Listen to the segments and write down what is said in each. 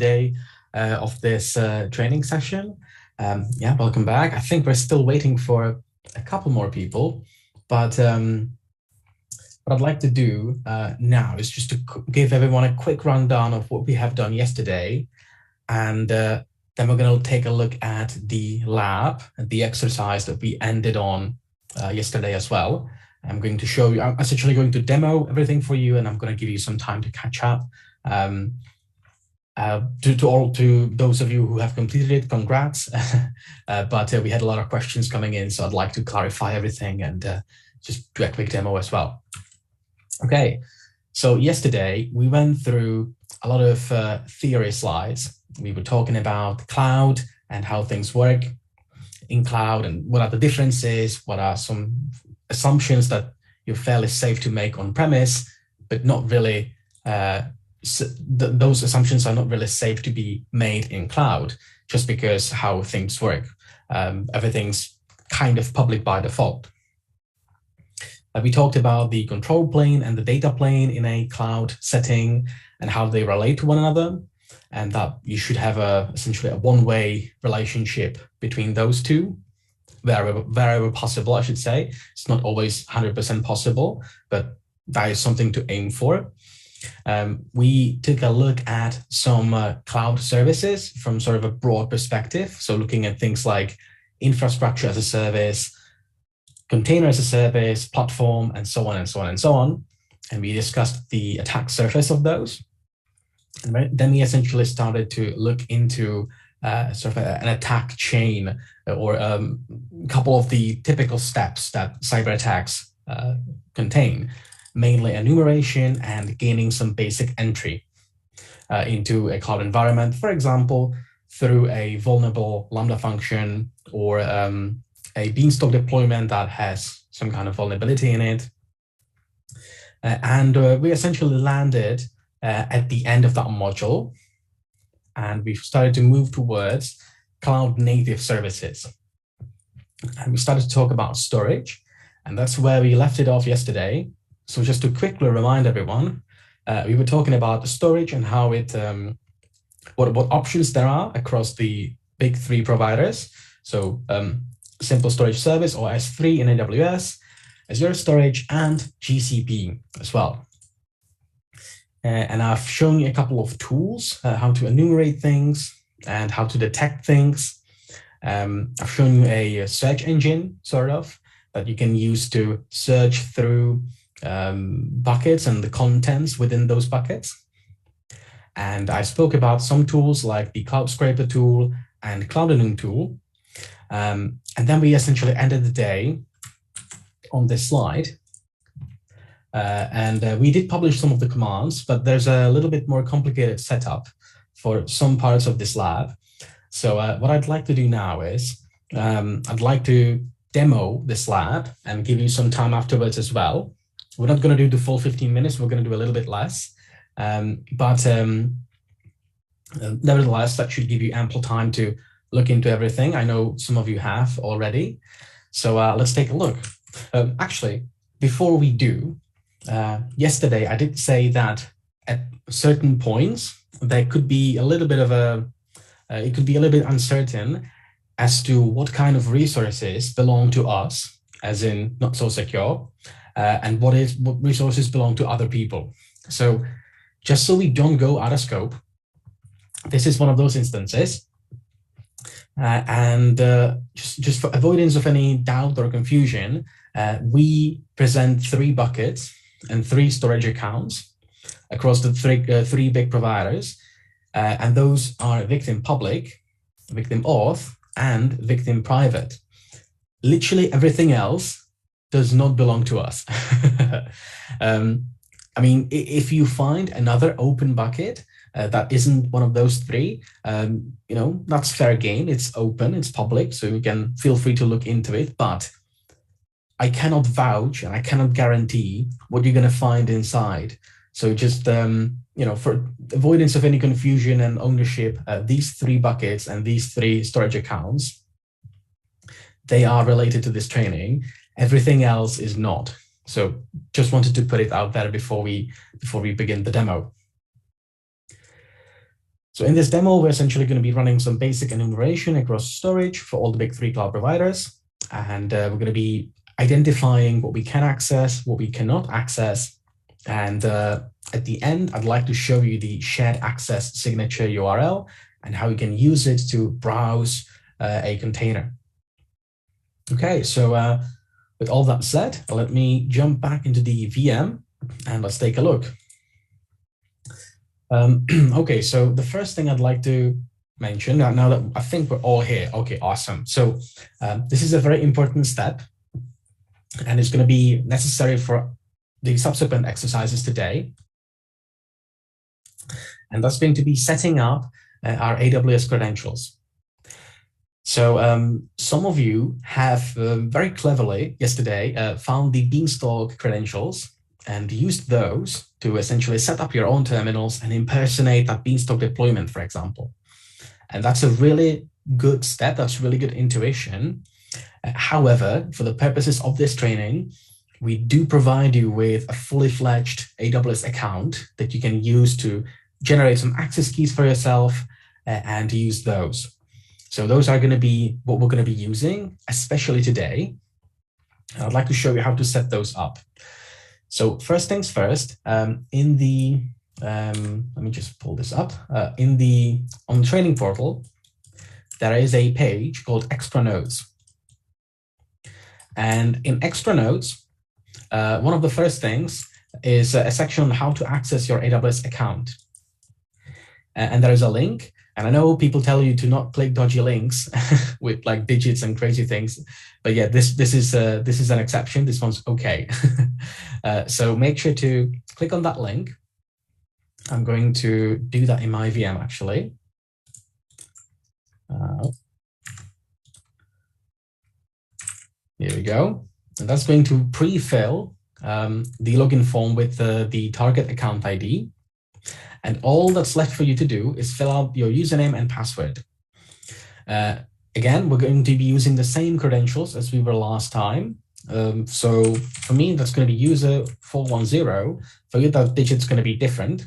day of this training session. Yeah, welcome back. I think we're still waiting for a couple more people, but what I'd like to do now is just to give everyone a quick rundown of what we have done yesterday, and then we're going to take a look at the lab, the exercise that we ended on yesterday as well. I'm going to show you, I'm essentially going to demo everything for you, and I'm going to give you some time to catch up. To those of you who have completed it, congrats. But we had a lot of questions coming in, so I'd like to clarify everything and just do a quick demo as well. Okay, so yesterday we went through a lot of theory slides. We were talking about cloud and how things work in cloud and what are the differences, what are some assumptions that you're fairly safe to make on premise, but not really, those assumptions are not really safe to be made in cloud just because how things work. Everything's kind of public by default. We talked about the control plane and the data plane in a cloud setting and how they relate to one another, and that you should have essentially a one-way relationship between those two. Wherever possible, I should say. It's not always 100% possible, but that is something to aim for. We took a look at some cloud services from sort of a broad perspective. So looking at things like infrastructure as a service, container as a service, platform, and so on and so on and so on. And we discussed the attack surface of those. And then we essentially started to look into sort of an attack chain or a couple of the typical steps that cyber attacks contain, mainly enumeration and gaining some basic entry into a cloud environment, for example, through a vulnerable Lambda function or a beanstalk deployment that has some kind of vulnerability in it. And we essentially landed at the end of that module, and we started to move towards cloud native services. And we started to talk about storage, and that's where we left it off yesterday. So just to quickly remind everyone, we were talking about the storage and how it, what options there are across the big three providers. So Simple Storage Service or S3 in AWS, Azure Storage, and GCP as well. And I've shown you a couple of tools, how to enumerate things and how to detect things. I've shown you a search engine, sort of, that you can use to search through buckets and the contents within those buckets. And I spoke about some tools like the Cloud Scraper tool and cloudhacking tool. And then we essentially ended the day on this slide. We did publish some of the commands, but there's a little bit more complicated setup for some parts of this lab. So what I'd like to do now is I'd like to demo this lab and give you some time afterwards as well. We're not going to do the full 15 minutes. We're going to do a little bit less. Nevertheless, that should give you ample time to look into everything. I know some of you have already. So let's take a look. Actually, before we do, yesterday I did say that at certain points there could be a little bit of it could be a little bit uncertain as to what kind of resources belong to us, as in not so secure, and what resources belong to other people. So just so we don't go out of scope, this is one of those instances. Just for avoidance of any doubt or confusion, we present 3 buckets and 3 storage accounts across the three big providers. And those are victim public, victim auth, and victim private. Literally everything else does not belong to us. I mean, if you find another open bucket that isn't one of those 3, you know, that's fair game. It's open, it's public, so you can feel free to look into it. But I cannot vouch and I cannot guarantee what you're going to find inside. So just, you know, for avoidance of any confusion and ownership, these 3 buckets and these 3 storage accounts, they are related to this training. Everything else is not. So just wanted to put it out there before we begin the demo. So in this demo, we're essentially going to be running some basic enumeration across storage for all the big 3 cloud providers. And we're going to be identifying what we can access, what we cannot access. And at the end, I'd like to show you the shared access signature URL and how you can use it to browse a container. Okay, so with all that said, let me jump back into the VM and let's take a look. Okay, so the first thing I'd like to mention, now that I think we're all here, okay, awesome. So this is a very important step, and it's going to be necessary for the subsequent exercises today. And that's going to be setting up our AWS credentials. So some of you have very cleverly yesterday found the Beanstalk credentials and used those to essentially set up your own terminals and impersonate that Beanstalk deployment, for example. And that's a really good step. That's really good intuition. However, for the purposes of this training, we do provide you with a fully fledged AWS account that you can use to generate some access keys for yourself and use those. So those are going to be what we're going to be using, especially today. And I'd like to show you how to set those up. So first things first, let me just pull this up. On the training portal, there is a page called Extra Nodes. And in Extra Nodes, one of the first things is a section on how to access your AWS account. And there is a link. And I know people tell you to not click dodgy links with like digits and crazy things, but yeah, this is an exception. This one's okay. So make sure to click on that link. I'm going to do that in my VM actually. Here we go. And that's going to pre-fill the login form with the target account ID. And all that's left for you to do is fill out your username and password. Again, we're going to be using the same credentials as we were last time. So for me, that's going to be user 410. For you, that digit's going to be different.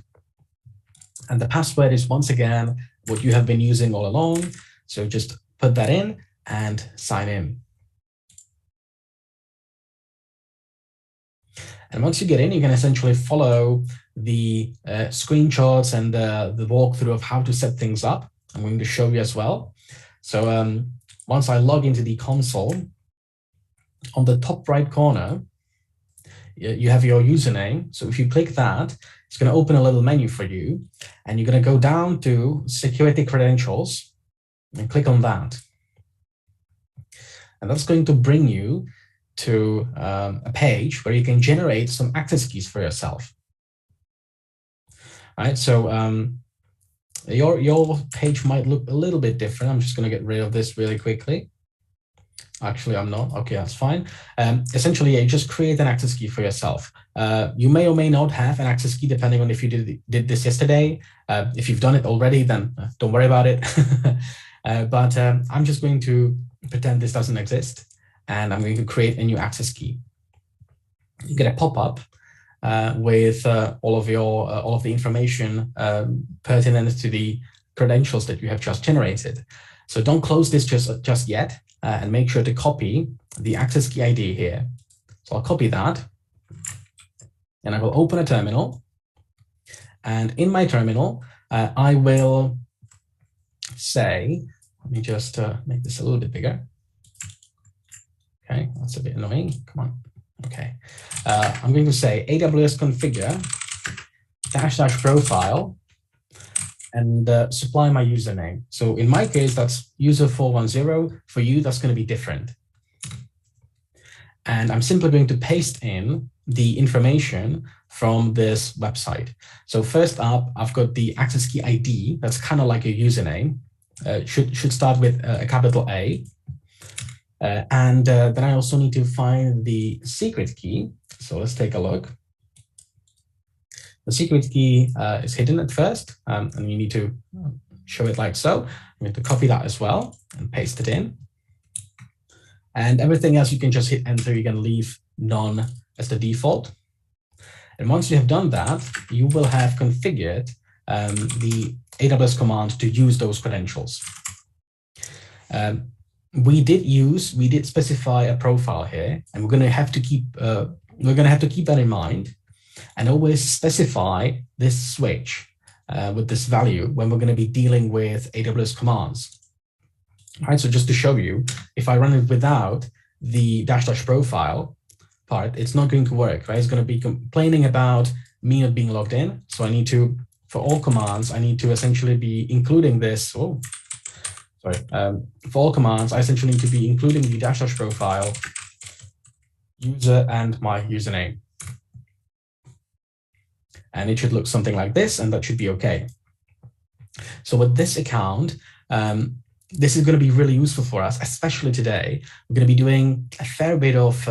And the password is once again what you have been using all along. So just put that in and sign in. And once you get in, you can essentially follow the screenshots and the walkthrough of how to set things up. I'm going to show you as well. So once I log into the console, on the top right corner, you have your username. So if you click that, it's going to open a little menu for you. And you're going to go down to security credentials and click on that. And that's going to bring you to a page where you can generate some access keys for yourself. All right, so your page might look a little bit different. I'm just going to get rid of this really quickly. Actually, I'm not. Okay, that's fine. Essentially, you just create an access key for yourself. You may or may not have an access key depending on if you did this yesterday. If you've done it already, then don't worry about it. But I'm just going to pretend this doesn't exist. And I'm going to create a new access key. You get a pop-up with all of the information pertinent to the credentials that you have just generated. So don't close this just yet, and make sure to copy the access key ID here. So I'll copy that, and I will open a terminal. And in my terminal, I will say, let me just make this a little bit bigger. Okay, that's a bit annoying. Come on. Okay. I'm going to say AWS configure -- profile and supply my username. So in my case, that's user 410. For you, that's going to be different. And I'm simply going to paste in the information from this website. So first up, I've got the access key ID. That's kind of like a username. Should start with a capital A. And then I also need to find the secret key. So let's take a look. The secret key is hidden at first, and you need to show it like so. I'm going to copy that as well and paste it in. And everything else, you can just hit enter. You can leave none as the default. And once you have done that, you will have configured the AWS command to use those credentials. We did specify a profile here, and we're going to have to keep that in mind, and always specify this switch with this value when we're going to be dealing with AWS commands. All right, so just to show you, if I run it without the -- profile part, it's not going to work, right? It's going to be complaining about me not being logged in. So I need to, for all commands, I need to essentially be including this. Oh, sorry. For all commands, I essentially need to be including the -- profile, user, and my username. And it should look something like this, and that should be okay. So with this account, this is going to be really useful for us, especially today. We're going to be doing a fair bit of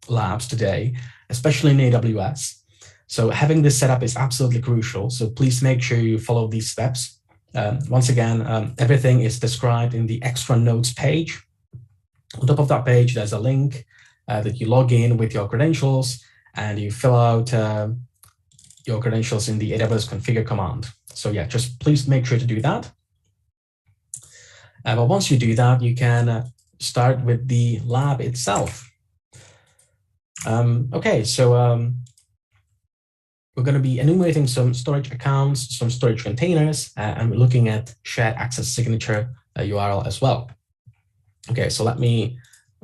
labs today, especially in AWS. So having this set up is absolutely crucial. So please make sure you follow these steps. Once again, everything is described in the extra notes page. On top of that page, there's a link that you log in with your credentials, and you fill out your credentials in the AWS configure command. So yeah, just please make sure to do that. But once you do that, you can start with the lab itself. Okay, so we're going to be enumerating some storage accounts, some storage containers, and we're looking at shared access signature URL as well. Okay, so let me,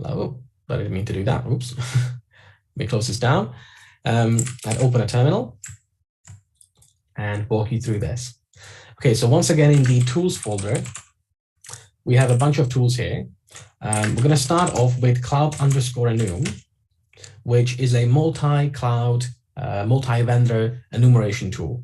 oh, I didn't mean to do that. Oops. Let me close this down and open a terminal and walk you through this. Okay, so once again, in the tools folder, we have a bunch of tools here. We're going to start off with cloud_enum, which is a multi-cloud, multi-vendor enumeration tool.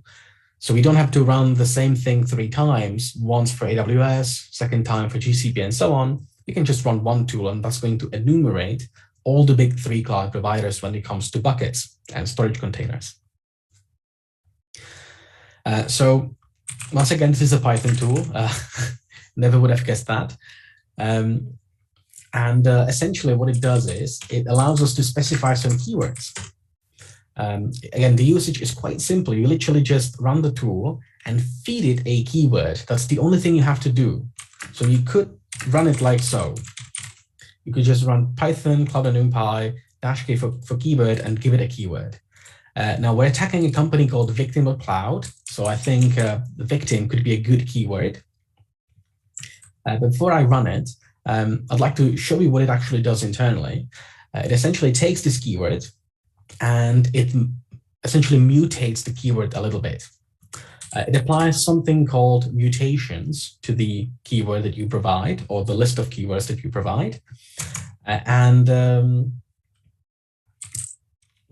So we don't have to run the same thing 3 times, once for AWS, second time for GCP, and so on. You can just run one tool, and that's going to enumerate all the big 3 cloud providers when it comes to buckets and storage containers. So once again, this is a Python tool. Never would have guessed that. Essentially what it does is it allows us to specify some keywords. Again, the usage is quite simple. You literally just run the tool and feed it a keyword. That's the only thing you have to do. So you could run it like so. You could just run Python cloud_enum -k for keyword and give it a keyword. Now we're attacking a company called victim.cloud. So I think the victim could be a good keyword. Before I run it, I'd like to show you what it actually does internally. It essentially takes this keyword and it essentially mutates the keyword a little bit. It applies something called mutations to the keyword that you provide, or the list of keywords that you provide.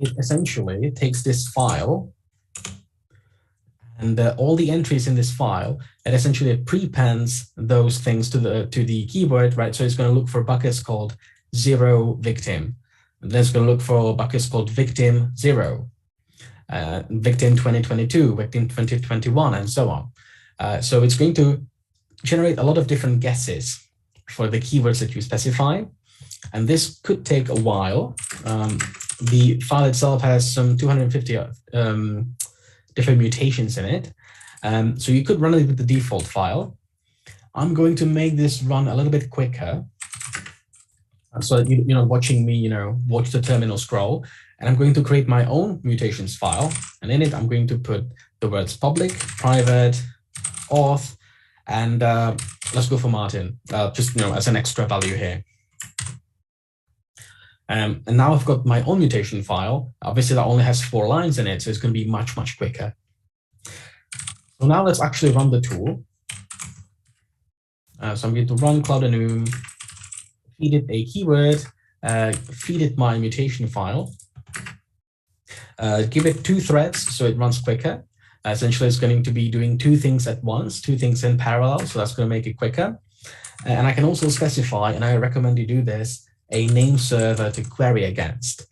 It essentially takes this file and all the entries in this file, it essentially prepends those things to the keyword, right? So it's going to look for buckets called 0 victim. And then it's going to look for buckets called victim 0, victim 2022, victim 2021, and so on. So it's going to generate a lot of different guesses for the keywords that you specify. And this could take a while. The file itself has some 250 different mutations in it. So you could run it with the default file. I'm going to make this run a little bit quicker so that you're not watching me, watch the terminal scroll. And I'm going to create my own mutations file. And in it, I'm going to put the words public, private, auth, and let's go for Martin, just as an extra value here. And now I've got my own mutation file. Obviously, that only has 4 lines in it, so it's going to be much, much quicker. So now let's actually run the tool. So I'm going to run cloud_enum, feed it a keyword, feed it my mutation file, give it 2 threads so it runs quicker. Essentially, it's going to be doing 2 things at once, 2 things in parallel, so that's going to make it quicker. And I can also specify, and I recommend you do this, a name server to query against.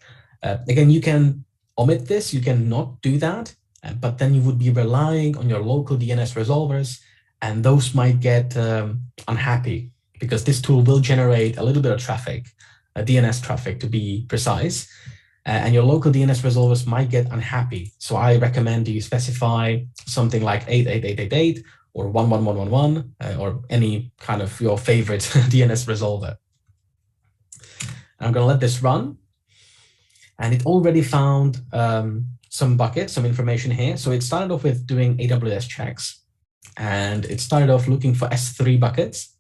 Again, you can omit this, you can not do that, but then you would be relying on your local DNS resolvers, and those might get unhappy because this tool will generate a little bit of traffic, DNS traffic to be precise. and your local DNS resolvers might get unhappy. So I recommend you specify something like 88888 or 11111 or any kind of your favorite DNS resolver. I'm going to let this run. And it already found some buckets, some information here. So it started off with doing AWS checks. And it started off looking for S3 buckets.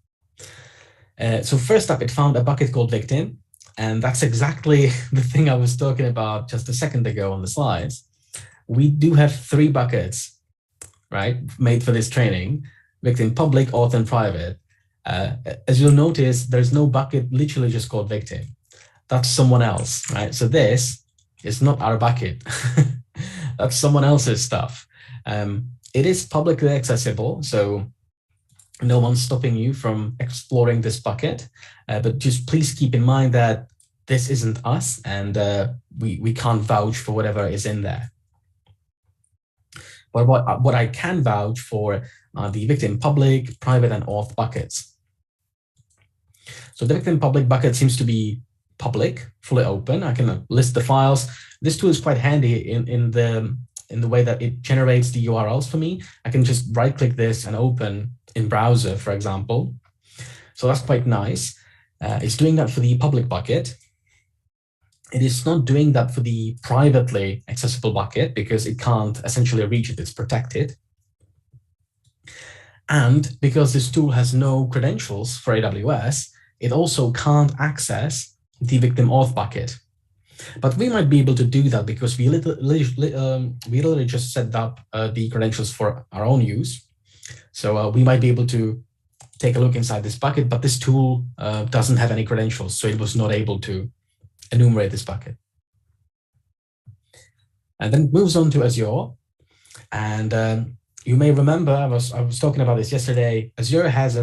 So first up, it found a bucket called victim. And that's exactly the thing I was talking about just a second ago on the slides. We do have 3 buckets, right, made for this training: victim public, auth, and private. As you'll notice, there's no bucket literally just called victim. That's someone else, right? So this is not our bucket. That's someone else's stuff. It is publicly accessible, so no one's stopping you from exploring this bucket. But just please keep in mind that this isn't us, and we can't vouch for whatever is in there. But what I can vouch for are the victim public, private, and auth buckets. So the victim public bucket seems to be public, fully open. I can list the files. This tool is quite handy in the way that it generates the URLs for me. I can just right-click this and open in browser, for example. So that's quite nice. It's doing that for the public bucket. It is not doing that for the privately accessible bucket because it can't essentially reach it. It's protected. And because this tool has no credentials for AWS, it also can't access the victim auth bucket. But we might be able to do that because we literally just set up the credentials for our own use. So we might be able to take a look inside this bucket, but this tool doesn't have any credentials, so it was not able to enumerate this bucket. And then it moves on to Azure. And you may remember, I was talking about this yesterday. Azure has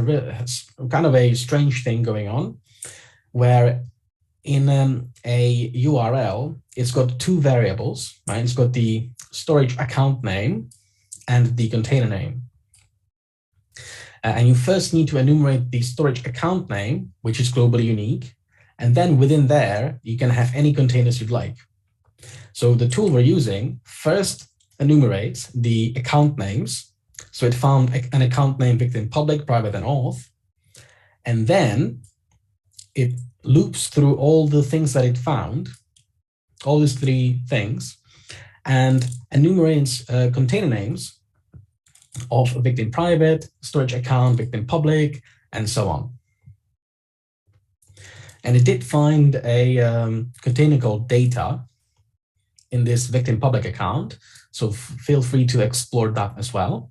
kind of a strange thing going on, where in a URL, it's got 2 variables, right? It's got the storage account name and the container name. And you first need to enumerate the storage account name, which is globally unique. And then within there, you can have any containers you'd like. So the tool we're using first enumerates the account names. So it found an account name victim public, private, and auth. And then it loops through all the things that it found, all these 3 things, and enumerates container names of victim private, storage account, victim public, and so on. And it did find a container called data in this victim public account. So feel free to explore that as well.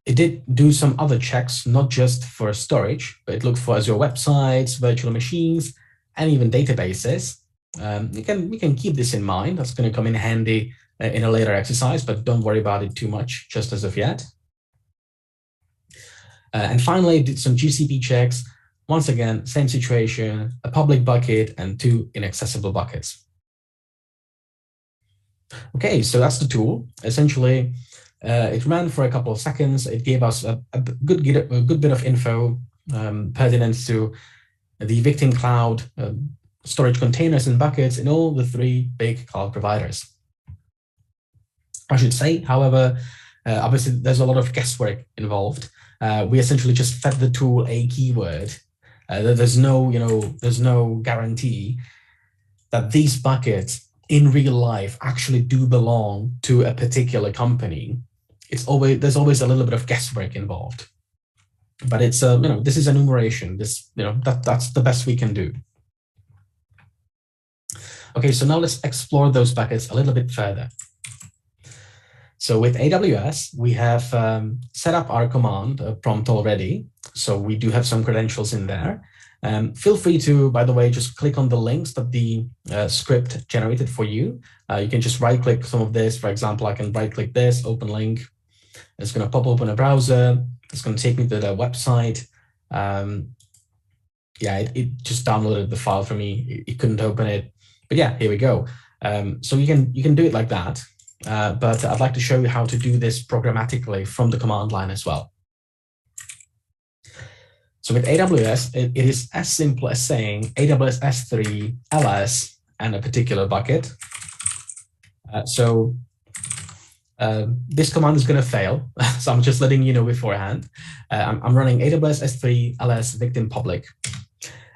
It did do some other checks, not just for storage, but it looked for Azure websites, virtual machines, and even databases. We can keep this in mind. That's going to come in handy in a later exercise, but don't worry about it too much just as of yet. And finally, it did some GCP checks. Once again, same situation, a public bucket and 2 inaccessible buckets. Okay, so that's the tool. Essentially, it ran for a couple of seconds. It gave us a good bit of info pertinent to the victim cloud, storage containers and buckets in all the 3 big cloud providers. I should say, however, obviously there's a lot of guesswork involved. We essentially just fed the tool a keyword. There's no guarantee that these buckets in real life actually do belong to a particular company. There's always a little bit of guesswork involved. But it's this is enumeration. That's the best we can do. Okay, so now let's explore those buckets a little bit further. So with AWS, we have set up our command prompt already. So we do have some credentials in there. Feel free to, by the way, just click on the links that the script generated for you. You can just right-click some of this. For example, I can right-click this, open link. It's going to pop open a browser. It's going to take me to the website. It just downloaded the file for me. It couldn't open it. But yeah, here we go. So you can do it like that. But I'd like to show you how to do this programmatically from the command line as well. So with AWS, it is as simple as saying AWS S3 ls and a particular bucket. This command is going to fail, so I'm just letting you know beforehand. I'm running AWS S3 ls victim public,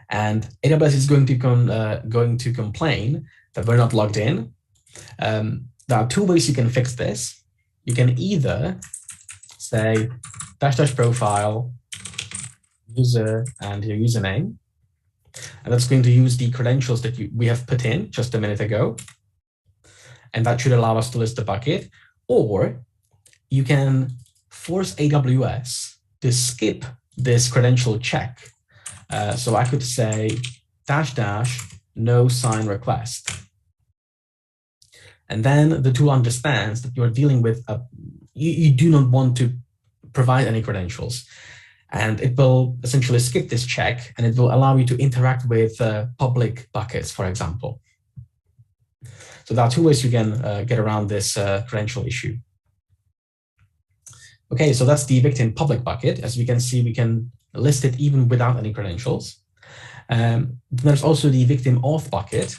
and AWS is going to complain that we're not logged in. There are two ways you can fix this. You can either say -- profile user and your username, and that's going to use the credentials that we have put in just a minute ago, and that should allow us to list the bucket. Or you can force AWS to skip this credential check. So I could say -- no sign request. And then the tool understands that you're dealing with you do not want to provide any credentials. And it will essentially skip this check, and it will allow you to interact with public buckets, for example. So there are two ways you can get around this credential issue. Okay, so that's the victim public bucket. As we can see, we can list it even without any credentials. There's also the victim auth bucket.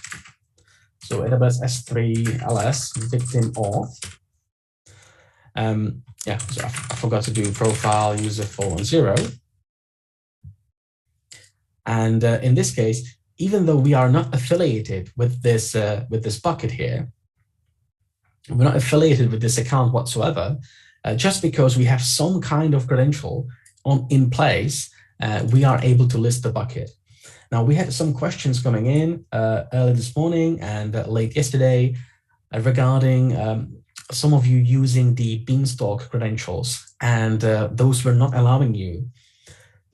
So AWS S3 ls victim auth. Yeah, so I forgot to do profile user full and 0. And in this case, even though we are not affiliated with this bucket here, we're not affiliated with this account whatsoever, just because we have some kind of credential in place, we are able to list the bucket. Now, we had some questions coming in early this morning and late yesterday regarding some of you using the Beanstalk credentials, and those were not allowing you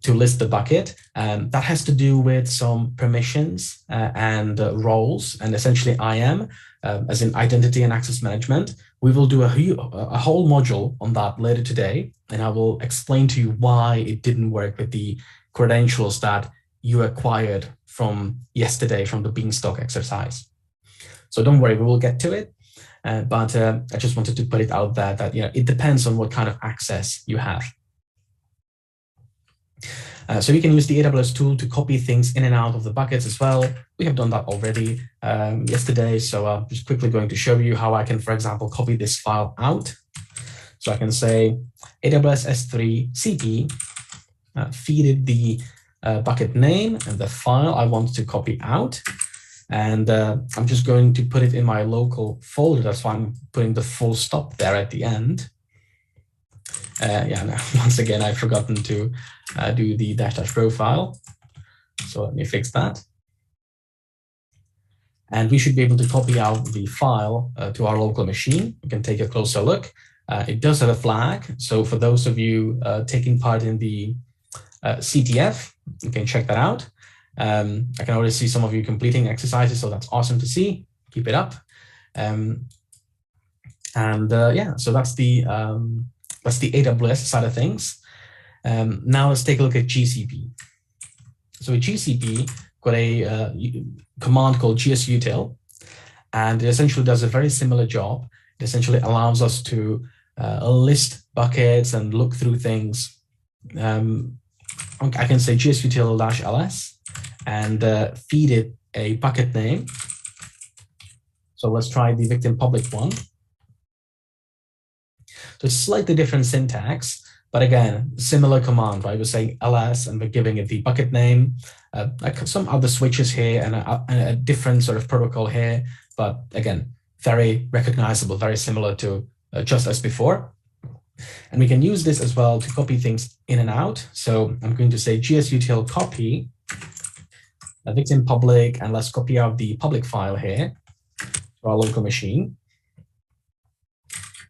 to list the bucket. That has to do with some permissions and roles, and essentially IAM, as in identity and access management. We will do a whole module on that later today, and I will explain to you why it didn't work with the credentials that you acquired from yesterday from the Beanstalk exercise. So don't worry, we will get to it. But I just wanted to put it out there that it depends on what kind of access you have. So you can use the AWS tool to copy things in and out of the buckets as well. We have done that already yesterday. So I'm just quickly going to show you how I can, for example, copy this file out. So I can say AWS S3 CP, feed it the bucket name and the file I want to copy out. And I'm just going to put it in my local folder. That's why I'm putting the full stop there at the end. Yeah, no, once again, I've forgotten to do the -- profile. So let me fix that. And we should be able to copy out the file to our local machine. We can take a closer look. It does have a flag. So for those of you taking part in the CTF, you can check that out. I can already see some of you completing exercises, so that's awesome to see. Keep it up. Yeah, so that's the AWS side of things. Now let's take a look at GCP. So with GCP, got a command called gsutil, and it essentially does a very similar job. It essentially allows us to list buckets and look through things. I can say gsutil-ls and feed it a bucket name. So let's try the victim public one. So it's slightly different syntax, but again, similar command, right? We're saying ls and we're giving it the bucket name, like some other switches here and a different sort of protocol here, but again, very recognizable, very similar to just as before. And we can use this as well to copy things in and out. So I'm going to say gsutil copy a victim public, and let's copy out the public file here to our local machine.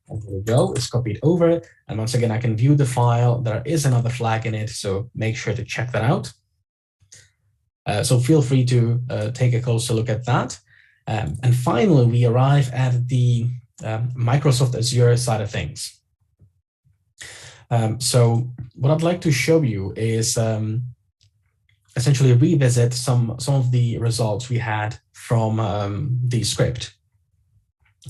And here we go, it's copied over. And once again, I can view the file. There is another flag in it, so make sure to check that out. So feel free to take a closer look at that. And finally, we arrive at the Microsoft Azure side of things. So what I'd like to show you is essentially revisit some of the results we had from the script.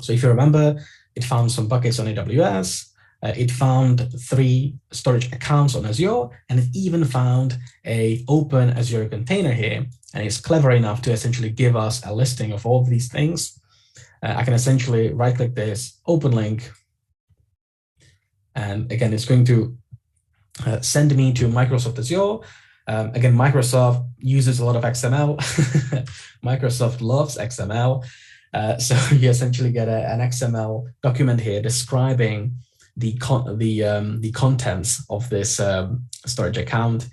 So if you remember, it found some buckets on AWS. It found 3 storage accounts on Azure, and it even found a open Azure container here. And it's clever enough to essentially give us a listing of all of these things. I can essentially right-click this, open link, and again, it's going to send me to Microsoft Azure. Again, Microsoft uses a lot of XML. Microsoft loves XML. So you essentially get an XML document here describing the contents of this storage account.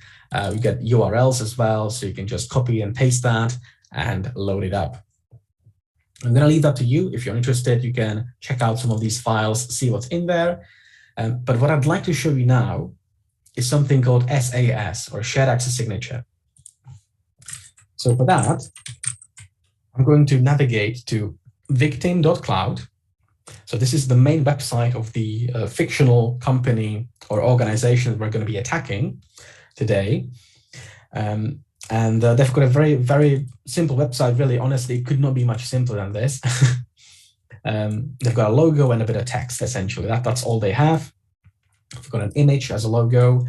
We get URLs as well, so you can just copy and paste that and load it up. I'm going to leave that to you. If you're interested, you can check out some of these files, see what's in there. But what I'd like to show you now is something called SAS, or Shared Access Signature. So for that, I'm going to navigate to victim.cloud. So this is the main website of the fictional company or organization we're going to be attacking today. And they've got a very, very simple website. Really, honestly, it could not be much simpler than this. They've got a logo and a bit of text, essentially. That's all they have. They've got an image as a logo.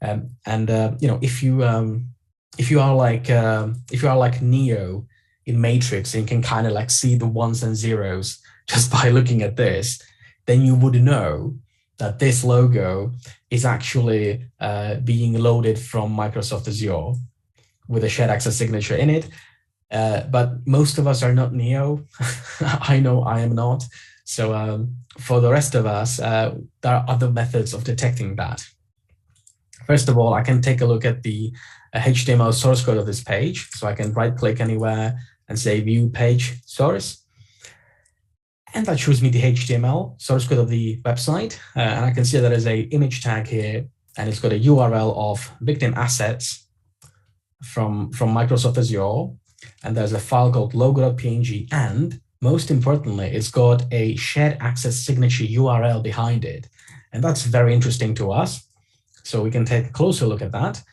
You know, if you are like Neo in Matrix, and you can kind of like see the ones and zeros just by looking at this, then you would know that this logo is actually being loaded from Microsoft Azure with a shared access signature in it. But most of us are not Neo. I know I am not. So for the rest of us, there are other methods of detecting that. First of all, I can take a look at the HTML source code of this page. So I can right-click anywhere and say View Page Source. And that shows me the HTML source code of the website. And I can see that there's an image tag here, and it's got a URL of victim assets from Microsoft Azure. And there's a file called logo.png. And most importantly, it's got a shared access signature URL behind it. And that's very interesting to us. So we can take a closer look at that.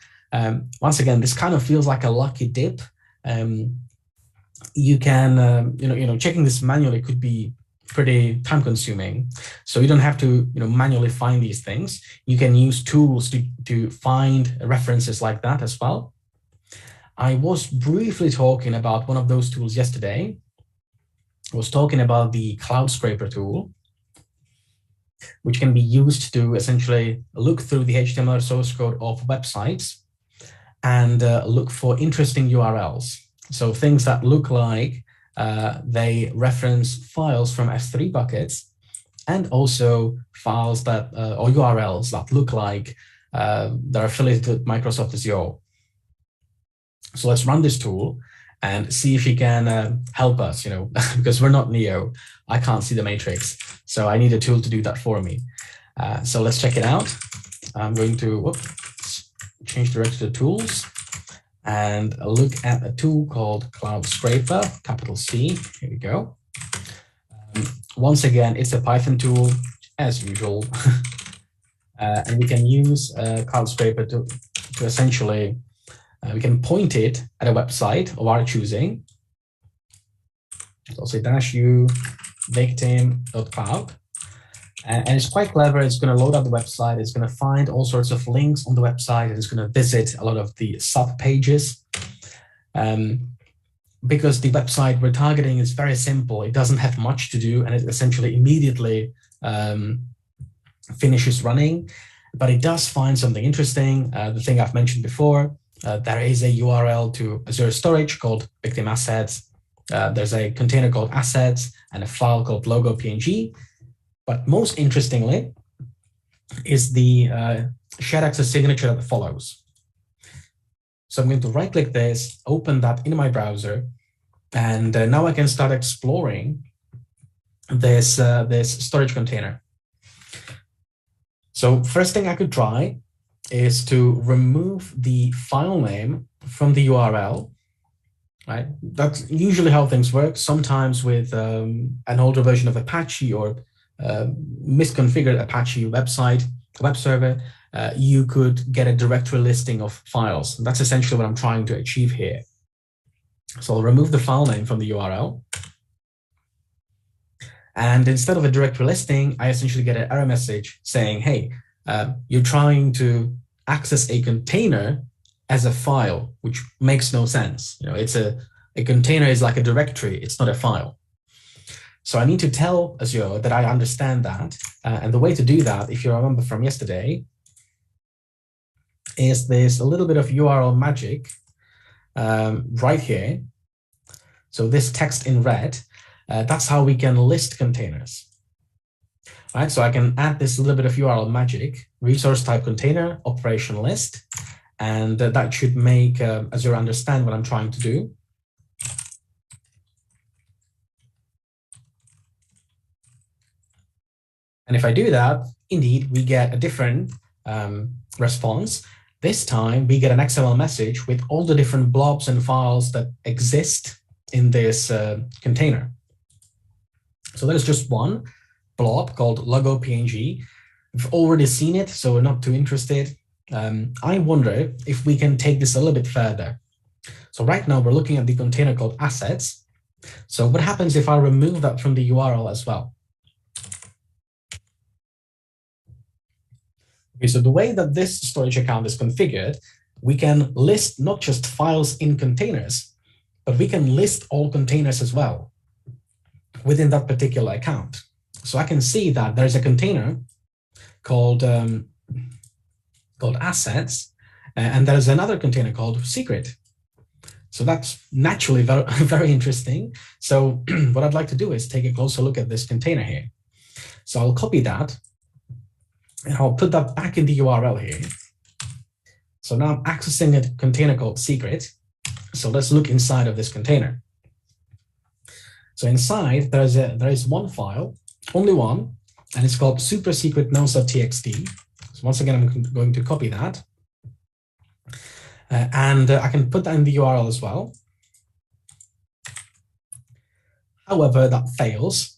Once again, this kind of feels like a lucky dip. You can, checking this manually could be pretty time consuming. So you don't have to, manually find these things. You can use tools to find references like that as well. I was briefly talking about one of those tools yesterday. I was talking about the Cloud Scraper tool, which can be used to essentially look through the HTML source code of websites and look for interesting URLs. So things that look like they reference files from S3 buckets, and also files that or URLs that look like they're affiliated with Microsoft Azure. So let's run this tool and see if he can help us, because we're not Neo. I can't see the matrix. So I need a tool to do that for me. So let's check it out. I'm going to change directory to tools and look at a tool called Cloud Scraper, capital C. Here we go. Once again, it's a Python tool, as usual. And we can use Cloud Scraper to essentially, we can point it at a website of our choosing. So I'll say -u victim.cloud. And it's quite clever. It's going to load up the website. It's going to find all sorts of links on the website. And it's going to visit a lot of the sub pages. Because the website we're targeting is very simple. It doesn't have much to do, and it essentially immediately finishes running. But it does find something interesting. The thing I've mentioned before, there is a URL to Azure storage called victim assets. There's a container called assets and a file called logo.png. But most interestingly is the shared access signature that follows. So I'm going to right-click this, open that in my browser, and now I can start exploring this, this storage container. So first thing I could try is to remove the file name from the URL. Right? That's usually how things work. Sometimes with an older version of Apache or misconfigured Apache website, web server, you could get a directory listing of files. That's essentially what I'm trying to achieve here. So I'll remove the file name from the URL. And instead of a directory listing, I essentially get an error message saying, hey, you're trying to access a container as a file, which makes no sense. It's a container is like a directory. It's not a file. So I need to tell Azure that I understand that. And the way to do that, if you remember from yesterday, is there's a little bit of URL magic right here. So this text in red, that's how we can list containers. All right, so I can add this little bit of URL magic, resource type container, operation list, and that should make Azure understand what I'm trying to do. And if I do that, indeed, we get a different response. This time, we get an XML message with all the different blobs and files that exist in this container. So there's just one blob called logo.png. We've already seen it, so we're not too interested. I wonder if we can take this a little bit further. So right now, we're looking at the container called assets. So what happens if I remove that from the URL as well? Okay, so the way that this storage account is configured, we can list not just files in containers, but we can list all containers as well within that particular account. So I can see that there's a container called assets, and there's another container called secret. So that's naturally very, very interesting. So what I'd like to do is take a closer look at this container here. So I'll copy that, and I'll put that back in the URL here. So now I'm accessing a container called secret. So let's look inside of this container. So inside, there is one file, only one, and it's called supersecretnodes.txt. So once again, I'm going to copy that. And I can put that in the URL as well. However, that fails.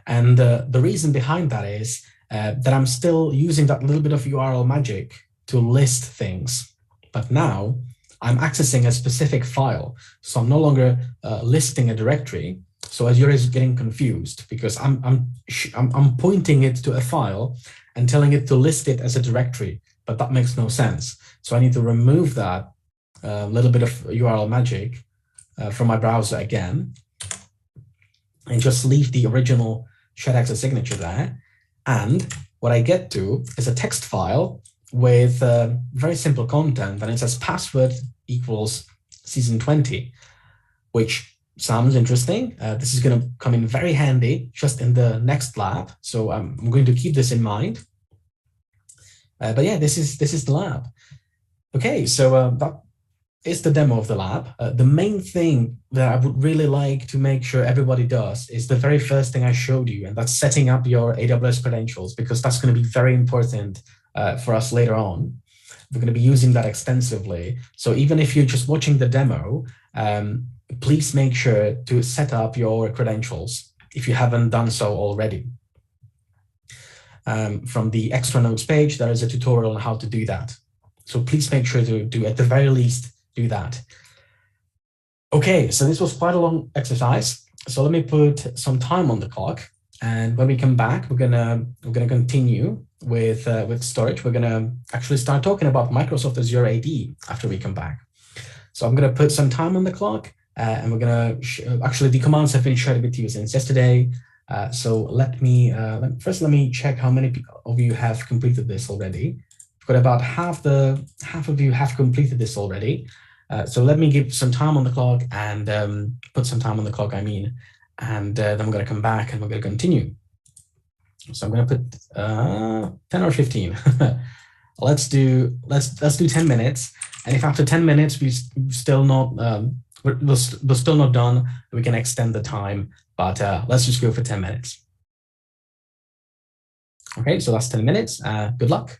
And the reason behind that is that I'm still using that little bit of URL magic to list things. But now I'm accessing a specific file. So I'm no longer listing a directory. So Azure is getting confused because I'm pointing it to a file and telling it to list it as a directory, but that makes no sense. So I need to remove that little bit of URL magic from my browser again, and just leave the original shared access signature there. And what I get to is a text file with very simple content, and it says password equals season 20, which sounds interesting. This is going to come in very handy just in the next lab. So I'm going to keep this in mind. But yeah, this is the lab. Okay, so that is the demo of the lab. The main thing that I would really like to make sure everybody does is the very first thing I showed you, and that's setting up your AWS credentials, because that's going to be very important for us later on. We're going to be using that extensively. So even if you're just watching the demo, please make sure to set up your credentials if you haven't done so already. From the extra notes page, there is a tutorial on how to do that. So please make sure to do, at the very least, do that. Okay, so this was quite a long exercise. So let me put some time on the clock, and when we come back, we're gonna continue with storage. We're gonna actually start talking about Microsoft Azure AD after we come back. So I'm gonna put some time on the clock, and we're gonna actually the commands have been shared with you since yesterday. So let me check how many of you have completed this already. We've got about half of you have completed this already. So let me give some time on the clock and put some time on the clock, and then I'm going to come back and we're going to continue. So I'm going to put 10 or 15. let's do 10 minutes. And if after 10 minutes we're still not done, we can extend the time. But let's just go for 10 minutes. Okay, so that's 10 minutes. Good luck.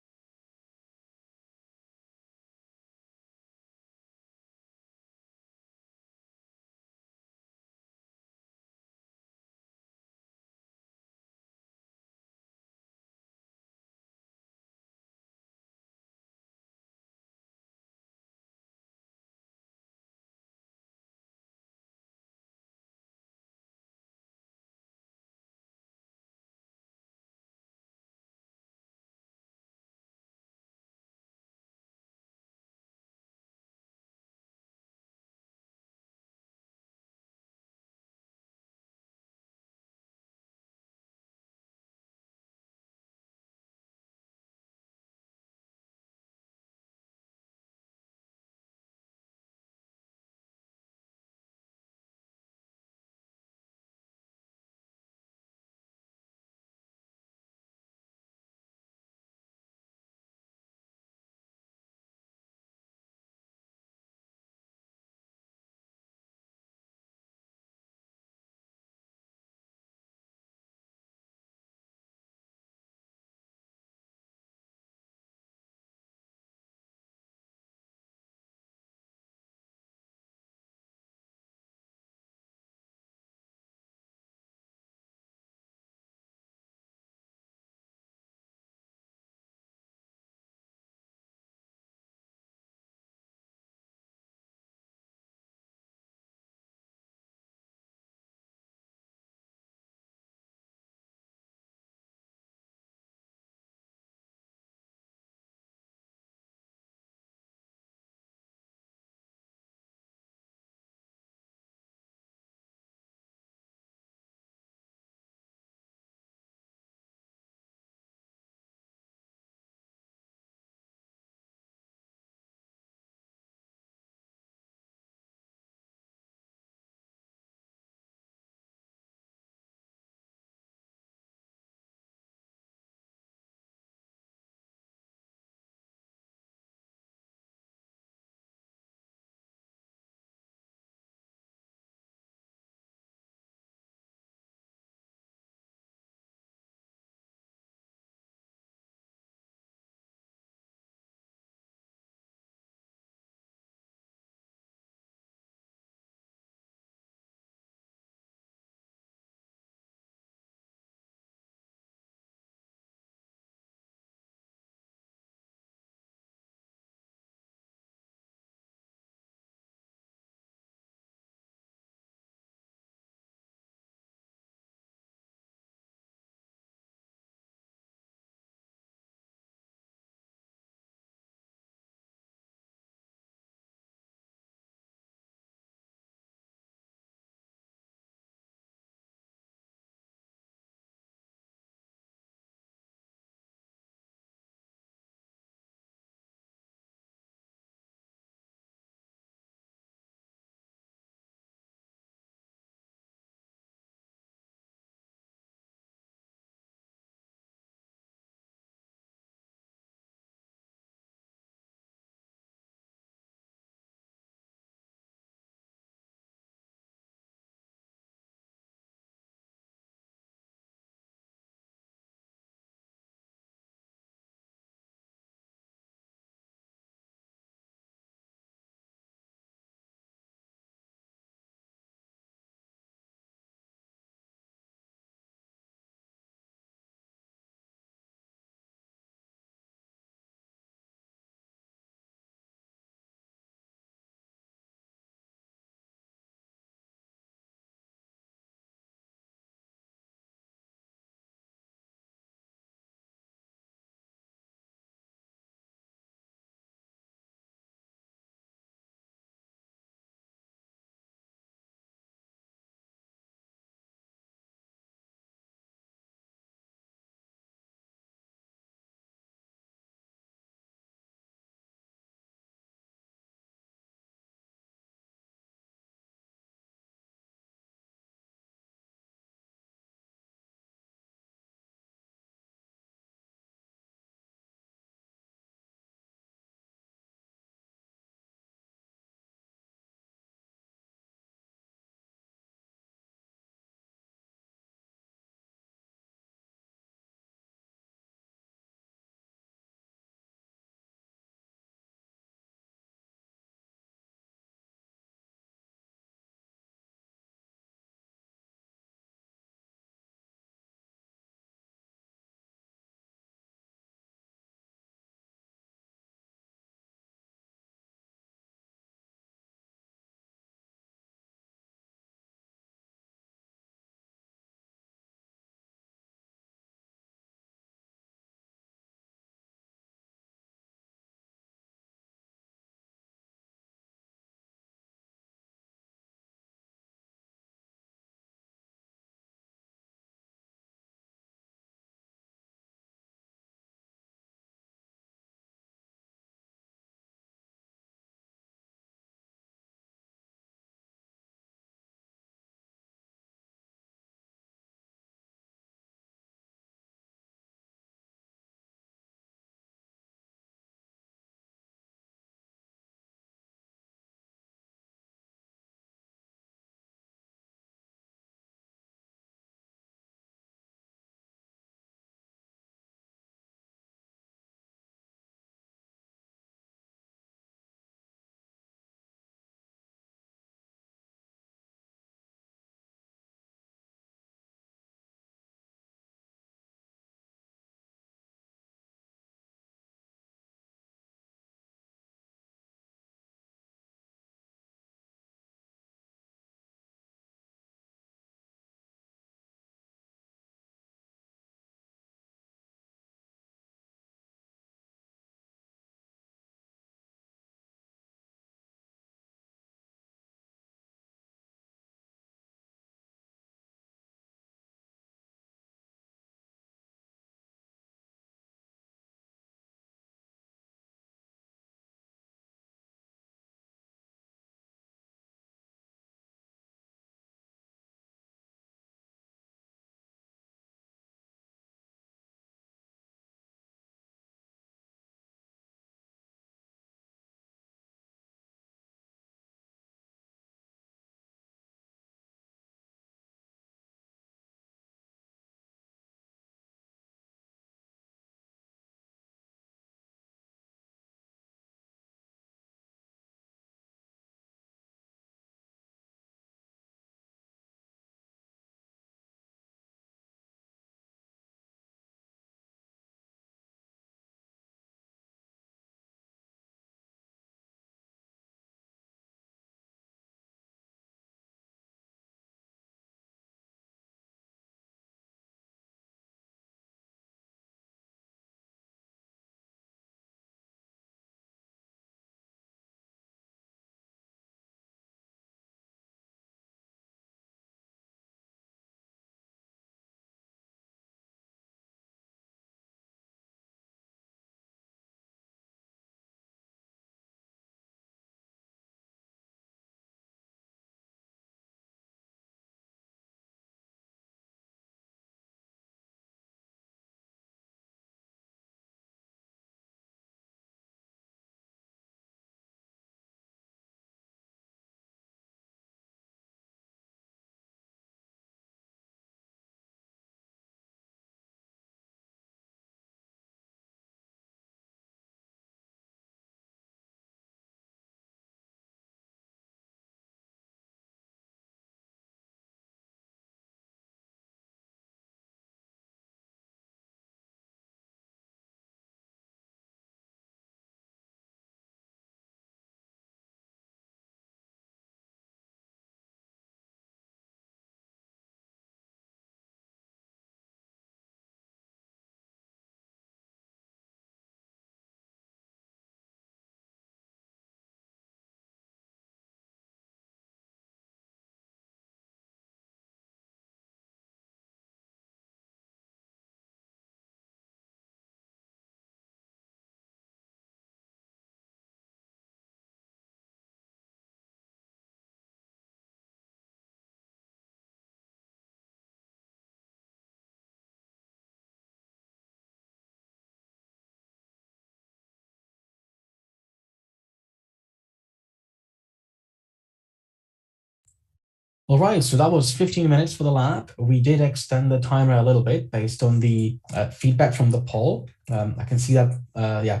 All right, so that was 15 minutes for the lab. We did extend the timer a little bit based on the feedback from the poll. I can see that, yeah,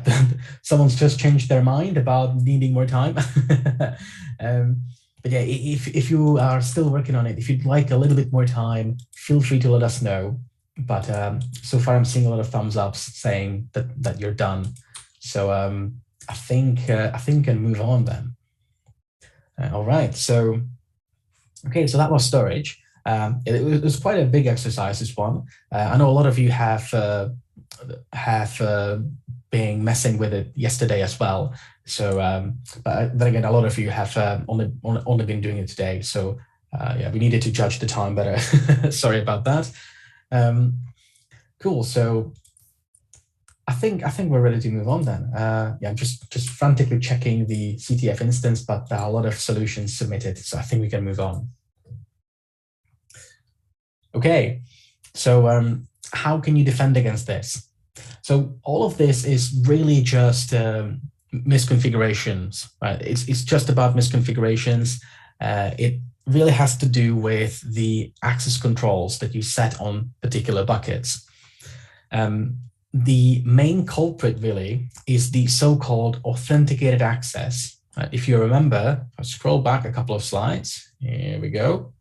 someone's just changed their mind about needing more time. But yeah, if you are still working on it, if you'd like a little bit more time, feel free to let us know. But so far, I'm seeing a lot of thumbs ups saying that you're done. So I think we can move on then. All right, so. Okay, so that was storage. It was quite a big exercise, this one. I know a lot of you have been messing with it yesterday as well. So, but then again, a lot of you have only been doing it today. So, yeah, we needed to judge the time better. Sorry about that. Cool. So, I think we're ready to move on then. Yeah, I'm just frantically checking the CTF instance, but there are a lot of solutions submitted, so I think we can move on. Okay, so how can you defend against this? So all of this is really just misconfigurations, right? It's just about misconfigurations. It really has to do with the access controls that you set on particular buckets. The main culprit really is the so-called authenticated access. If you remember, I'll scroll back a couple of slides. Here we go.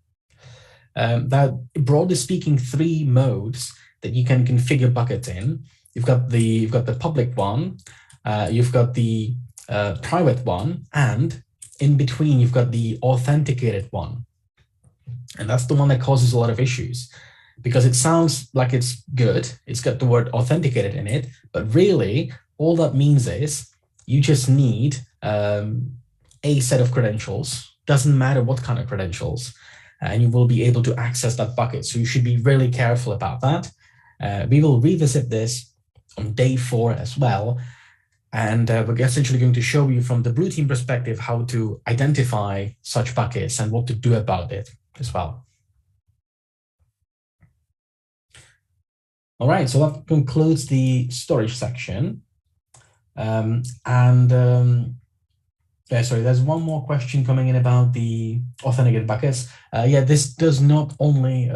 That, broadly speaking, 3 modes that you can configure buckets in. You've got the public one, you've got the private one, and in between you've got the authenticated one. And that's the one that causes a lot of issues, because it sounds like it's good. It's got the word authenticated in it, but really all that means is you just need a set of credentials. Doesn't matter what kind of credentials, and you will be able to access that bucket. So you should be really careful about that. We will revisit this on day 4 as well. And we're essentially going to show you from the Blue Team perspective how to identify such buckets and what to do about it as well. All right, so that concludes the storage section. Sorry, there's one more question coming in about the authenticated buckets. Yeah, this does not only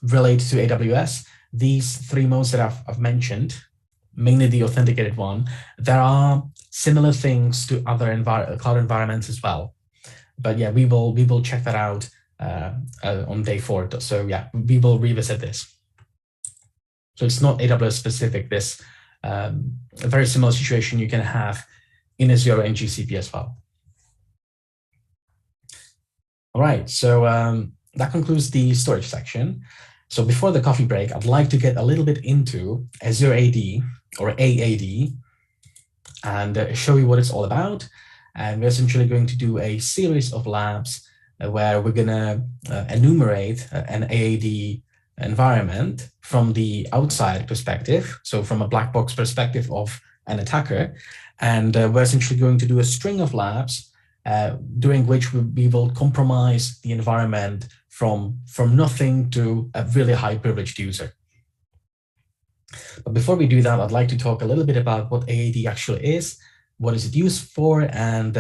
relate to AWS. These 3 modes that I've mentioned, mainly the authenticated one, there are similar things to other cloud environments as well. But yeah, we will check that out on day 4. So yeah, we will revisit this. So it's not AWS specific. This a very similar situation you can have in Azure and GCP as well. All right, so that concludes the storage section. So before the coffee break, I'd like to get a little bit into Azure AD or AAD and show you what it's all about. And we're essentially going to do a series of labs where we're gonna enumerate an AAD environment from the outside perspective, so from a black box perspective of an attacker. And we're essentially going to do a string of labs during which we will compromise the environment from nothing to a really high privileged user. But before we do that, I'd like to talk a little bit about what AAD actually is, what is it used for, and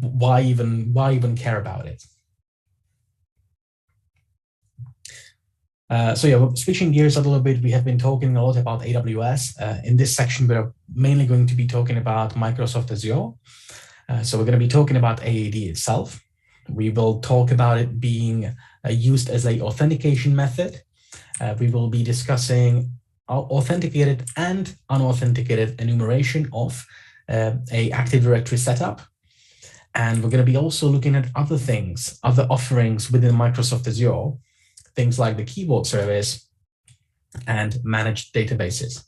why even care about it. So yeah, we're switching gears a little bit. We have been talking a lot about AWS. In this section, we're mainly going to be talking about Microsoft Azure. So we're going to be talking about AAD itself. We will talk about it being used as an authentication method. We will be discussing authenticated and unauthenticated enumeration of a Active Directory setup. And we're going to be also looking at other things, other offerings within Microsoft Azure, things like the keyboard service and managed databases.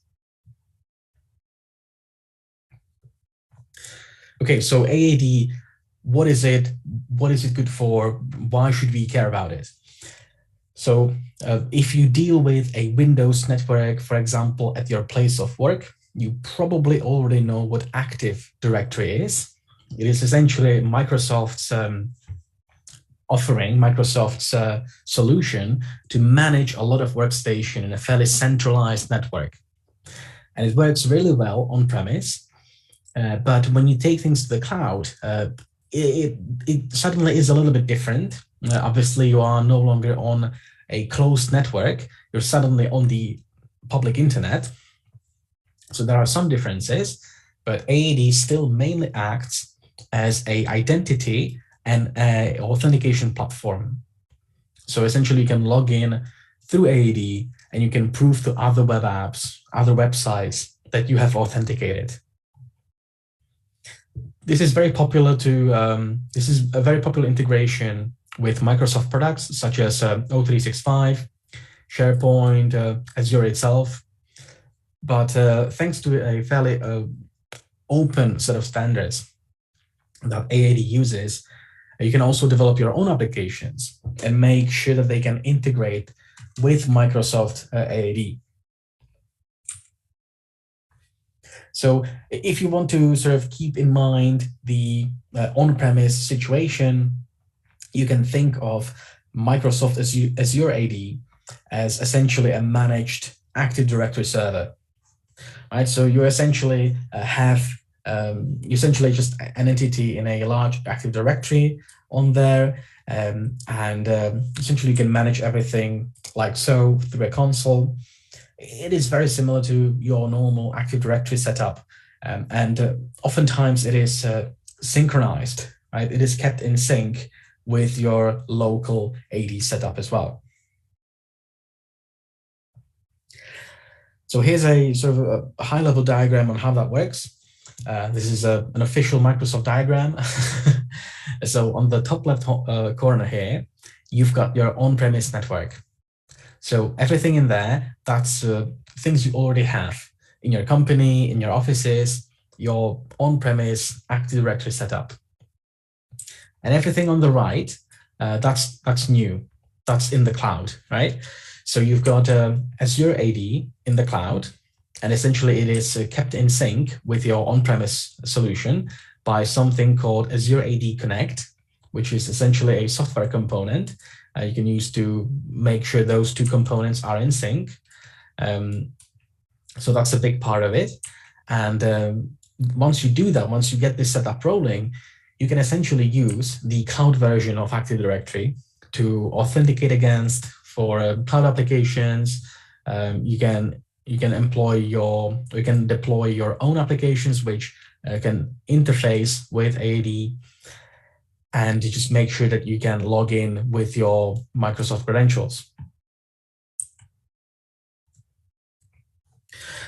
Okay, so AAD, what is it? What is it good for? Why should we care about it? So if you deal with a Windows network, for example, at your place of work, you probably already know what Active Directory is. It is essentially Microsoft's offering, Microsoft's solution to manage a lot of workstation in a fairly centralized network. And it works really well on premise. But when you take things to the cloud, it suddenly is a little bit different. Obviously, you are no longer on a closed network. You're suddenly on the public internet. So there are some differences, but AAD still mainly acts as an identity and an authentication platform. So essentially, you can log in through AAD and you can prove to other web apps, other websites that you have authenticated. This is very popular this is a very popular integration with Microsoft products such as O365, SharePoint, Azure itself. But thanks to a fairly open set of standards that AAD uses, you can also develop your own applications and make sure that they can integrate with Microsoft AAD. So if you want to sort of keep in mind the on-premise situation, you can think of Microsoft Azure AD as essentially a managed Active Directory server. Right? So you essentially have essentially just an entity in a large Active Directory on there, and essentially you can manage everything like so through a console. It is very similar to your normal Active Directory setup, and oftentimes it is synchronized, right? It is kept in sync with your local AD setup as well. So here's a sort of a high-level diagram on how that works. This is an official Microsoft diagram. So on the top left corner here, you've got your on-premise network. So everything in there, that's things you already have in your company, in your offices, your on-premise Active Directory setup. And everything on the right, that's new. That's in the cloud, right? So you've got Azure AD in the cloud, and essentially it is kept in sync with your on-premise solution by something called Azure AD Connect, which is essentially a software component you can use to make sure those two components are in sync. So that's a big part of it. And once you do that, once you get this setup rolling, you can essentially use the cloud version of Active Directory to authenticate against for cloud applications. You can deploy your own applications which can interface with AAD, and you just make sure that you can log in with your Microsoft credentials.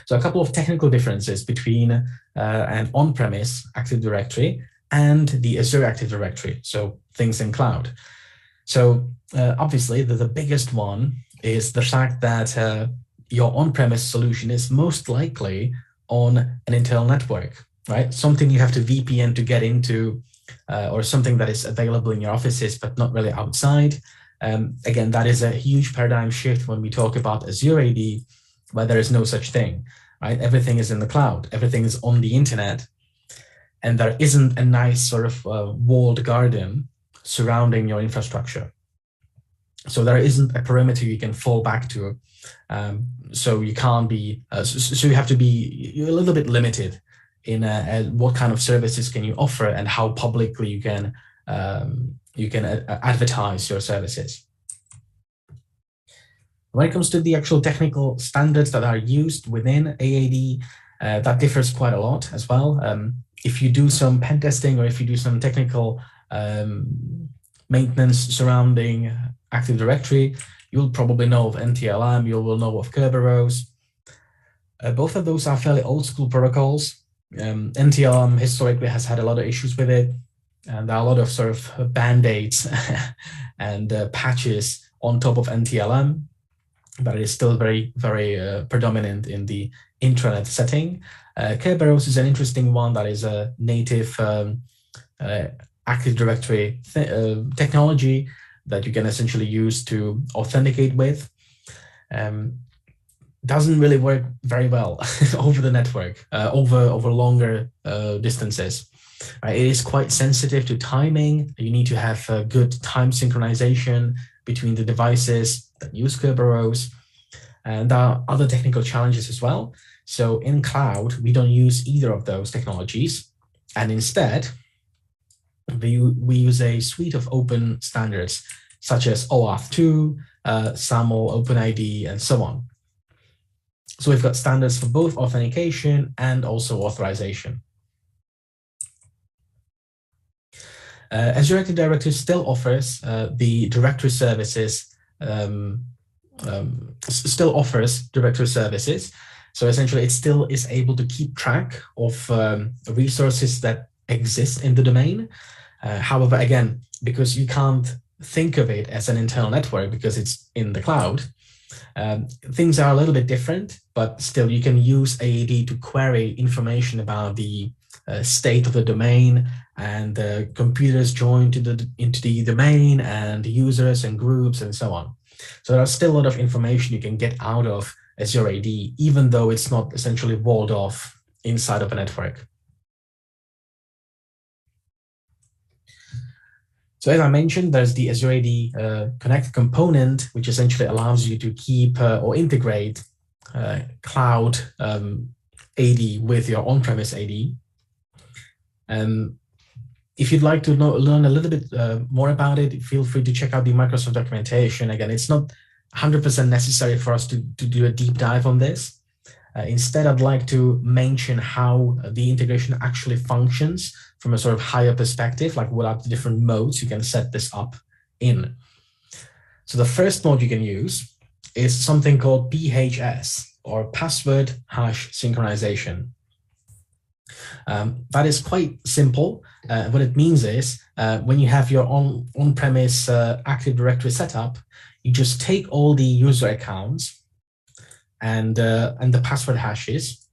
So a couple of technical differences between an on-premise Active Directory and the Azure Active Directory, so things in cloud. So obviously the biggest one is the fact that your on-premise solution is most likely on an internal network, right? Something you have to VPN to get into, or something that is available in your offices but not really outside. Again, that is a huge paradigm shift when we talk about Azure AD, where there is no such thing, right? Everything is in the cloud, everything is on the internet, and there isn't a nice sort of walled garden surrounding your infrastructure. So there isn't a perimeter you can fall back to. So you can't be, so you have to be a little bit limited in what kind of services can you offer and how publicly you can advertise your services. When it comes to the actual technical standards that are used within AAD, that differs quite a lot as well. If you do some pen testing or if you do some technical maintenance surrounding Active Directory, you'll probably know of NTLM, you will know of Kerberos. Both of those are fairly old school protocols. NTLM historically has had a lot of issues with it, and there are a lot of sort of band-aids and patches on top of NTLM, but it is still very, very predominant in the intranet setting. Kerberos is an interesting one that is a native Active Directory technology that you can essentially use to authenticate with. Doesn't really work very well over the network, over longer distances. It is quite sensitive to timing. You need to have good time synchronization between the devices that use Kerberos. And there are other technical challenges as well. So in cloud, we don't use either of those technologies. And instead, we use a suite of open standards such as OAuth2, SAML, OpenID, and so on. So we've got standards for both authentication and also authorization. Azure Active Directory still offers the directory services, So essentially, it still is able to keep track of resources that exist in the domain. However, again, because you can't think of it as an internal network because it's in the cloud, things are a little bit different, but still you can use AAD to query information about the state of the domain and computers joined into the domain and users and groups and so on. So there's still a lot of information you can get out of Azure AD, even though it's not essentially walled off inside of a network. So as I mentioned, there's the Azure AD Connect component, which essentially allows you to keep or integrate cloud AD with your on-premise AD. If you'd like to learn a little bit more about it, feel free to check out the Microsoft documentation. Again, it's not 100% necessary for us to do a deep dive on this. Instead, I'd like to mention how the integration actually functions from a sort of higher perspective, like what are the different modes you can set this up in. So the first mode you can use is something called PHS, or password hash synchronization. That is quite simple. What it means is when you have your on-premise Active Directory setup, you just take all the user accounts and the password hashes,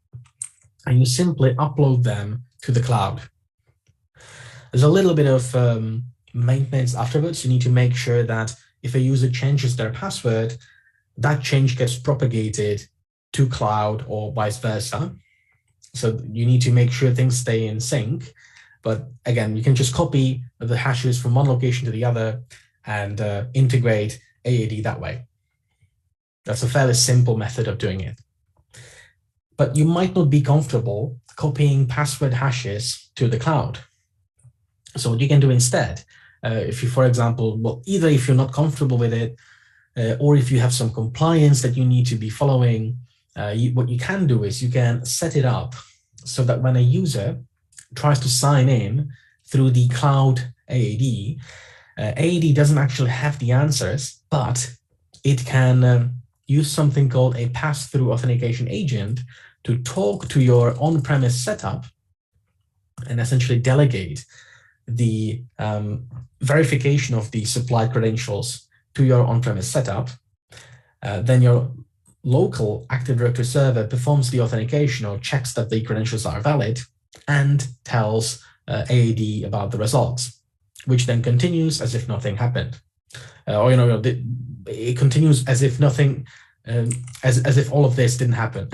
and you simply upload them to the cloud. There's a little bit of maintenance afterwards. You need to make sure that if a user changes their password, that change gets propagated to cloud or vice versa. So you need to make sure things stay in sync. But again, you can just copy the hashes from one location to the other and integrate AAD that way. That's a fairly simple method of doing it. But you might not be comfortable copying password hashes to the cloud. So what you can do instead, if you, for example, well, either if you're not comfortable with it, or if you have some compliance that you need to be following, what you can do is you can set it up so that when a user tries to sign in through the cloud AAD, AAD doesn't actually have the answers, but it can use something called a pass-through authentication agent to talk to your on-premise setup and essentially delegate the verification of the supplied credentials to your on-premise setup. Then your local Active Directory server performs the authentication or checks that the credentials are valid and tells AAD about the results, which then continues as if nothing happened. It continues as if nothing, as if all of this didn't happen.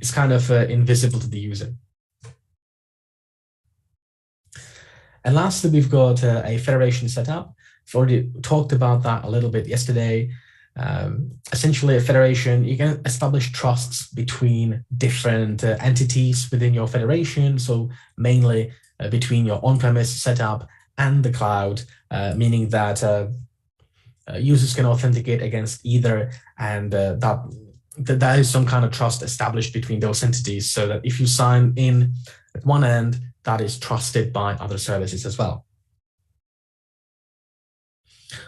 It's kind of invisible to the user. And lastly, we've got a federation setup. We've already talked about that a little bit yesterday. Essentially, a federation, you can establish trusts between different entities within your federation. So mainly between your on-premise setup and the cloud, meaning that users can authenticate against either, and that is some kind of trust established between those entities, so that if you sign in at one end, that is trusted by other services as well.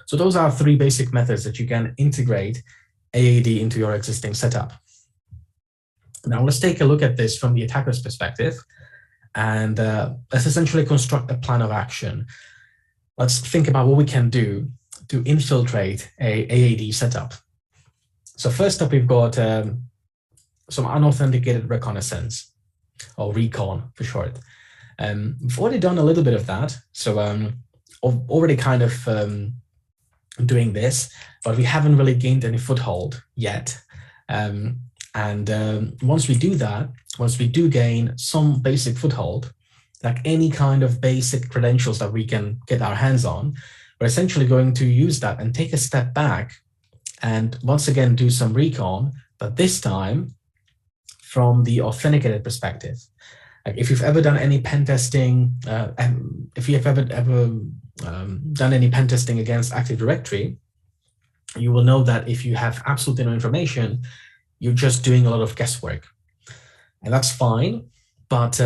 So those are three basic methods that you can integrate AAD into your existing setup. Now let's take a look at this from the attacker's perspective, and let's essentially construct a plan of action. Let's think about what we can do to infiltrate a AAD setup. So first up, we've got some unauthenticated reconnaissance, or recon for short. We've already done a little bit of that. So already kind of doing this, but we haven't really gained any foothold yet. Once we do that, once we do gain some basic foothold, like any kind of basic credentials that we can get our hands on, we're essentially going to use that and take a step back and once again do some recon, but this time from the authenticated perspective. Like if you've ever done any pen testing, if you have ever done any pen testing against Active Directory, you will know that if you have absolutely no information, you're just doing a lot of guesswork. And that's fine, but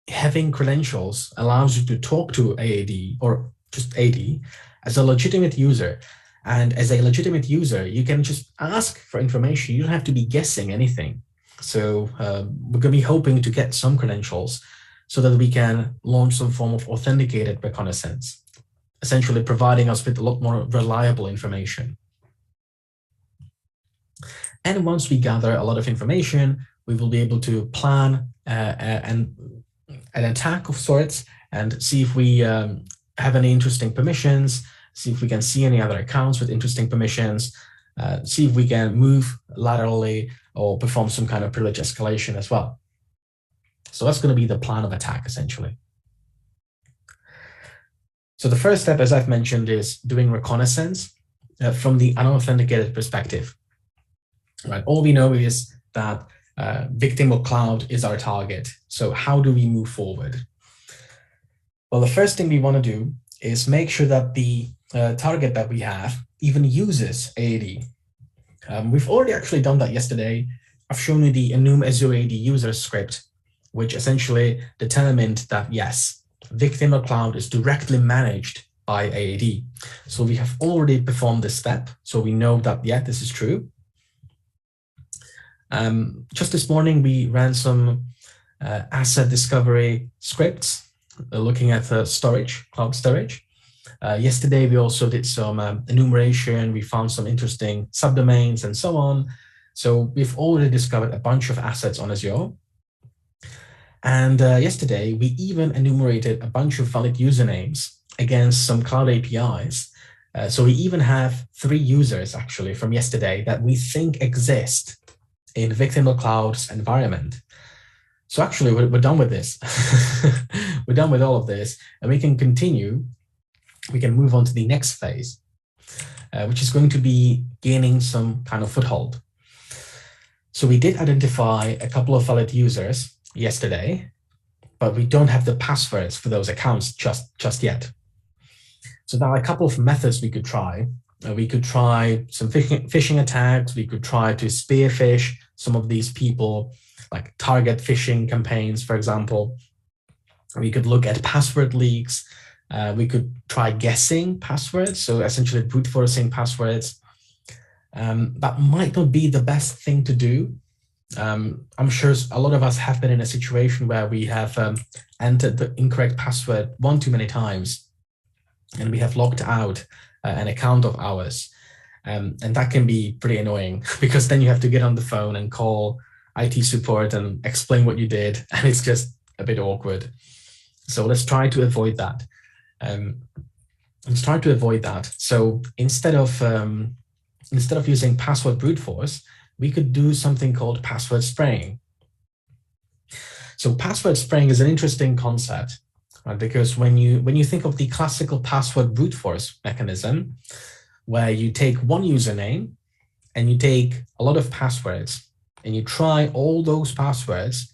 having credentials allows you to talk to AAD or just AD as a legitimate user. And as a legitimate user, you can just ask for information. You don't have to be guessing anything. So we're going to be hoping to get some credentials so that we can launch some form of authenticated reconnaissance, essentially providing us with a lot more reliable information. And once we gather a lot of information, we will be able to plan an attack of sorts and see if we have any interesting permissions, see if we can see any other accounts with interesting permissions, see if we can move laterally or perform some kind of privilege escalation as well. So that's going to be the plan of attack, essentially. So the first step, as I've mentioned, is doing reconnaissance from the unauthenticated perspective. Right? All we know is that victim or cloud is our target. So how do we move forward? Well, the first thing we want to do is make sure that the target that we have even uses AAD. We've already actually done that yesterday. I've shown you the enum Azure AD user script, which essentially determined that, yes, victim or cloud is directly managed by AAD. So we have already performed this step. So we know that, yeah, this is true. Just this morning, we ran some asset discovery scripts looking at storage, cloud storage. Yesterday, we also did some enumeration. We found some interesting subdomains and so on. So we've already discovered a bunch of assets on Azure. And yesterday, we even enumerated a bunch of valid usernames against some cloud APIs. So we even have 3 users actually from yesterday that we think exist in victim or cloud's environment. So actually, we're done with this. We're done with all of this, and we can continue. We can move on to the next phase, which is going to be gaining some kind of foothold. So we did identify a couple of valid users yesterday, but we don't have the passwords for those accounts just yet. So there are a couple of methods we could try. We could try some phishing attacks. We could try to spear phish some of these people, like target phishing campaigns, for example. We could look at password leaks. We could try guessing passwords, so essentially brute forcing passwords. That might not be the best thing to do. I'm sure a lot of us have been in a situation where we have entered the incorrect password one too many times, and we have logged out an account of ours. And that can be pretty annoying because then you have to get on the phone and call IT support and explain what you did, and it's just a bit awkward. So let's try to avoid that. So instead of using password brute force, we could do something called password spraying. So password spraying is an interesting concept, right? Because when you think of the classical password brute force mechanism, where you take one username and you take a lot of passwords and you try all those passwords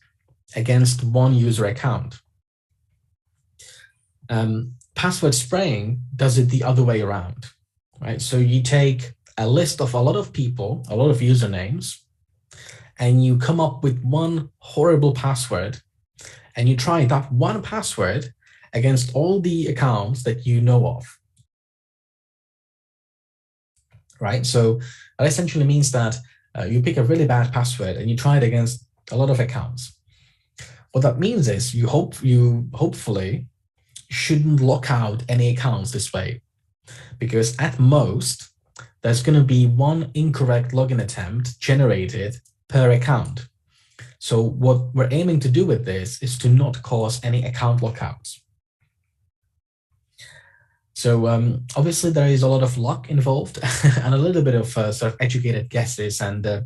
against one user account. Password spraying does it the other way around, right? So you take a list of a lot of people, a lot of usernames, and you come up with one horrible password, and you try that one password against all the accounts that you know of, right? So that essentially means that you pick a really bad password and you try it against a lot of accounts. What that means is you hopefully shouldn't lock out any accounts this way, because at most, there's going to be one incorrect login attempt generated per account. So what we're aiming to do with this is to not cause any account lockouts. So obviously there is a lot of luck involved and a little bit of sort of educated guesses and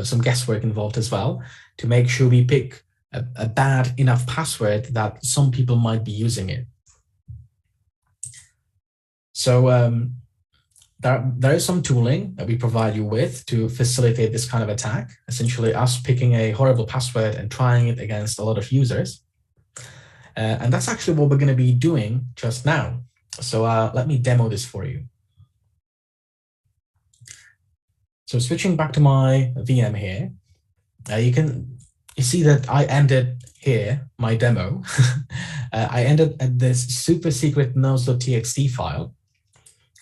some guesswork involved as well to make sure we pick a bad enough password that some people might be using it. So there is some tooling that we provide you with to facilitate this kind of attack, essentially us picking a horrible password and trying it against a lot of users. And that's actually what we're going to be doing just now. So let me demo this for you. So switching back to my VM here, you see that I ended here, my demo. I ended at this super secret nodes.txt file,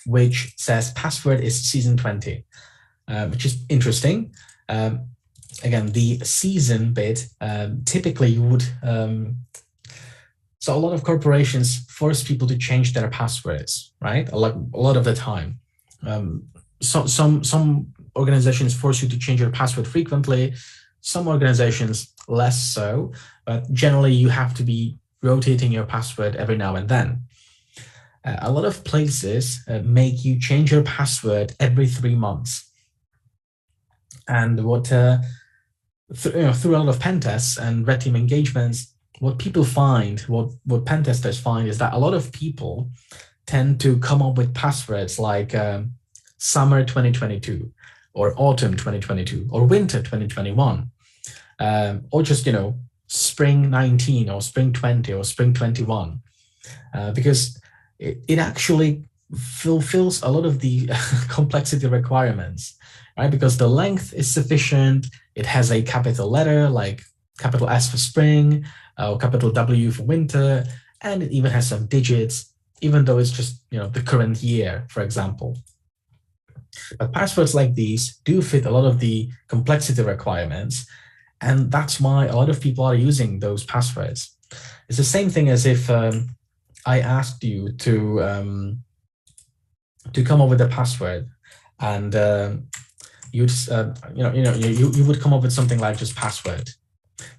which says password is season 20, which is interesting. Again, the season bit, typically you would, so a lot of corporations force people to change their passwords, right? A lot of the time. Some organizations force you to change your password frequently, some organizations less so, but generally you have to be rotating your password every now and then. A lot of places make you change your password every 3 months. And what through a lot of pen tests and red team engagements, what people find, what pen testers find, is that a lot of people tend to come up with passwords like summer 2022, or autumn 2022, or winter 2021, or just spring 19, or spring 20, or spring 21, because it actually fulfills a lot of the complexity requirements, right? Because the length is sufficient. It has a capital letter like capital S for spring, or capital W for winter, and it even has some digits, even though it's just the current year, for example. But passwords like these do fit a lot of the complexity requirements, and that's why a lot of people are using those passwords. It's the same thing as if I asked you to come up with a password, and you would come up with something like just password,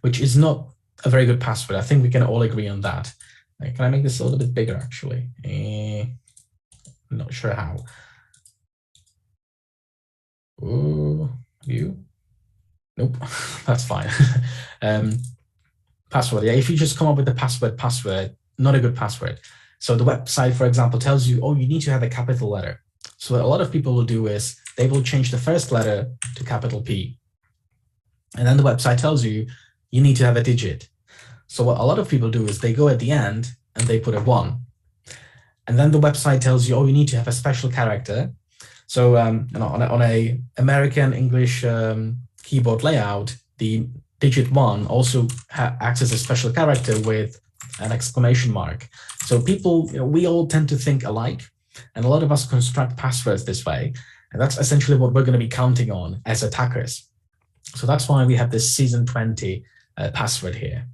which is not a very good password. I think we can all agree on that. Can I make this a little bit bigger, actually? I'm not sure how. Ooh, view? Nope, that's fine. Password, yeah, if you just come up with the password, not a good password. So the website, for example, tells you, oh, you need to have a capital letter. So what a lot of people will do is they will change the first letter to capital P. And then the website tells you, you need to have a digit. So what a lot of people do is they go at the end and they put a 1. And then the website tells you, oh, you need to have a special character. So on a American English keyboard layout, the digit 1 also acts as a special character with an exclamation mark. So people, we all tend to think alike, and a lot of us construct passwords this way. And that's essentially what we're going to be counting on as attackers. So that's why we have this season 20 password here.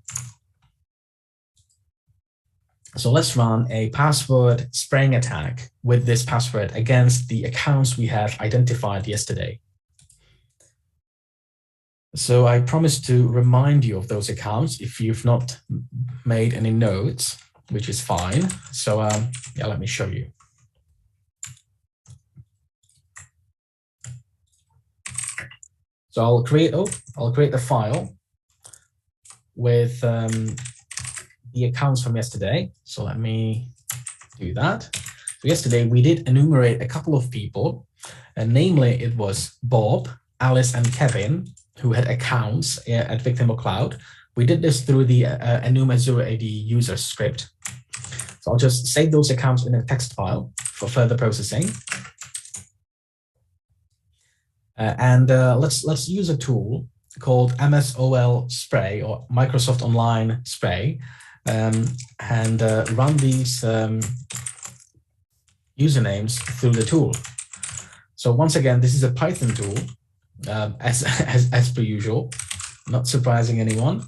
So let's run a password spraying attack with this password against the accounts we have identified yesterday. So I promise to remind you of those accounts if you've not made any notes, which is fine. So yeah, let me show you. So I'll create the file with the accounts from yesterday. So let me do that. So yesterday we did enumerate a couple of people, and namely it was Bob, Alice, and Kevin, who had accounts at Victim.Cloud. We did this through the enum0ad user script. So I'll just save those accounts in a text file for further processing. Let's use a tool called MSOL Spray, or Microsoft Online Spray, and run these usernames through the tool. So once again, this is a Python tool, as per usual, not surprising anyone.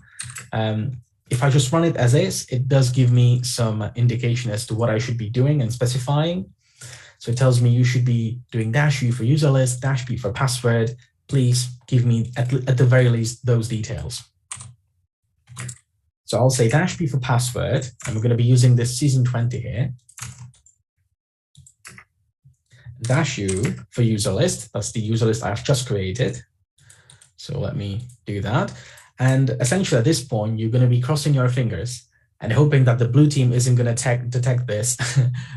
If I just run it as is, it does give me some indication as to what I should be doing and specifying. So it tells me you should be doing -u for user list, -p for password. Please give me at the very least those details. So I'll say -p for password, and we're going to be using this season 20 here. -u for user list, that's the user list I've just created. So let me do that. And essentially at this point, you're going to be crossing your fingers and hoping that the blue team isn't going to detect this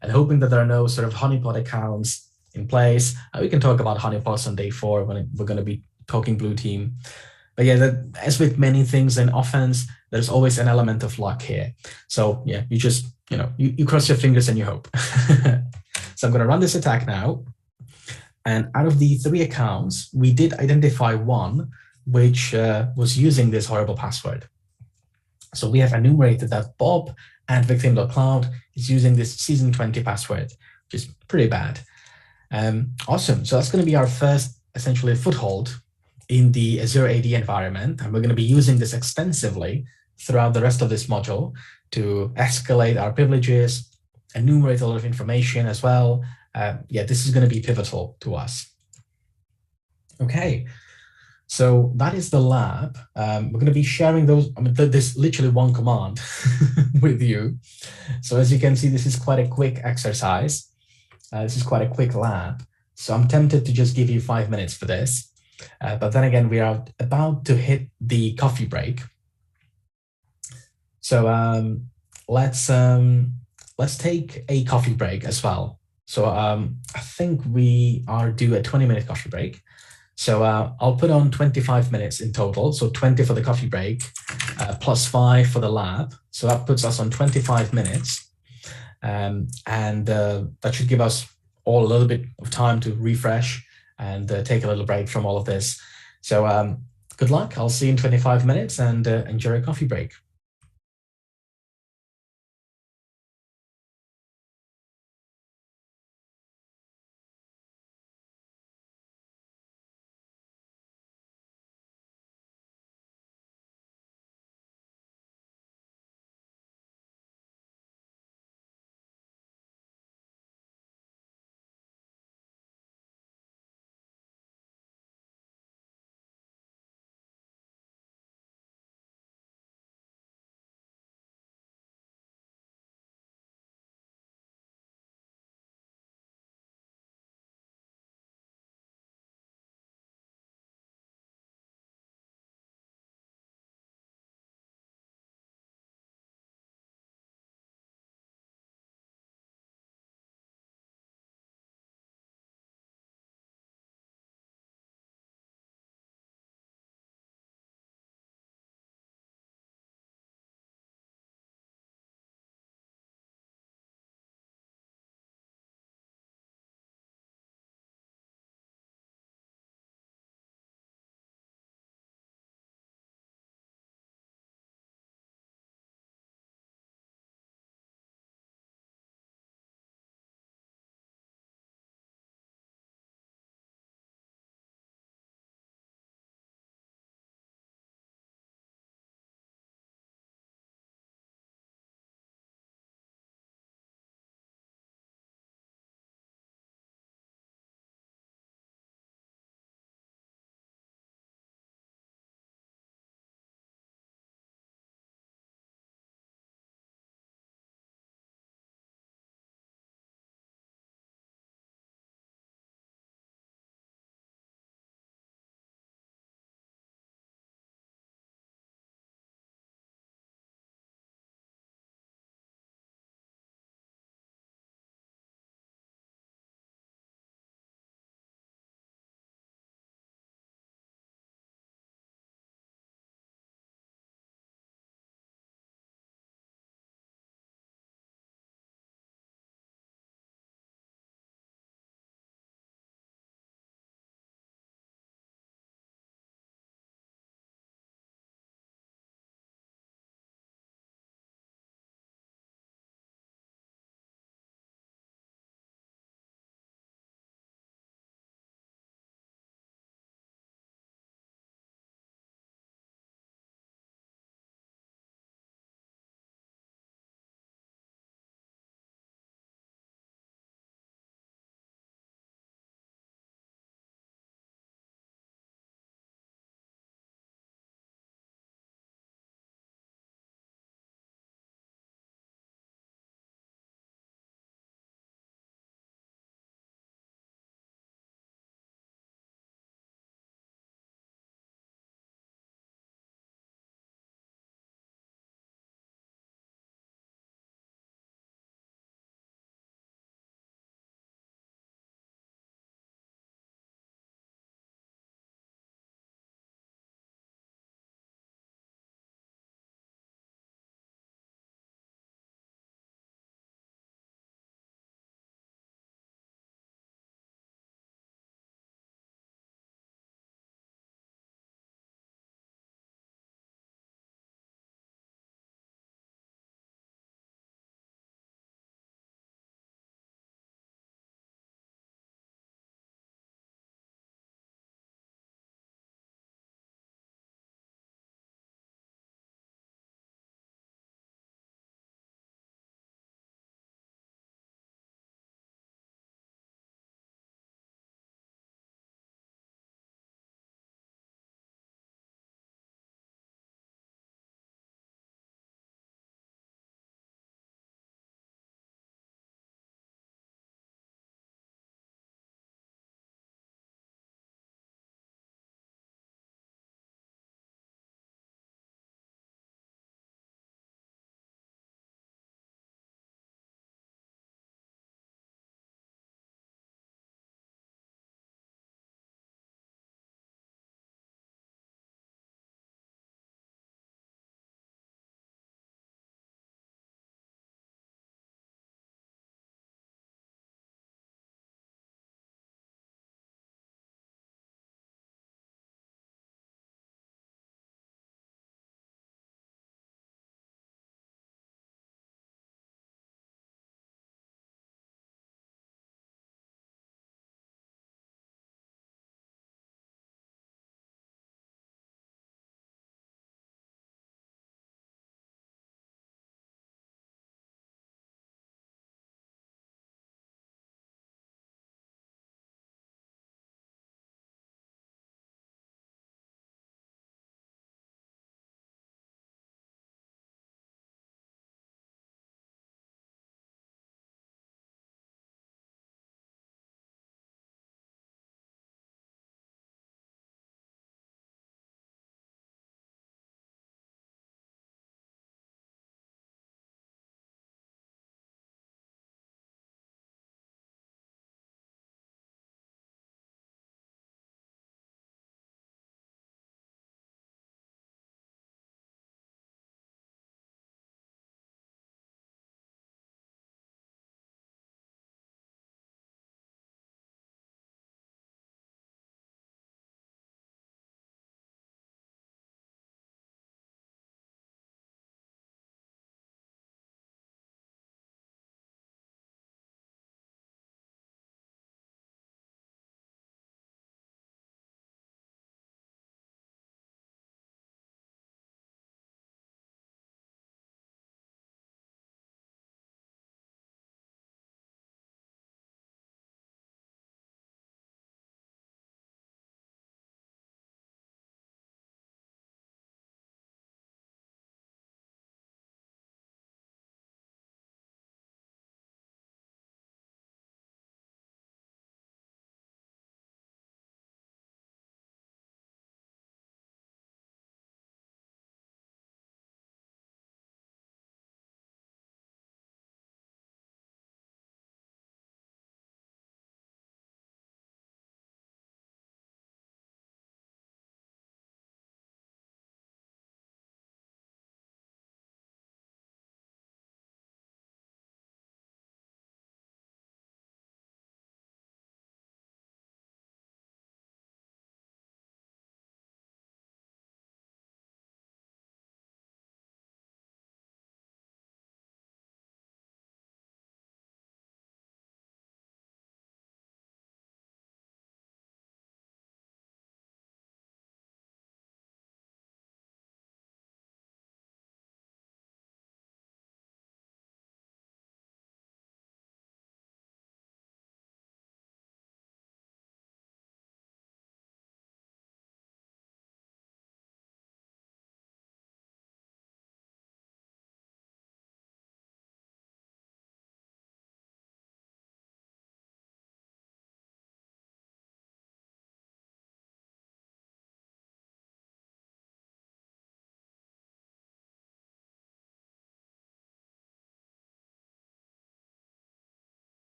and hoping that there are no sort of honeypot accounts in place. We can talk about honeypots on day 4 when we're going to be talking blue team. But yeah, as with many things in offense, there's always an element of luck here. So yeah, you just, you cross your fingers and you hope. So I'm going to run this attack now. And out of the 3 accounts, we did identify one which was using this horrible password. So we have enumerated that Bob and victim.cloud is using this season 20 password, which is pretty bad. Awesome. So that's going to be our first, essentially, foothold in the Azure AD environment. And we're going to be using this extensively throughout the rest of this module to escalate our privileges, enumerate a lot of information as well. Yeah, this is going to be pivotal to us. Okay. So that is the lab. We're going to be sharing those. I mean, there's literally one command with you. So as you can see, this is quite a quick exercise. This is quite a quick lab. So I'm tempted to just give you 5 minutes for this. But then again, we are about to hit the coffee break. So let's take a coffee break as well. So I think we are due a 20-minute coffee break. So I'll put on 25 minutes in total. So 20 for the coffee break, plus 5 for the lab. So that puts us on 25 minutes. And that should give us all a little bit of time to refresh and take a little break from all of this. So good luck. I'll see you in 25 minutes and enjoy a coffee break.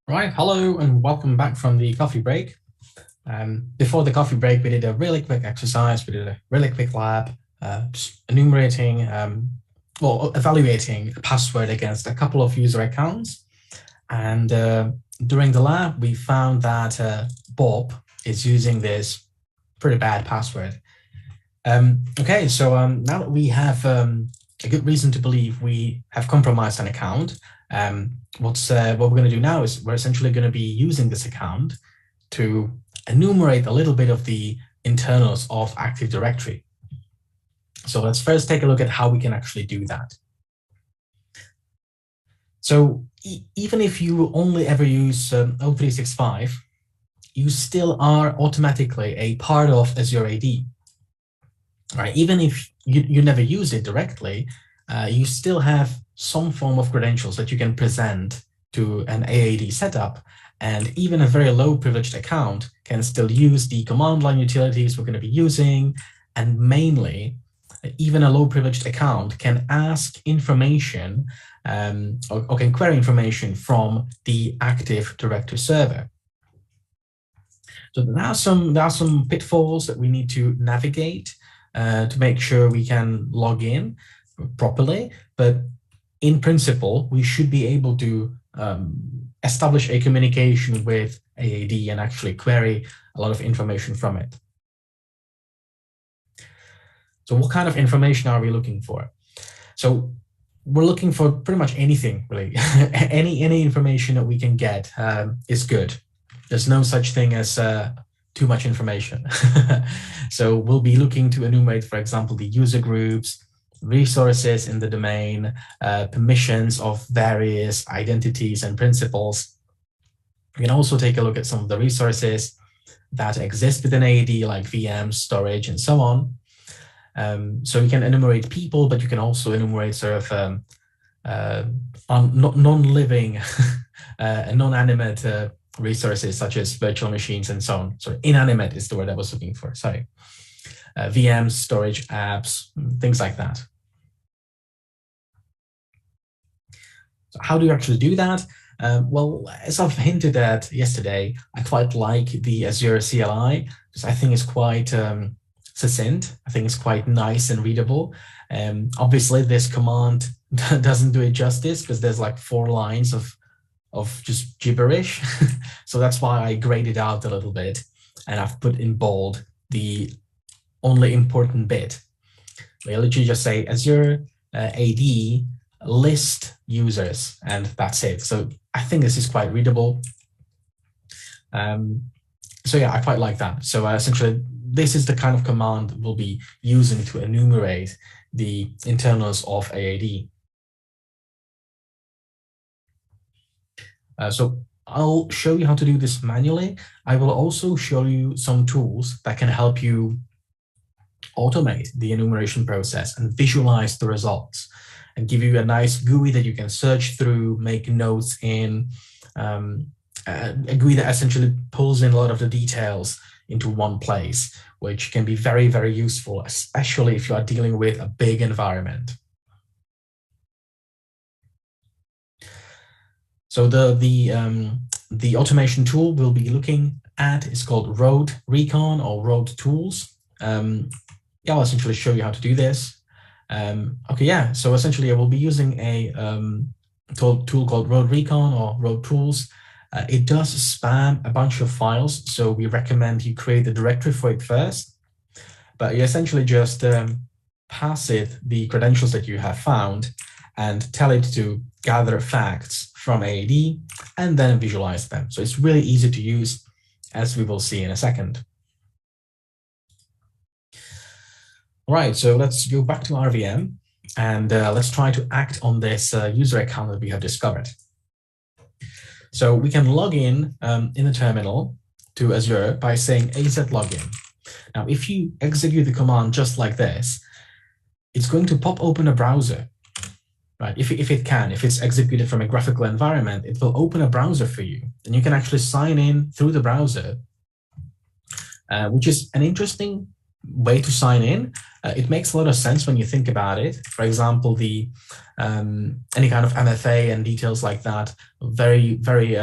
Right, hello and welcome back from the coffee break. Before the coffee break, we did a really quick exercise. We did a really quick lab, just enumerating, evaluating a password against a couple of user accounts. And during the lab, we found that Bob is using this pretty bad password. Okay, so now that we have a good reason to believe we have compromised an account, what we're going to do now is we're essentially going to be using this account to enumerate a little bit of the internals of Active Directory. So let's first take a look at how we can actually do that. So even if you only ever use O365, you still are automatically a part of Azure AD. Right? Even if you never use it directly, you still have some form of credentials that you can present to an AAD setup, and even a very low privileged account can still use the command line utilities we're going to be using, and mainly, even a low privileged account can ask information or can query information from the Active Directory server. So there are some pitfalls that we need to navigate to make sure we can log in properly, but in principle, we should be able to establish a communication with AAD and actually query a lot of information from it. So what kind of information are we looking for? So we're looking for pretty much anything, really. any information that we can get is good. There's no such thing as too much information. So we'll be looking to enumerate, for example, the user groups, resources in the domain, permissions of various identities and principals. We can also take a look at some of the resources that exist within AAD, like VMs, storage, and so on. So you can enumerate people, but you can also enumerate sort of non-living, non-animate resources such as virtual machines and so on. So inanimate is the word I was looking for, sorry. VMs, storage, apps, things like that. So how do you actually do that? Well, as I've hinted at yesterday, I quite like the Azure CLI because I think it's quite succinct. I think it's quite nice and readable. Obviously, this command doesn't do it justice because there's like 4 lines of just gibberish. So that's why I graded out a little bit and I've put in bold the only important bit. We literally just say Azure AD list users, and that's it. So I think this is quite readable. So yeah, I quite like that. So essentially, this is the kind of command we'll be using to enumerate the internals of AAD. So I'll show you how to do this manually. I will also show you some tools that can help you automate the enumeration process and visualize the results and give you a nice GUI that you can search through, make notes in, a GUI that essentially pulls in a lot of the details into one place, which can be very, very useful, especially if you are dealing with a big environment. So the automation tool we'll be looking at is called Road Recon or Road Tools. Yeah, I'll essentially show you how to do this. Okay, yeah, so essentially I will be using a tool called Road Recon or Road Tools. It does spam a bunch of files, so we recommend you create the directory for it first. But you essentially just pass it the credentials that you have found and tell it to gather facts from AAD and then visualize them. So it's really easy to use, as we will see in a second. All right, so let's go back to our VM and let's try to act on this user account that we have discovered. So we can log in the terminal to Azure by saying AZ login. Now, if you execute the command just like this, it's going to pop open a browser, right? If it's executed from a graphical environment, it will open a browser for you, and you can actually sign in through the browser, which is an interesting way to sign in. It makes a lot of sense when you think about it. For example, the any kind of MFA and details like that, very, very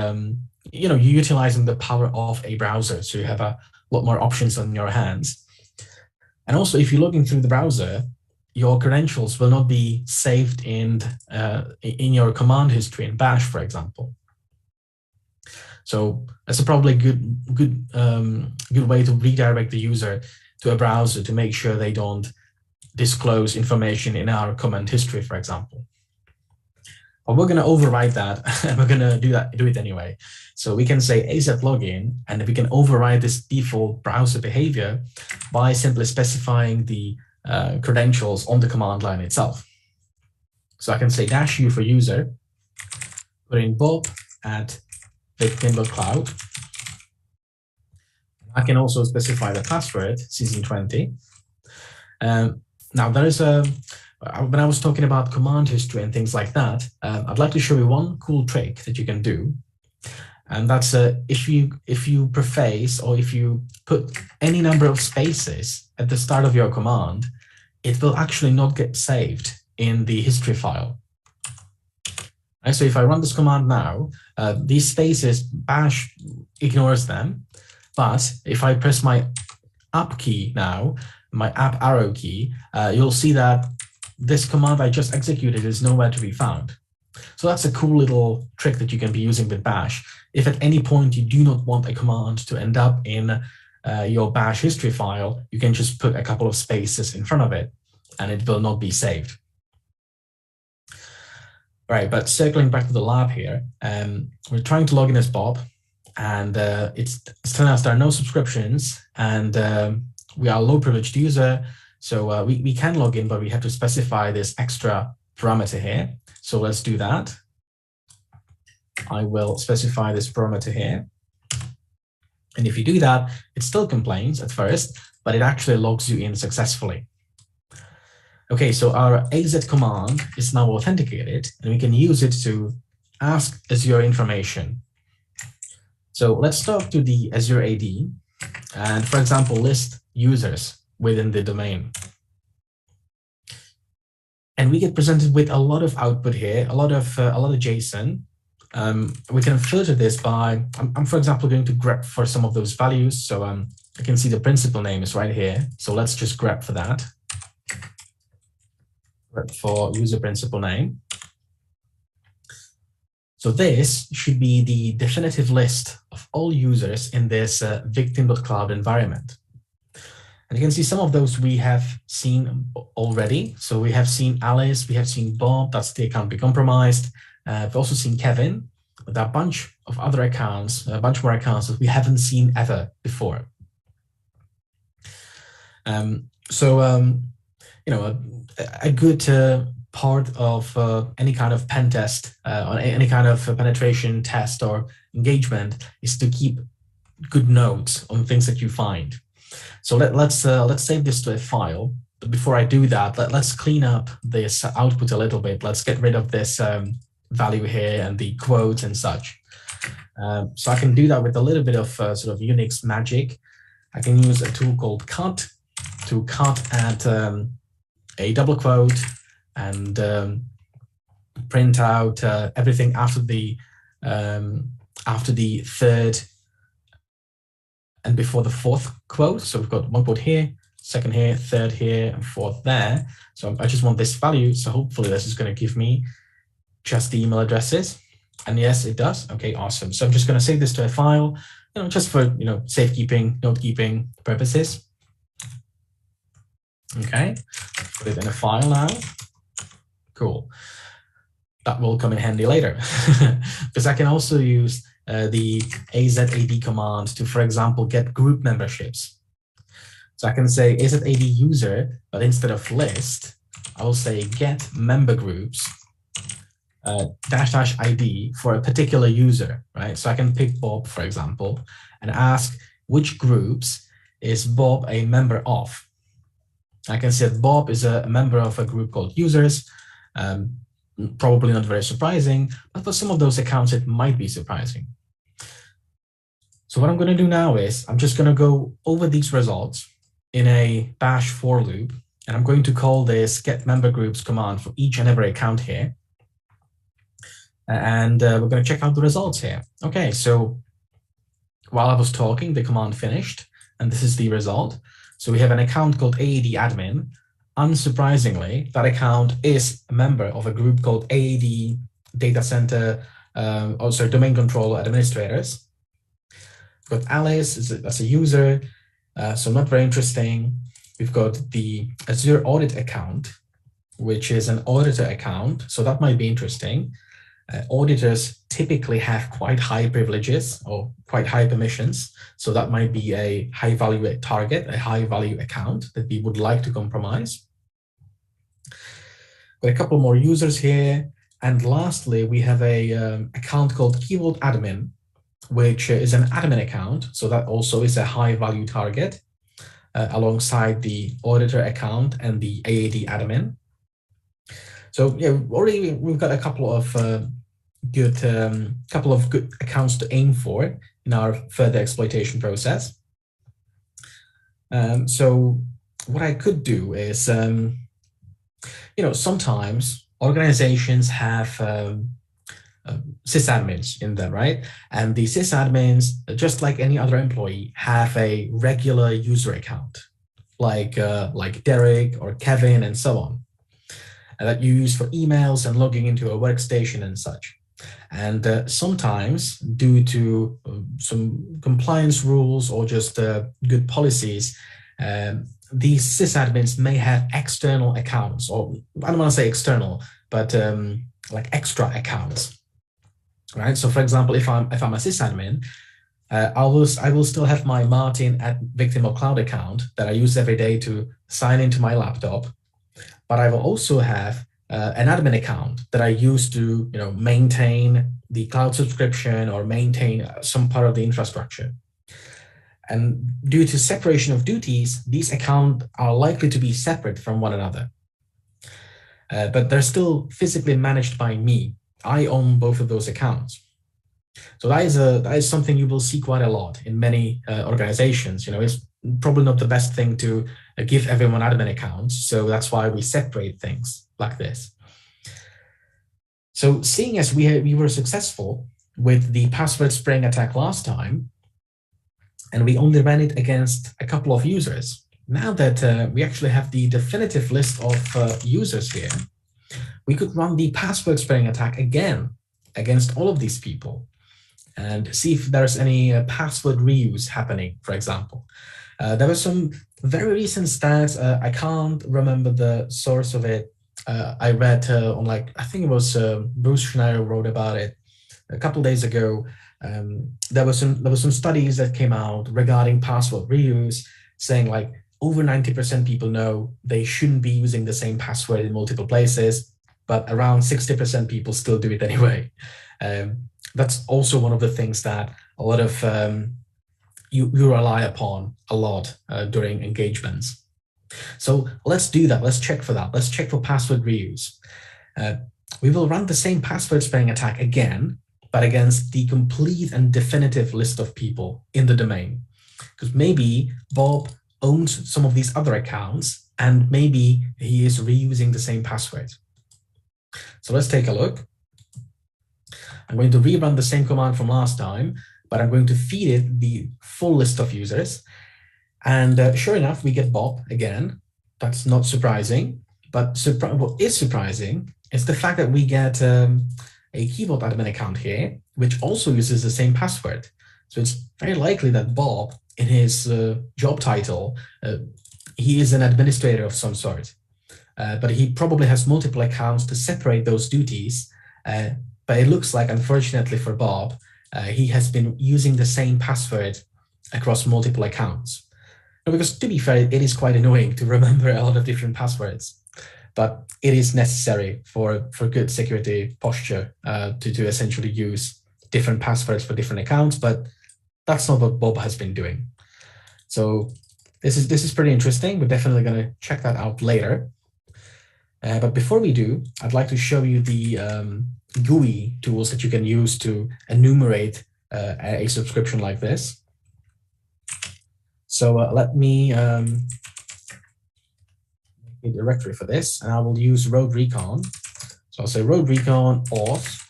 you're utilizing the power of a browser, so you have a lot more options on your hands. And also, if you're looking through the browser, your credentials will not be saved in your command history in Bash, for example. So that's a probably good way to redirect the user to a browser to make sure they don't disclose information in our command history, for example. But we're going to override that, and we're going to do it anyway. So we can say AZ login, and we can override this default browser behavior by simply specifying the credentials on the command line itself. So I can say -u for user, put in Bob at victim.cloud. I can also specify the password, season20. Now there is when I was talking about command history and things like that, I'd like to show you one cool trick that you can do. And that's if you preface or if you put any number of spaces at the start of your command, it will actually not get saved in the history file. Right, so if I run this command now, these spaces, Bash ignores them. But if I press my up key now, my up arrow key, you'll see that this command I just executed is nowhere to be found. So that's a cool little trick that you can be using with Bash. If at any point you do not want a command to end up in your Bash history file, you can just put a couple of spaces in front of it, and it will not be saved. Right, but circling back to the lab here, we're trying to log in as Bob, and it's telling us there are no subscriptions, and we are a low-privileged user, so we can log in, but we have to specify this extra parameter here. So let's do that. I will specify this parameter here. And if you do that, it still complains at first, but it actually logs you in successfully. Okay, so our AZ command is now authenticated, and we can use it to ask Azure information. So let's talk to the Azure AD and, for example, list users within the domain. And we get presented with a lot of output here, a lot of JSON. We can filter this by, I'm for example going to grep for some of those values. So I can see the principal name is right here. So let's just grep for that. Grep for user principal name. So this should be the definitive list of all users in this victim.cloud environment. And you can see some of those we have seen already. So we have seen Alice, we have seen Bob, that's the account we compromised. We've also seen Kevin, with a bunch of other accounts, a bunch more accounts that we haven't seen ever before. You know, a good part of any kind of pen test or any kind of penetration test or engagement is to keep good notes on things that you find. So let's save this to a file. But before I do that, let's clean up this output a little bit. Let's get rid of this value here and the quotes and such. So I can do that with a little bit of sort of Unix magic. I can use a tool called cut to cut at a double quote and print out everything after the third and before the fourth quote. So we've got one quote here, second here, third here, and fourth there. So I just want this value. So hopefully this is going to give me just the email addresses. And yes, it does. Okay, awesome. So I'm just going to save this to a file, you know, just for, you know, safekeeping, note-keeping purposes. Okay, put it in a file now. Cool. That will come in handy later because I can also use the azad command to, for example, get group memberships. So I can say azad user, but instead of list, I will say get member groups --ID for a particular user, right? So I can pick Bob, for example, and ask which groups is Bob a member of. I can say that Bob is a member of a group called users. Probably not very surprising, but for some of those accounts, it might be surprising. So what I'm going to do now is I'm just going to go over these results in a bash for loop, and I'm going to call this get member groups command for each and every account here. And we're going to check out the results here. Okay, so while I was talking, the command finished, and this is the result. So we have an account called AAD admin. Unsurprisingly, that account is a member of a group called AAD Data Center, Domain Controller Administrators. We've got Alice as a user, so not very interesting. We've got the Azure Audit account, which is an auditor account, so that might be interesting. Auditors typically have quite high privileges or quite high permissions, so that might be a high-value target, a high-value account that we would like to compromise. Got a couple more users here, and lastly, we have a account called keyboard admin, which is an admin account, so that also is a high-value target, alongside the auditor account and the AAD admin. So yeah, already we've got a couple of good accounts to aim for in our further exploitation process. So what I could do is, sometimes organizations have sysadmins in them, right? And the sysadmins, just like any other employee, have a regular user account, like Derek or Kevin and so on, that you use for emails and logging into a workstation and such. And sometimes, due to some compliance rules or just good policies, these sysadmins may have external accounts, or I don't want to say external, but like extra accounts, right? So, for example, if I'm a sysadmin, I will still have my Martin@Victim.Cloud account that I use every day to sign into my laptop. But I will also have an admin account that I use to maintain the cloud subscription or maintain some part of the infrastructure. And due to separation of duties, these accounts are likely to be separate from one another. But they're still physically managed by me. I own both of those accounts. So that is something you will see quite a lot in many organizations. It's probably not the best thing to give everyone admin accounts. So that's why we separate things like this. So seeing as we were successful with the password spraying attack last time, and we only ran it against a couple of users, now that we actually have the definitive list of users here, we could run the password spraying attack again against all of these people and see if there's any password reuse happening, for example. There were some very recent stats. I can't remember the source of it. I read on I think it was Bruce Schneider wrote about it a couple of days ago. There were some studies that came out regarding password reuse, saying over 90% people know they shouldn't be using the same password in multiple places, but around 60% people still do it anyway. That's also one of the things that a lot of you rely upon a lot during engagements. So let's do that. Let's check for that. Let's check for password reuse. We will run the same password spraying attack again, but against the complete and definitive list of people in the domain. Because maybe Bob owns some of these other accounts, and maybe he is reusing the same password. So let's take a look. I'm going to rerun the same command from last time, but I'm going to feed it the full list of users. And sure enough, we get Bob again. That's not surprising, but what is surprising is the fact that we get a keyboard admin account here, which also uses the same password. So it's very likely that Bob, in his job title, he is an administrator of some sort. But he probably has multiple accounts to separate those duties. But it looks like, unfortunately for Bob, he has been using the same password across multiple accounts. Because to be fair, it is quite annoying to remember a lot of different passwords, but it is necessary for good security posture to essentially use different passwords for different accounts, but that's not what Bob has been doing. So this is pretty interesting. We're definitely going to check that out later. But before we do, I'd like to show you the GUI tools that you can use to enumerate a subscription like this. So let me make a directory for this, and I will use road recon. So I'll say road recon auth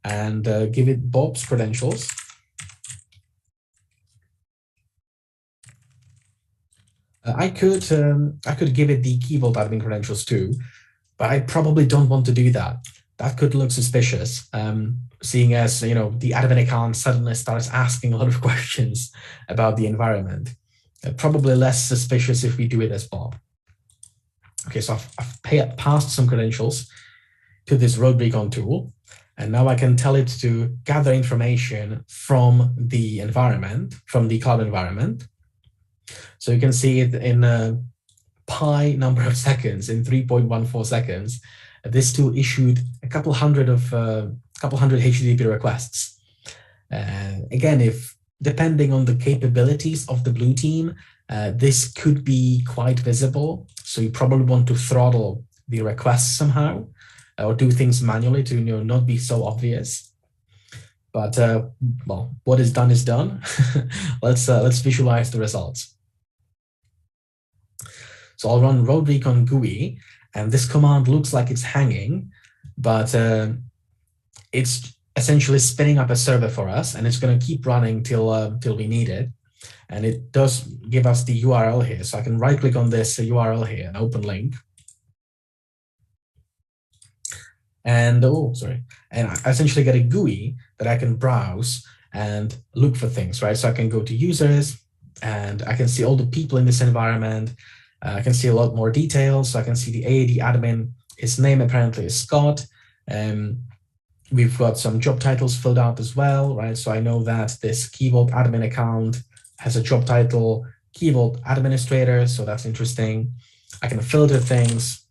and give it Bob's credentials. I could give it the key vault admin credentials too, but I probably don't want to do that. That could look suspicious, seeing as the admin account suddenly starts asking a lot of questions about the environment. Probably less suspicious if we do it as Bob. Okay, so I've passed some credentials to this road recon tool, and now I can tell it to gather information from the environment, from the cloud environment. So you can see it in a pi number of seconds, in 3.14 seconds. This tool issued a couple hundred HTTP requests. Again, if depending on the capabilities of the blue team, this could be quite visible. So you probably want to throttle the requests somehow, or do things manually to not be so obvious. But well, what is done is done. Let's visualize the results. So I'll run road recon GUI, and this command looks like it's hanging, but it's essentially spinning up a server for us, and it's going to keep running till we need it. And it does give us the URL here. So I can right click on this URL here and open link. And and I essentially get a GUI that I can browse and look for things, right? So I can go to users and I can see all the people in this environment. I can see a lot more details. So I can see the AAD admin. His name apparently is Scott. We've got some job titles filled out as well, right? So I know that this Key Vault admin account has a job title, Key Vault administrator. So that's interesting. I can filter things.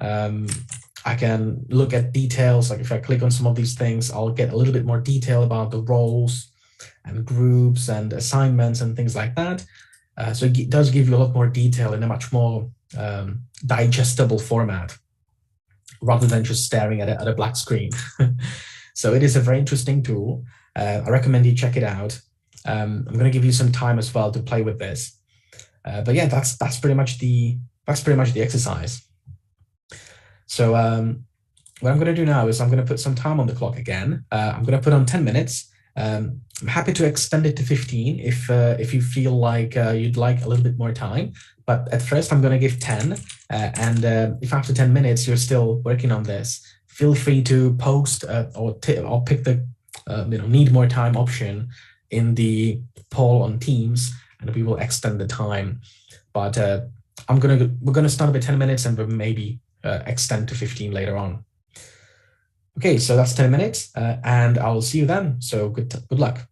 I can look at details. Like if I click on some of these things, I'll get a little bit more detail about the roles and groups and assignments and things like that. So it does give you a lot more detail in a much more digestible format, rather than just staring at a black screen. So it is a very interesting tool. I recommend you check it out. I'm going to give you some time as well to play with this. But yeah, that's pretty much the exercise. So what I'm going to do now is I'm going to put some time on the clock again. I'm going to put on 10 minutes. I'm happy to extend it to 15 if you feel like you'd like a little bit more time. But at first, I'm going to give 10. And if after 10 minutes you're still working on this, feel free to post or pick the need more time option in the poll on Teams, and we will extend the time. But we're going to start with 10 minutes and we'll maybe extend to 15 later on. Okay, so that's 10 minutes, and I'll see you then. So good luck.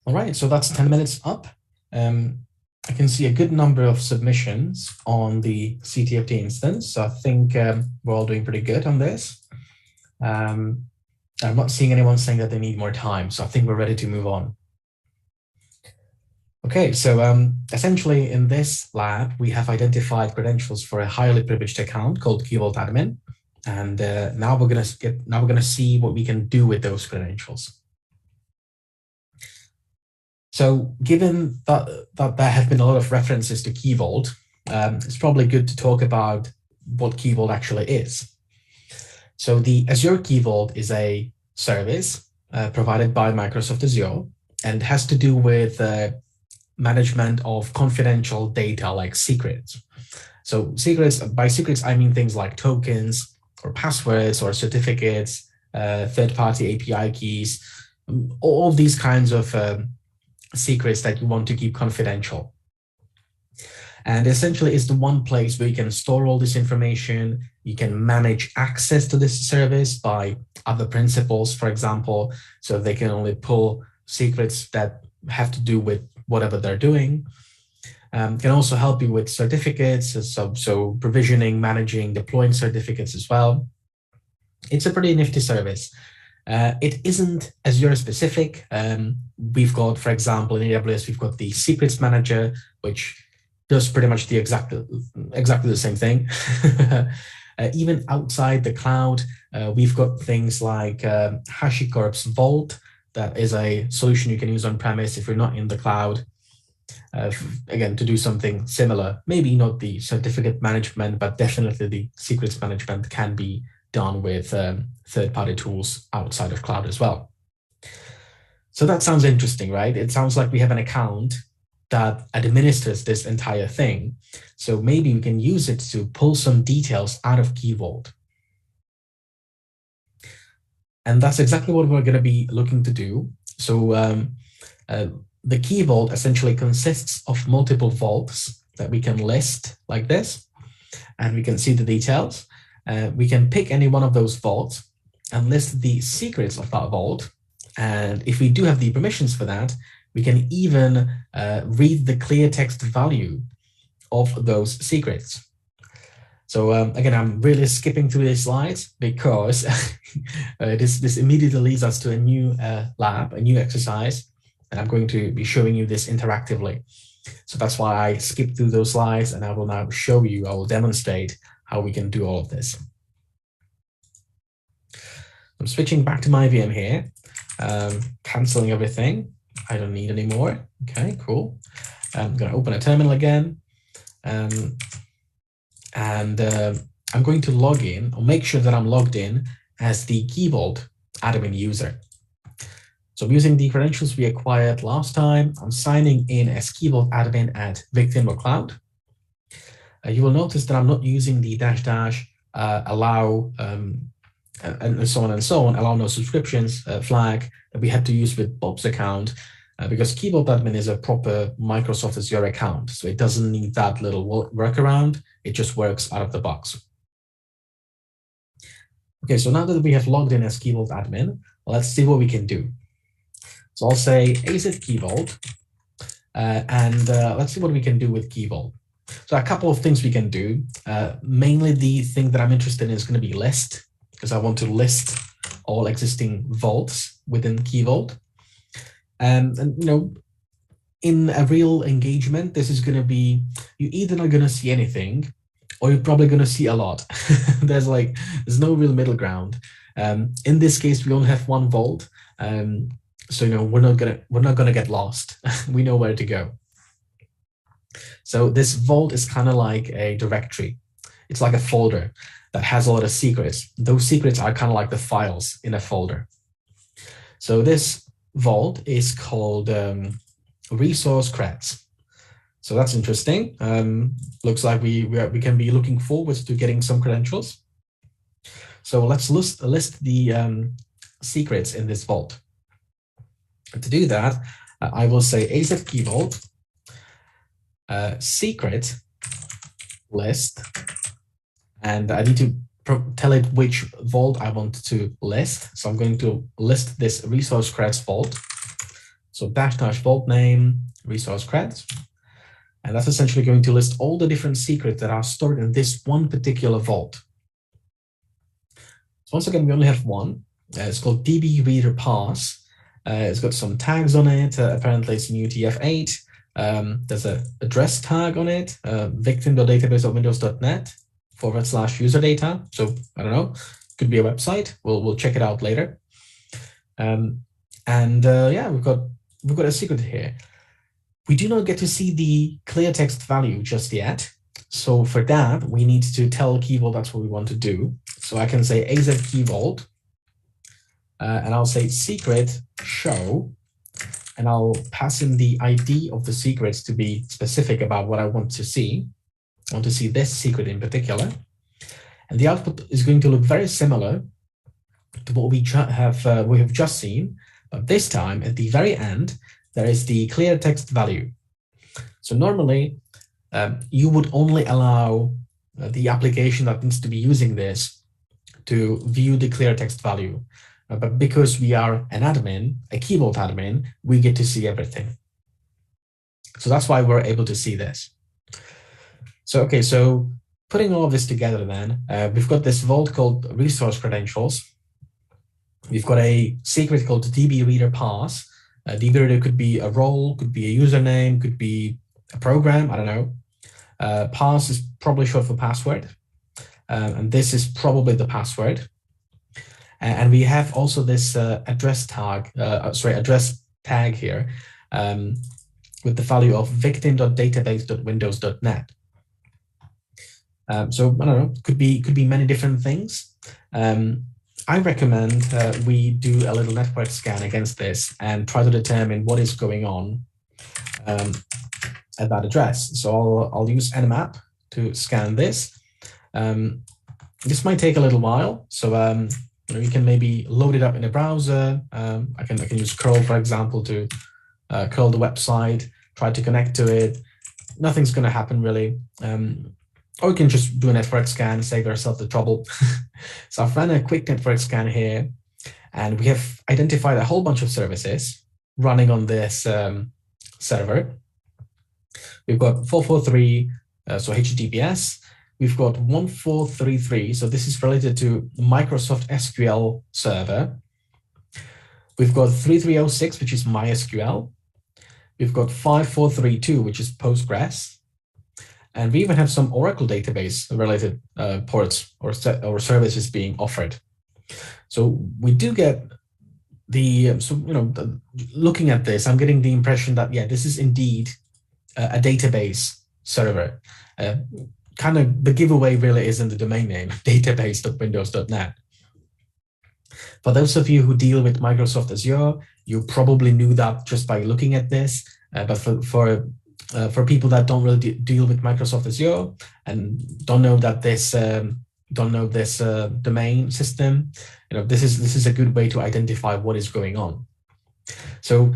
All right, so that's 10 minutes up. I can see a good number of submissions on the CTFT instance. So I think we're all doing pretty good on this. I'm not seeing anyone saying that they need more time, so I think we're ready to move on. Okay, so essentially in this lab, we have identified credentials for a highly privileged account called KeyVaultAdmin, and now we're gonna see what we can do with those credentials. So, given that there have been a lot of references to Key Vault, it's probably good to talk about what Key Vault actually is. So, the Azure Key Vault is a service provided by Microsoft Azure, and has to do with management of confidential data like secrets. So secrets, by secrets, I mean things like tokens or passwords or certificates, third-party API keys, all these kinds of secrets that you want to keep confidential. And essentially it's the one place where you can store all this information. You can manage access to this service by other principals, for example, so they can only pull secrets that have to do with whatever they're doing. Can also help you with certificates, so provisioning, managing, deploying certificates as well. It's a pretty nifty service. It isn't Azure specific. We've got, for example, in AWS, we've got the Secrets Manager, which does pretty much the exactly the same thing. Even outside the cloud, we've got things like HashiCorp's Vault. That is a solution you can use on premise if you're not in the cloud. Again, to do something similar, maybe not the certificate management, but definitely the secrets management can be done with third-party tools outside of cloud as well. So that sounds interesting, right? It sounds like we have an account that administers this entire thing. So maybe we can use it to pull some details out of Key Vault. And that's exactly what we're going to be looking to do. So the Key Vault essentially consists of multiple vaults that we can list like this, and we can see the details. We can pick any one of those vaults and list the secrets of that vault. And if we do have the permissions for that, we can even read the clear text value of those secrets. So again, I'm really skipping through these slides because this immediately leads us to a new lab, a new exercise, and I'm going to be showing you this interactively. So that's why I skipped through those slides, and I will now show you, I will demonstrate how we can do all of this. I'm switching back to my VM here, canceling everything. I don't need any more. Okay, cool. I'm going to open a terminal again. And I'm going to log in, or make sure that I'm logged in as the Key Vault admin user. So I'm using the credentials we acquired last time. I'm signing in as Key Vault admin at VicTimber Cloud. You will notice that I'm not using the -- allow and so on, allow no subscriptions flag that we had to use with Bob's account. Because Key Vault admin is a proper Microsoft Azure account, so it doesn't need that little workaround. It just works out of the box. Okay, so now that we have logged in as Key Vault admin, let's see what we can do. So I'll say AZ Key Vault, and let's see what we can do with Key Vault. So a couple of things we can do. Mainly the thing that I'm interested in is going to be list, because I want to list all existing vaults within Key Vault. And you know, in a real engagement, this is going to be, you're either not going to see anything, or you're probably going to see a lot. there's no real middle ground. In this case, we only have one vault, so you know we're not gonna get lost. We know where to go. So this vault is kind of like a directory. It's like a folder that has a lot of secrets. Those secrets are kind of like the files in a folder. So this vault is called resource creds. So that's interesting. Looks like we can be looking forward to getting some credentials. So let's list the secrets in this vault. And to do that, I will say AZ Key Vault secret list, and I need to tell it which vault I want to list. So I'm going to list this resource creds vault. So -- vault name, resource creds. And that's essentially going to list all the different secrets that are stored in this one particular vault. So once again, we only have one. It's called DB reader pass. It's got some tags on it. Apparently it's new UTF-8. There's an address tag on it, victim.database.windows.net /user data. So I don't know, could be a website. We'll check it out later. Yeah, we've got a secret here. We do not get to see the clear text value just yet. So for that, we need to tell Key Vault that's what we want to do. So I can say AZ Key Vault, and I'll say secret show, and I'll pass in the ID of the secrets to be specific about what I want to see. I want to see this secret in particular. And the output is going to look very similar to what we have just seen, but this time at the very end, there is the clear text value. So normally, you would only allow the application that needs to be using this to view the clear text value. But because we are an admin, a Key Vault admin, we get to see everything. So that's why we're able to see this. So, okay, so putting all of this together then, we've got this vault called resource credentials. We've got a secret called DB reader pass. DB reader could be a role, could be a username, could be a program, I don't know. Pass is probably short for password. And this is probably the password. And we have also this address tag here with the value of victim.database.windows.net. So I don't know, could be many different things. I recommend we do a little network scan against this and try to determine what is going on at that address. So I'll use nmap to scan this. This might take a little while, so you can maybe load it up in a browser. I can use curl, for example, to curl the website, try to connect to it. Nothing's going to happen really. Or we can just do a network scan, save ourselves the trouble. So I've run a quick network scan here, and we have identified a whole bunch of services running on this server. We've got 443, so HTTPS. We've got 1433, so this is related to Microsoft SQL Server. We've got 3306, which is MySQL. We've got 5432, which is Postgres. And we even have some Oracle database related ports or services being offered. So we do get looking at this, I'm getting the impression that, yeah, this is indeed a database server. Kind of the giveaway really is in the domain name, database.windows.net. For those of you who deal with Microsoft Azure, you probably knew that just by looking at this. But for people that don't really deal with Microsoft Azure and don't know that this domain system, this is a good way to identify what is going on. So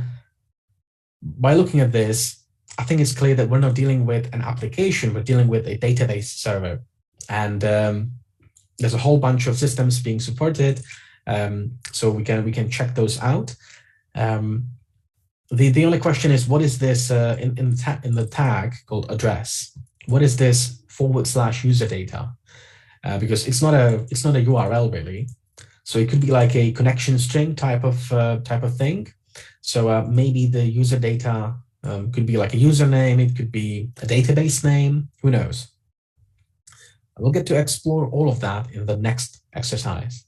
by looking at this, I think it's clear that we're not dealing with an application, we're dealing with a database server. And there's a whole bunch of systems being supported. So we can check those out. The only question is, what is this in the tag called address? What is this /user data? Because it's not a URL really. So it could be like a connection string type of thing. So maybe the user data could be like a username, it could be a database name, who knows? We'll get to explore all of that in the next exercise.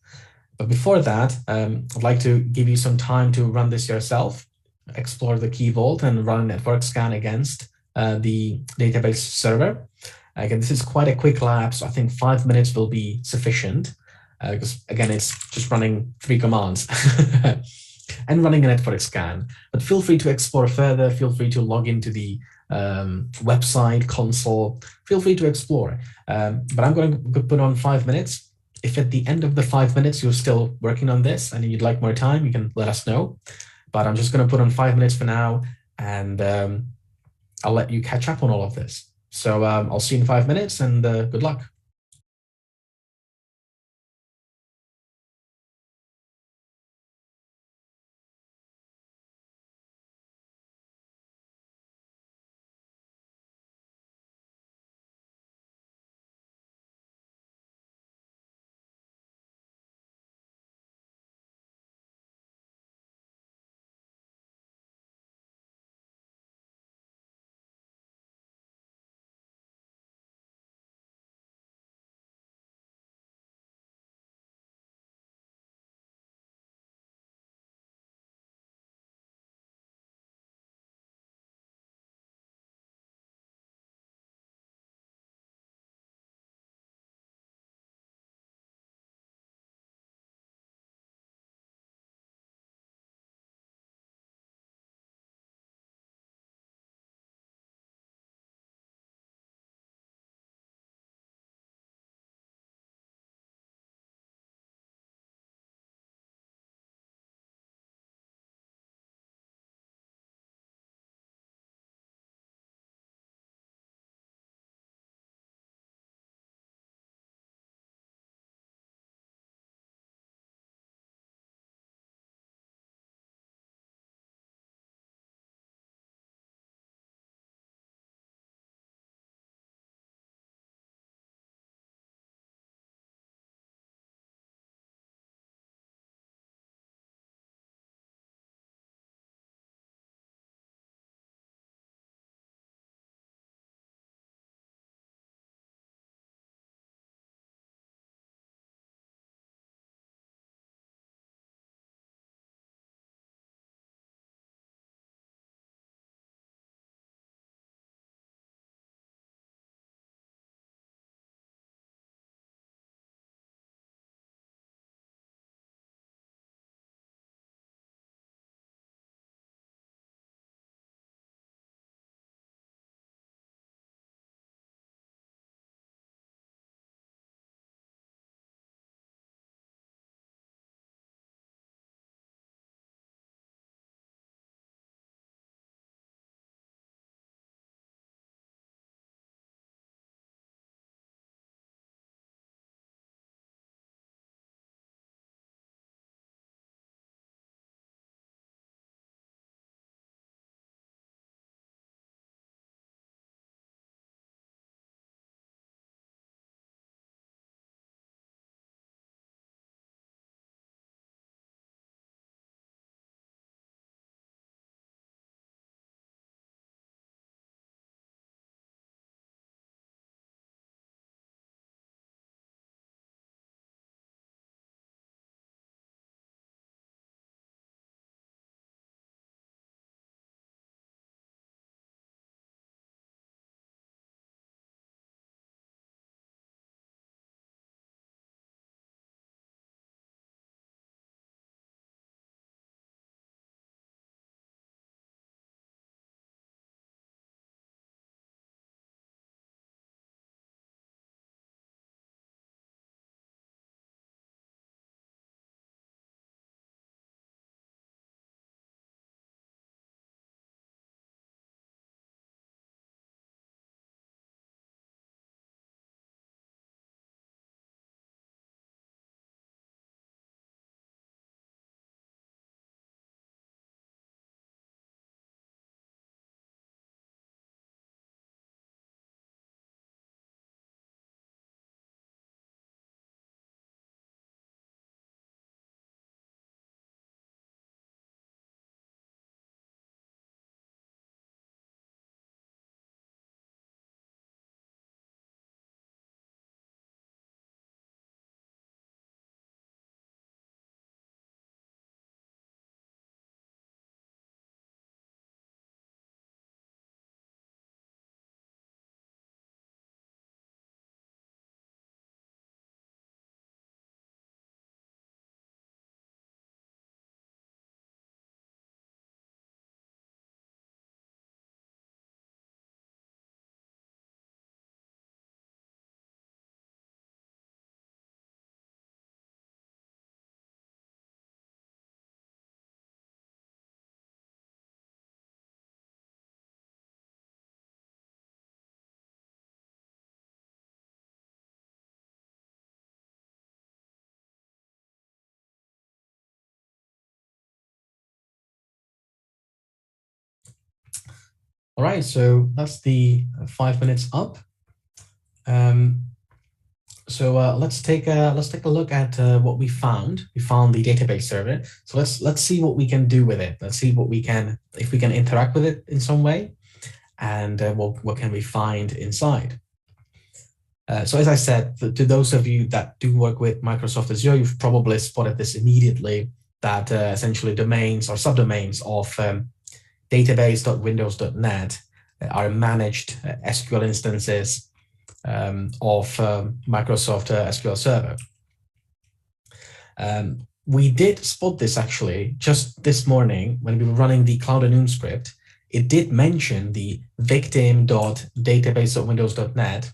But before that, I'd like to give you some time to run this yourself, explore the Key Vault and run a network scan against the database server. Again, this is quite a quick lab, so I think 5 minutes will be sufficient because again, it's just running 3 commands. And running a network scan, but feel free to explore further. Feel free to log into the website console. Feel free to explore. But I'm going to put on 5 minutes. If at the end of the 5 minutes you're still working on this and you'd like more time, you can let us know. But I'm just going to put on 5 minutes for now, and I'll let you catch up on all of this. So I'll see you in 5 minutes, and good luck. All right, so that's the 5 minutes up. Let's take a look at what we found. We found the database server. So let's see what we can do with it. Let's see what we can, if we can interact with it in some way, and what can we find inside. So as I said, to those of you that do work with Microsoft Azure, you've probably spotted this immediately, that essentially domains or subdomains of database.windows.net are managed SQL instances of Microsoft SQL Server. We did spot this actually just this morning when we were running the cloudhacking script. It did mention the victim.database.windows.net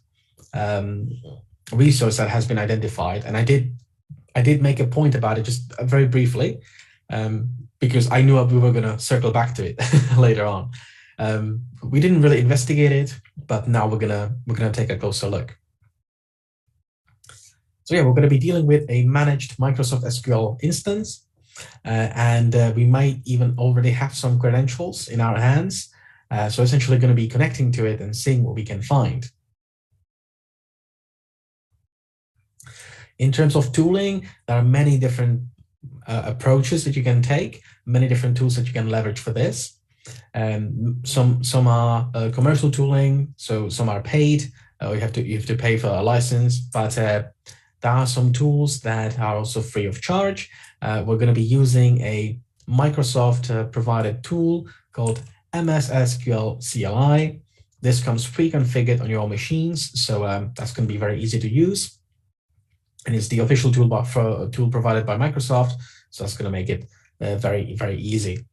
resource that has been identified, and I did make a point about it just very briefly, because I knew we were going to circle back to it later on. We didn't really investigate it, but now we're gonna take a closer look. So yeah, we're going to be dealing with a managed Microsoft SQL instance, and we might even already have some credentials in our hands. So essentially going to be connecting to it and seeing what we can find. In terms of tooling, there are many different approaches that you can take, many different tools that you can leverage for this. Some are commercial tooling, so some are paid. You have to pay for a license, but there are some tools that are also free of charge. We're going to be using a Microsoft provided tool called MS-SQL CLI. This comes pre-configured on your machines, so that's going to be very easy to use. And it's the official tool provided by Microsoft, so that's going to make it very, very easy.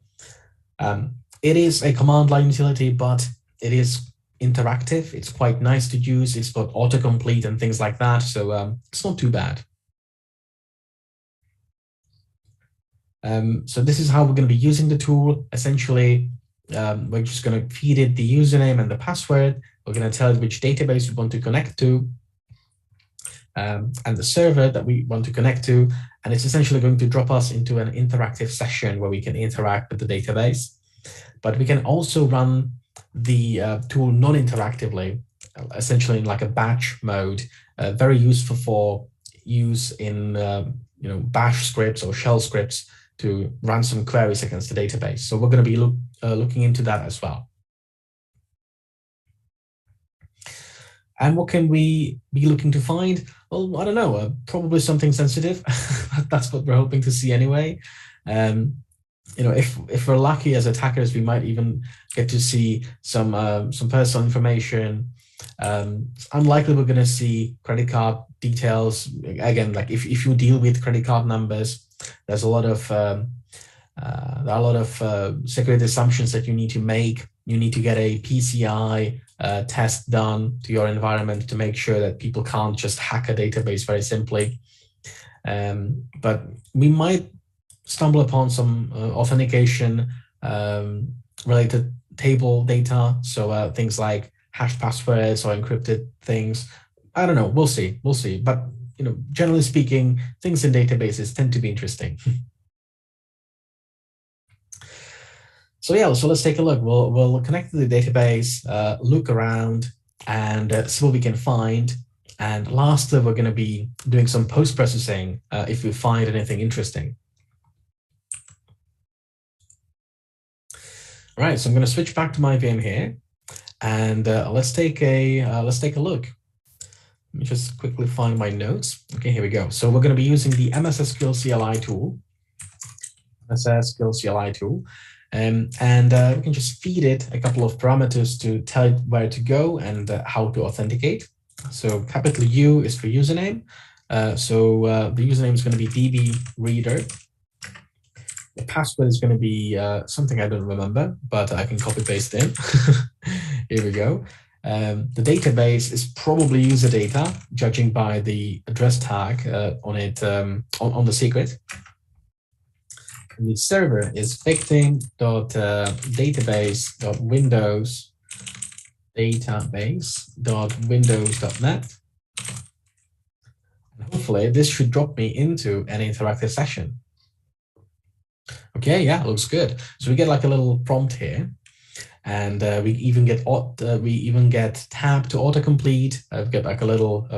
It is a command line utility, but it is interactive. It's quite nice to use. It's got autocomplete and things like that, so it's not too bad. So this is how we're going to be using the tool. Essentially, we're just going to feed it the username and the password. We're going to tell it which database we want to connect to, and the server that we want to connect to. And it's essentially going to drop us into an interactive session where we can interact with the database. But we can also run the tool non-interactively, essentially in like a batch mode, very useful for use in bash scripts or shell scripts to run some queries against the database. So we're going to be looking into that as well. And what can we be looking to find? Well, I don't know, probably something sensitive. That's what we're hoping to see anyway. If we're lucky as attackers, we might even get to see some personal information. It's unlikely we're going to see credit card details. Again, like if you deal with credit card numbers, there's a lot of security assumptions that you need to make. You need to get a PCI test done to your environment to make sure that people can't just hack a database very simply. But we might stumble upon some authentication related table data. So things like hashed passwords or encrypted things. I don't know. We'll see. But generally speaking, things in databases tend to be interesting. So let's take a look. We'll connect to the database, look around, and see what we can find. And lastly, we're going to be doing some post-processing if we find anything interesting. All right, so I'm going to switch back to my VM here, and let's take a look. Let me just quickly find my notes. Okay, here we go. So we're going to be using the MS-SQL CLI tool. MS-SQL CLI tool. And we can just feed it a couple of parameters to tell it where to go and how to authenticate. So capital U is for username. The username is going to be dbreader. The password is going to be something I don't remember, but I can copy paste in. Here we go. The database is probably user data, judging by the address tag on it on the secret. And the server is victim.database.windows.net. And hopefully this should drop me into an interactive session. Okay, yeah, looks good. So we get like a little prompt here. and we even get tab to autocomplete. I've got like a little.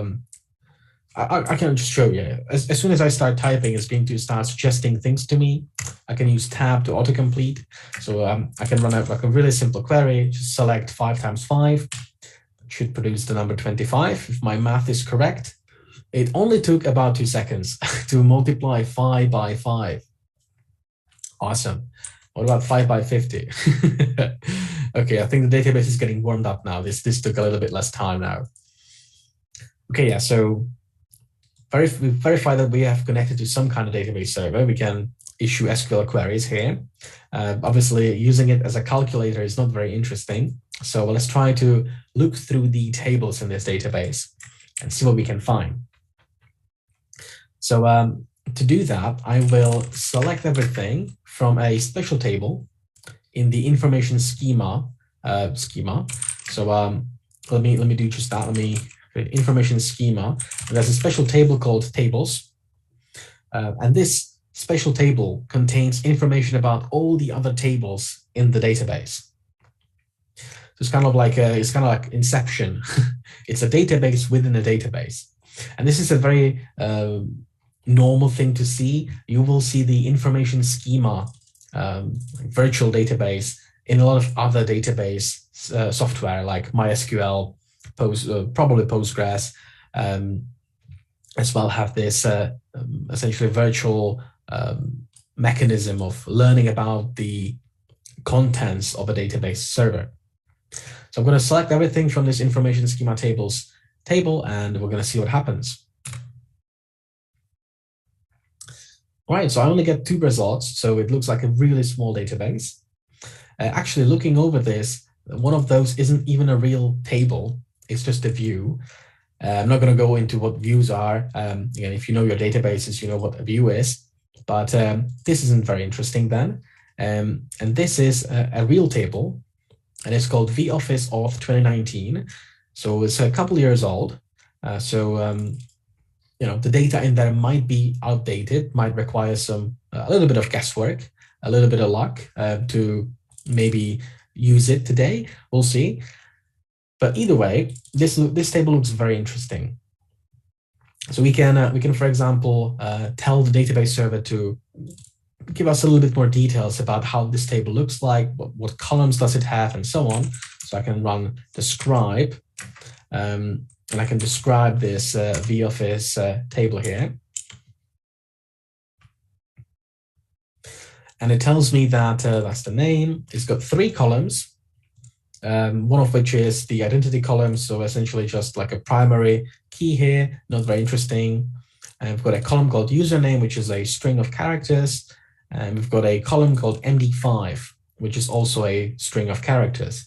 I can just show you. As soon as I start typing, it's going to start suggesting things to me. I can use tab to autocomplete. So I can run out like a really simple query. Just select 5 times 5. It should produce the number 25 if my math is correct. It only took about 2 seconds to multiply 5 by 5. Awesome. What about 5 by 50? Okay, I think the database is getting warmed up now. This took a little bit less time now. Okay, yeah, so we verify that we have connected to some kind of database server. We can issue SQL queries here. Obviously, using it as a calculator is not very interesting. So let's try to look through the tables in this database and see what we can find. So to do that, I will select everything from a special table in the information schema. So let me do just that. Let me create information schema. And there's a special table called tables. And this special table contains information about all the other tables in the database. So it's kind of like Inception. It's a database within a database. And this is a very normal thing to see. You will see the information schema virtual database in a lot of other database software like MySQL, probably Postgres, as well have this essentially virtual mechanism of learning about the contents of a database server. So I'm going to select everything from this information schema tables table, and we're going to see what happens. All right, so I only get 2 results, so it looks like a really small database. Actually, looking over this, one of those isn't even a real table. It's just a view. I'm not going to go into what views are. Again, if you know your databases, you know what a view is. But this isn't very interesting then. And this is a real table, and it's called vOffice Auth 2019. So it's a couple years old. The data in there might be outdated, might require a little bit of guesswork, a little bit of luck to maybe use it today. We'll see. But either way, this table looks very interesting. So we can, for example, tell the database server to give us a little bit more details about how this table looks like, what columns does it have, and so on. So I can run describe, and I can describe this vOffice table here. And it tells me that that's the name. It's got 3 columns, one of which is the identity column. So essentially just like a primary key here, not very interesting. And we've got a column called username, which is a string of characters. And we've got a column called MD5, which is also a string of characters.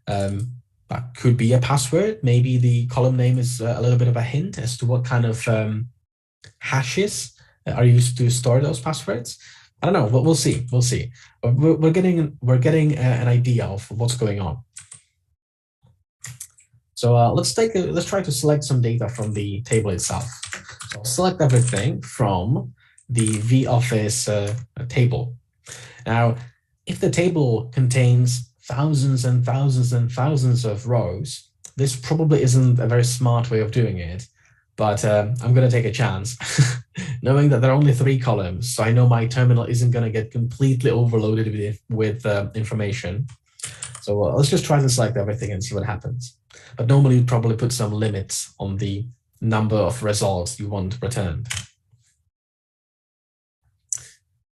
That could be a password. Maybe the column name is a little bit of a hint as to what kind of hashes are used to store those passwords. I don't know, but we'll see. We'll see. We're getting an idea of what's going on. So let's try to select some data from the table itself. So I'll select everything from the vOffice table. Now, if the table contains thousands and thousands and thousands of rows, this probably isn't a very smart way of doing it, but I'm going to take a chance, knowing that there are only 3 columns, so I know my terminal isn't going to get completely overloaded with information. So let's just try to select everything and see what happens. But normally you'd probably put some limits on the number of results you want returned.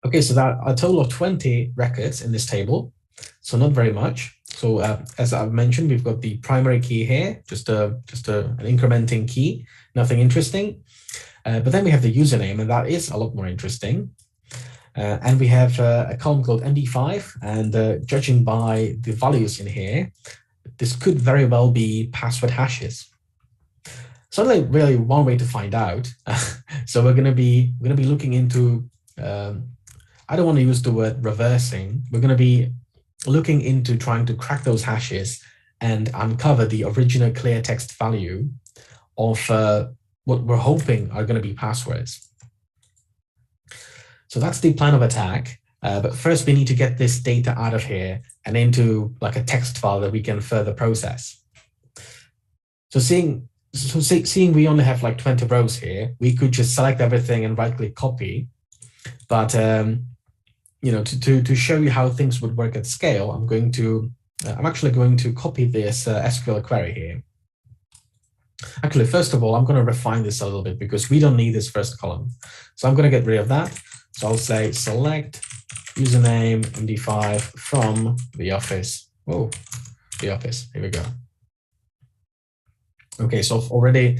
Okay, so there are a total of 20 records in this table. So not very much. So as I've mentioned, we've got the primary key here, just an incrementing key, nothing interesting. But then we have the username, and that is a lot more interesting. And we have a column called MD5, and judging by the values in here, this could very well be password hashes. So only really one way to find out. So we're going to be looking into. I don't want to use the word reversing. We're going to be looking into trying to crack those hashes and uncover the original clear text value of what we're hoping are going to be passwords. So that's the plan of attack. But first, we need to get this data out of here and into like a text file that we can further process. So seeing we only have like 20 rows here, we could just select everything and right-click copy. But you know, to show you how things would work at scale, I'm actually going to copy this SQL query here. Actually, first of all, I'm going to refine this a little bit because we don't need this first column. So I'm going to get rid of that. So I'll say select username MD5 from the office. Oh, the office. Here we go. Okay, so I've already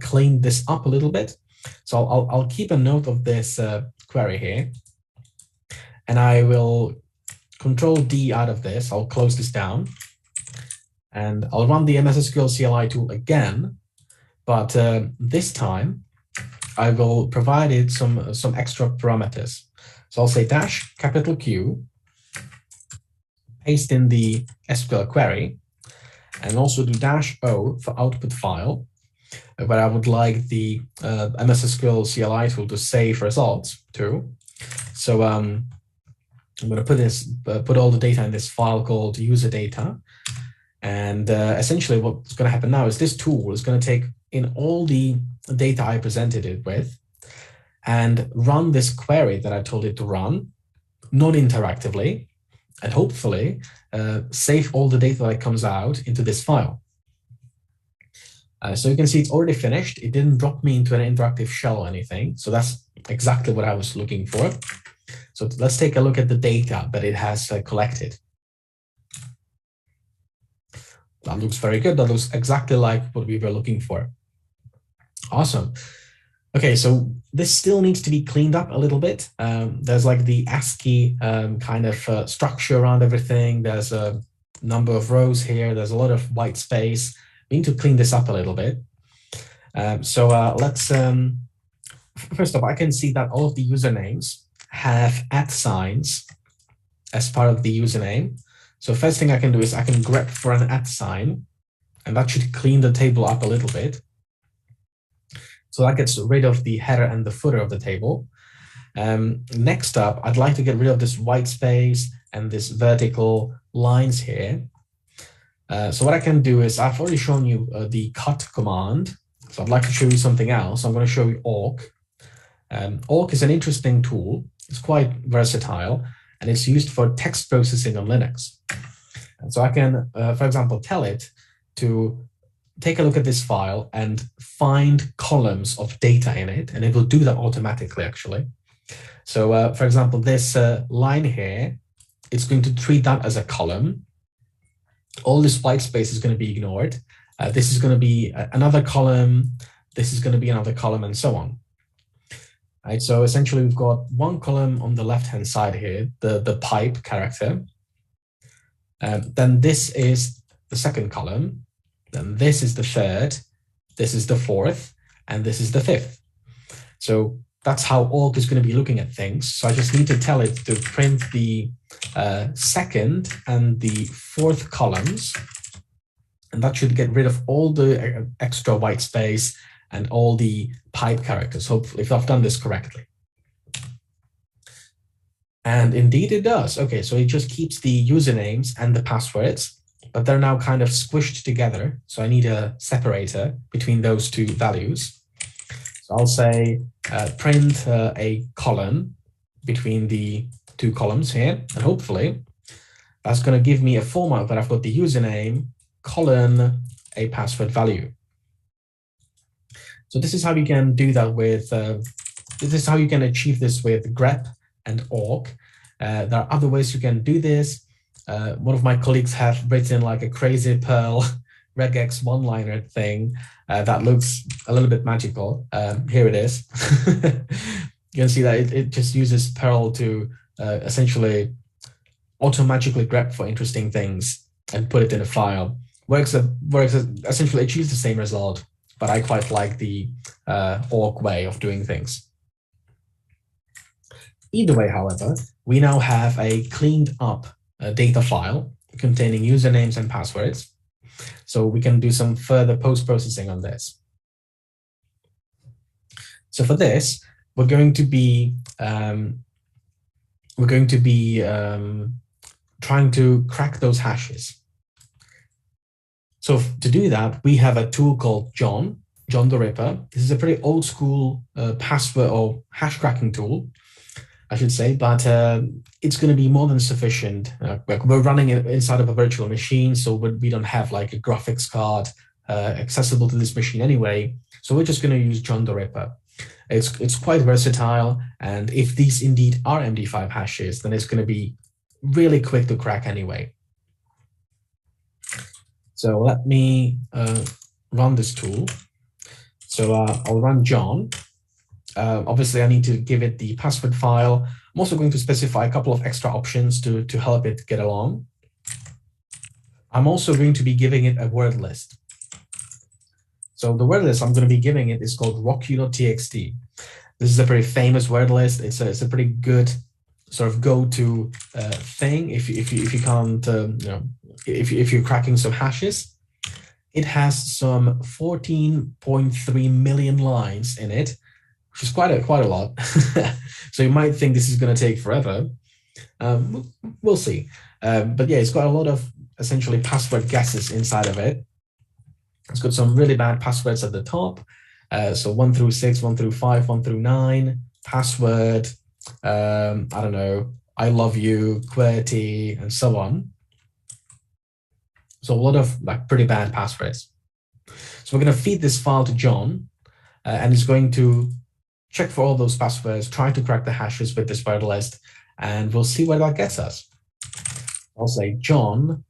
cleaned this up a little bit. So I'll keep a note of this query here, and I will Control D out of this. I'll close this down, and I'll run the MS SQL CLI tool again, but this time I will provide it some extra parameters. So I'll say dash capital Q, paste in the SQL query, and also do dash O for output file, where I would like the MS SQL CLI tool to save results to. So I'm going to put all the data in this file called user data. And essentially what's going to happen now is this tool is going to take in all the data I presented it with and run this query that I told it to run non-interactively, and hopefully save all the data that comes out into this file. So you can see it's already finished. It didn't drop me into an interactive shell or anything. So that's exactly what I was looking for. So let's take a look at the data that it has collected. That looks very good. That looks exactly like what we were looking for. Awesome. Okay, so this still needs to be cleaned up a little bit. There's like the ASCII kind of structure around everything. There's a number of rows here. There's a lot of white space. We need to clean this up a little bit. Let's, first off, I can see that all of the usernames have @ as part of the username. So first thing I can do is I can grep for an @, and that should clean the table up a little bit. So that gets rid of the header and the footer of the table. Next up, I'd like to get rid of this white space and this vertical lines here. So what I can do is I've already shown you the cut command. So I'd like to show you something else. I'm going to show you awk. Awk is an interesting tool. It's quite versatile, and it's used for text processing on Linux. And so I can, for example, tell it to take a look at this file and find columns of data in it, and it will do that automatically, actually. So, for example, this line here, it's going to treat that as a column. All this white space is going to be ignored. This is going to be another column. This is going to be another column, and so on. Right, so essentially, we've got one column on the left-hand side here, the pipe character. Then this is the second column. Then this is the third. This is the fourth, and this is the fifth. So that's how awk is going to be looking at things. So I just need to tell it to print the second and the fourth columns, and that should get rid of all the extra white space and all the pipe characters, hopefully, if I've done this correctly. And indeed it does. Okay, so it just keeps the usernames and the passwords, but they're now kind of squished together. So I need a separator between those two values. So I'll say print a colon between the two columns here, and hopefully that's going to give me a format that I've got the username colon a password value. So this is how you can do that with, this is how you can achieve this with grep and awk. There are other ways you can do this. One of my colleagues have written like a crazy Perl regex one-liner thing that looks a little bit magical. Here it is. You can see that it just uses Perl to essentially auto-magically grep for interesting things and put it in a file. Essentially achieves the same result, but I quite like the awk way of doing things. Either way, however, we now have a cleaned up data file containing usernames and passwords. So we can do some further post-processing on this. So for this, we're going to be we're going to be trying to crack those hashes. So to do that, we have a tool called John the Ripper. This is a pretty old school password or hash cracking tool, I should say, but it's going to be more than sufficient. We're running it inside of a virtual machine, so we don't have like a graphics card accessible to this machine anyway. So we're just going to use John the Ripper. It's quite versatile, and if these indeed are MD5 hashes, then it's going to be really quick to crack anyway. So let me run this tool. So I'll run John. Obviously, I need to give it the password file. I'm also going to specify a couple of extra options to help it get along. I'm also going to be giving it a word list. So the word list I'm going to be giving it is called rockyou.txt. This is a pretty famous word list. It's a pretty good sort of go-to thing if you can't, if you're cracking some hashes. It has some 14.3 million lines in it, which is quite a lot. So you might think this is going to take forever. We'll see. But yeah, it's got a lot of essentially password guesses inside of it. It's got some really bad passwords at the top. So 1 through 6, 1 through 5, 1 through 9, password, I don't know, I love you, QWERTY, and so on. So a lot of like pretty bad passwords. So we're going to feed this file to John, and it's going to check for all those passwords, try to crack the hashes with this word list, and we'll see where that gets us. I'll say, John,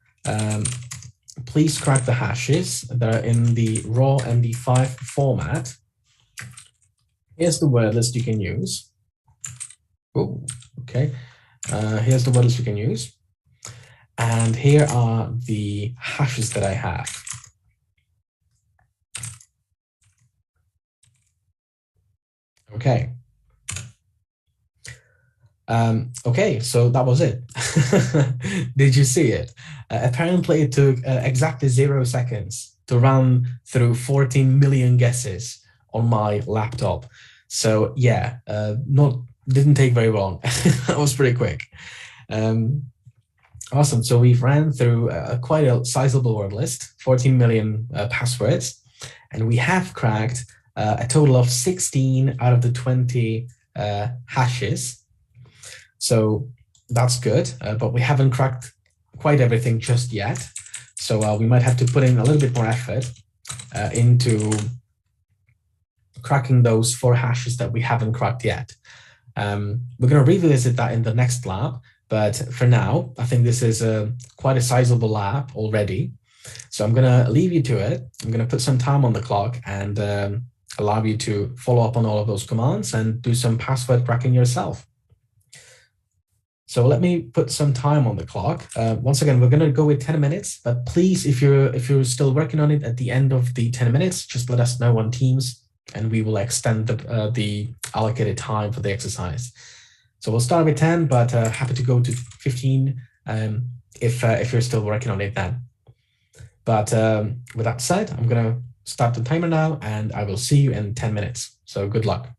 please crack the hashes that are in the raw MD5 format. Here's the word list you can use. Oh, okay. Here's the word list you can use. And here are the hashes that I have. Okay. Okay, so that was it. Did you see it? Apparently, it took exactly 0 seconds to run through 14 million guesses on my laptop. So yeah, didn't take very long. That was pretty quick. Awesome. So we've ran through quite a sizable word list, 14 million passwords, and we have cracked a total of 16 out of the 20 hashes. So that's good, but we haven't cracked quite everything just yet. So we might have to put in a little bit more effort into cracking those 4 hashes that we haven't cracked yet. We're going to revisit that in the next lab, but for now, I think this is quite a sizable lab already. So I'm going to leave you to it. I'm going to put some time on the clock and allow you to follow up on all of those commands and do some password cracking yourself. So let me put some time on the clock. Once again, we're going to go with 10 minutes, but please, if you're still working on it at the end of the 10 minutes, just let us know on Teams and we will extend the allocated time for the exercise. So we'll start with 10, but happy to go to 15 if you're still working on it then. But with that said, I'm going to start the timer now and I will see you in 10 minutes. So good luck.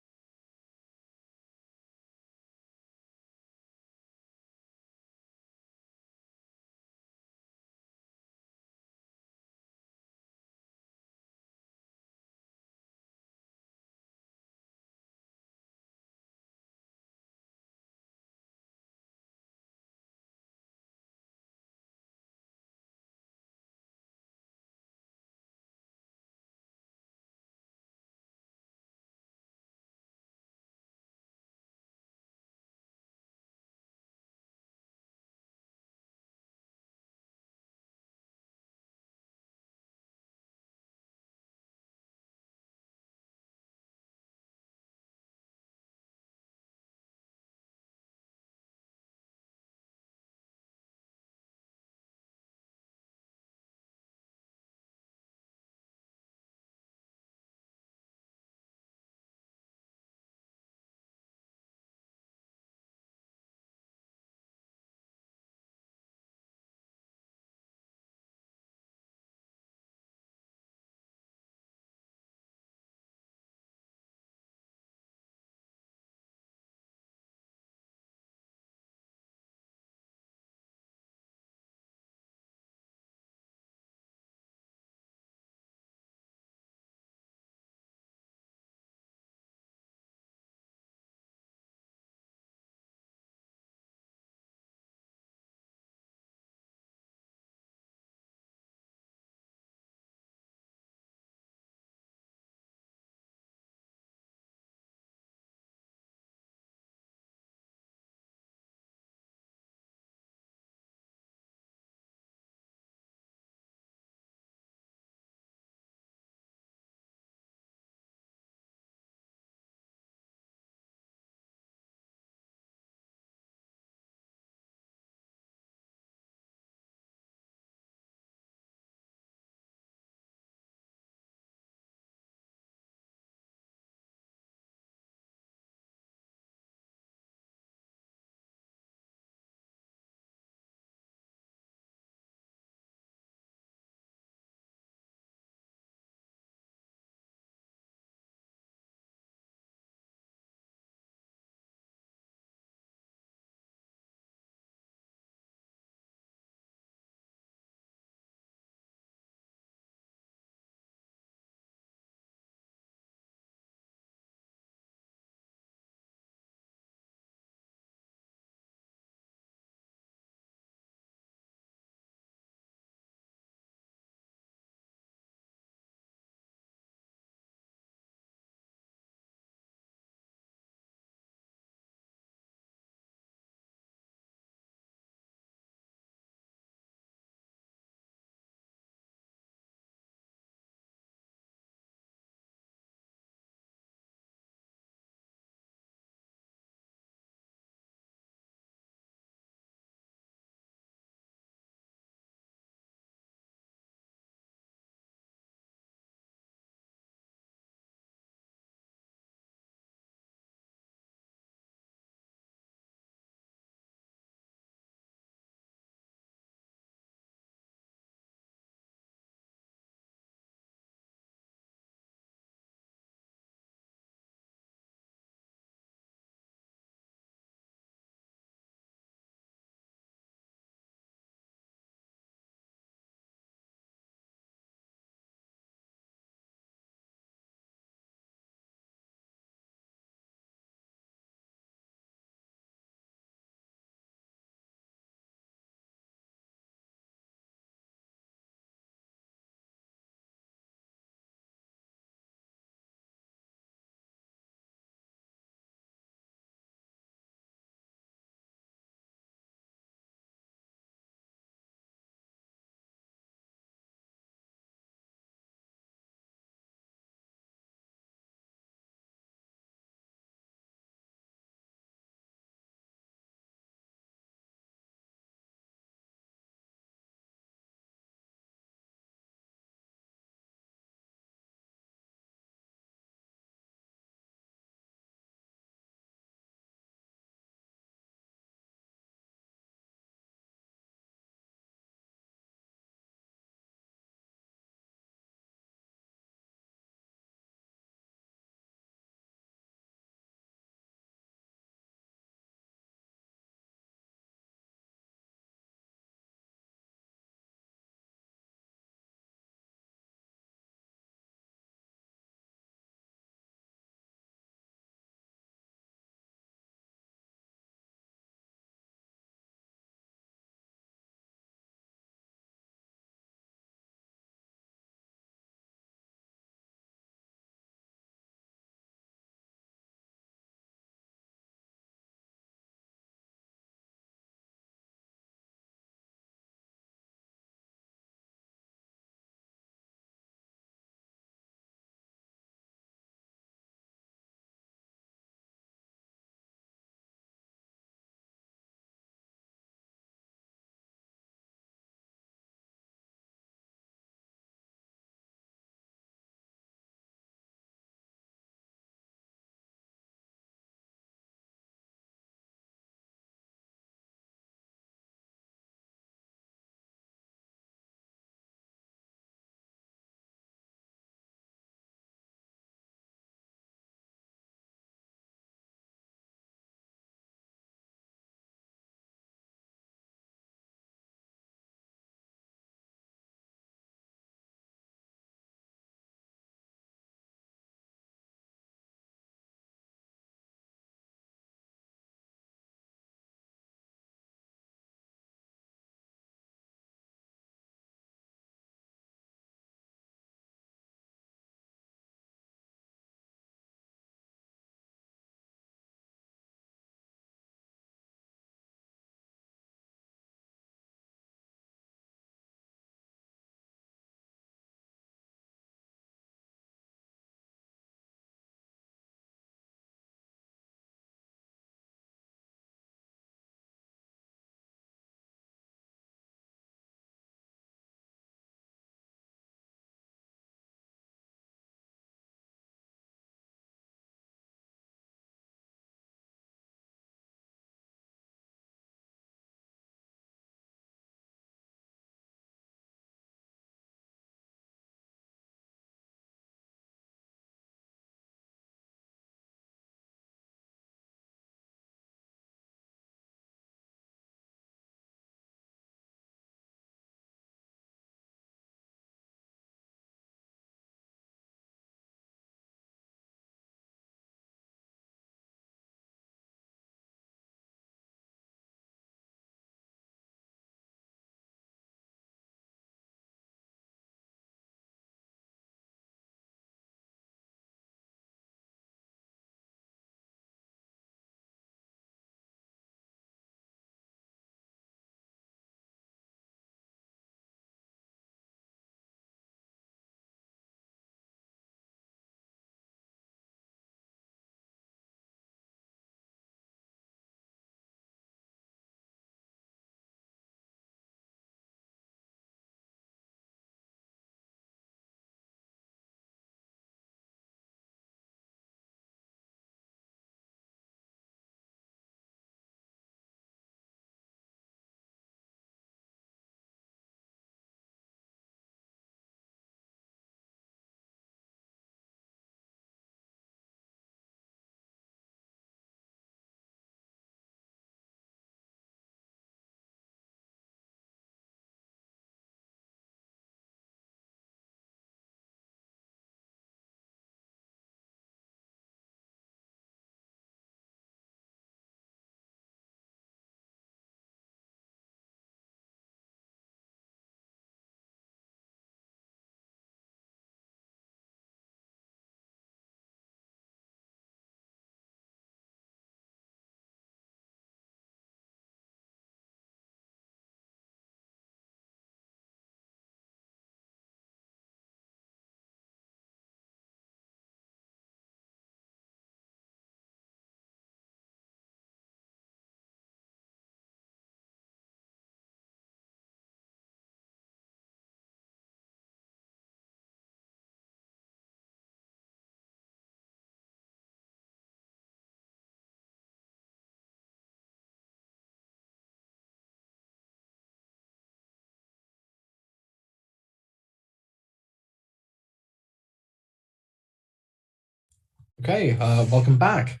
Okay, welcome back.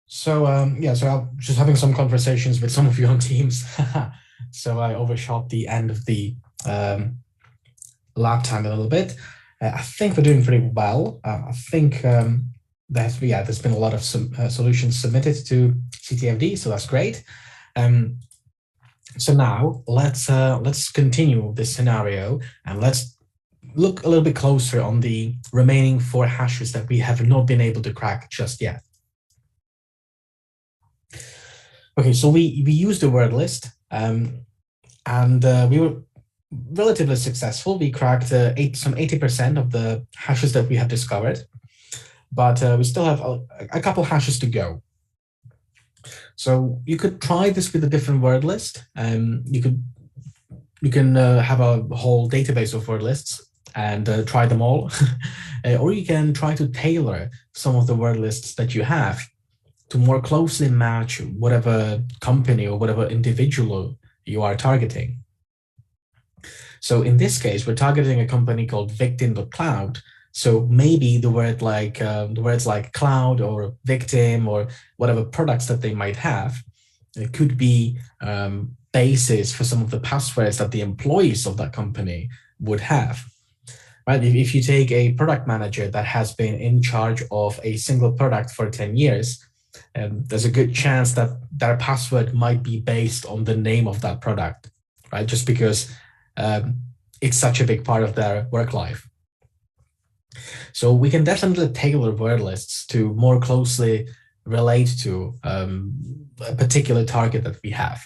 So yeah, so I'm just having some conversations with some of you on Teams. So I overshot the end of the lab time a little bit. I think we're doing pretty well. I think there's been a lot of solutions submitted to CTFD, so that's great. So now let's continue this scenario and let's look a little bit closer on the remaining 4 hashes that we have not been able to crack just yet. Okay, so we used the word list, and we were relatively successful. We cracked some 80% of the hashes that we have discovered, but we still have a couple hashes to go. So you could try this with a different word list. You can have a whole database of word lists and try them all, or you can try to tailor some of the word lists that you have to more closely match whatever company or whatever individual you are targeting. So in this case, we're targeting a company called victim.cloud. So maybe the words like cloud or victim or whatever products that they might have, it could be basis for some of the passwords that the employees of that company would have. Right? If you take a product manager that has been in charge of a single product for 10 years, there's a good chance that their password might be based on the name of that product, right? Just because it's such a big part of their work life. So we can definitely tailor word lists to more closely relate to a particular target that we have.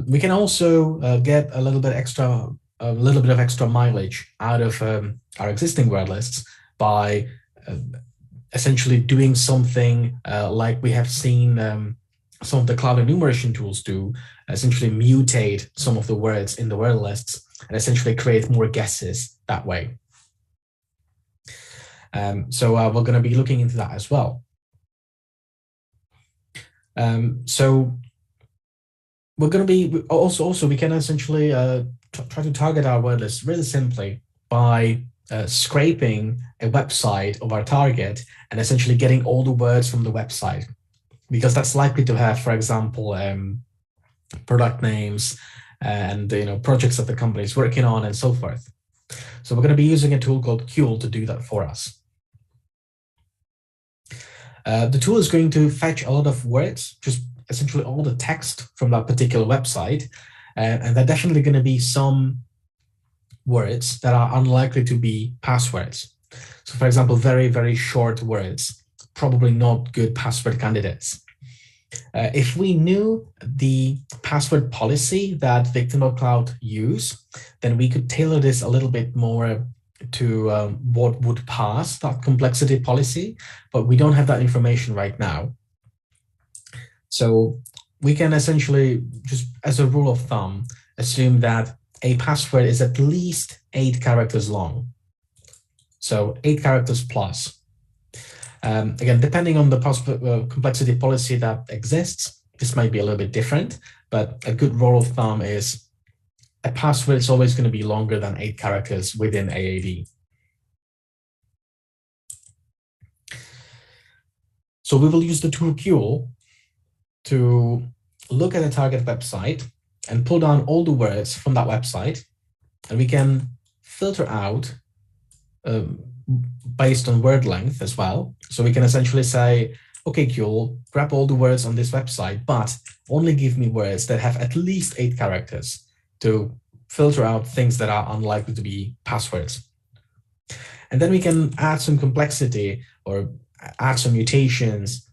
We can also get a little bit of extra mileage out of our existing word lists by essentially doing something like we have seen some of the cloud enumeration tools do, essentially mutate some of the words in the word lists and essentially create more guesses that way. So we're going to be looking into that as well. So we're going to be also we can essentially try to target our word list really simply by scraping a website of our target and essentially getting all the words from the website, because that's likely to have, for example, product names and projects that the company is working on and so forth. So we're going to be using a tool called Qul to do that for us. The tool is going to fetch a lot of words, just essentially all the text from that particular website, and there are definitely going to be some words that are unlikely to be passwords. So for example, very, very short words, probably not good password candidates. If we knew the password policy that victim.cloud use, then we could tailor this a little bit more to what would pass that complexity policy, but we don't have that information right now. So we can essentially, just as a rule of thumb, assume that a password is at least 8 characters long. So 8 characters plus. Again, depending on the complexity policy that exists, this might be a little bit different, but a good rule of thumb is a password is always going to be longer than 8 characters within AAD. So we will use the tool Qul to look at a target website and pull down all the words from that website, and we can filter out based on word length as well. So we can essentially say, okay, Qul, grab all the words on this website, but only give me words that have at least 8 characters to filter out things that are unlikely to be passwords. And then we can add some complexity or add some mutations,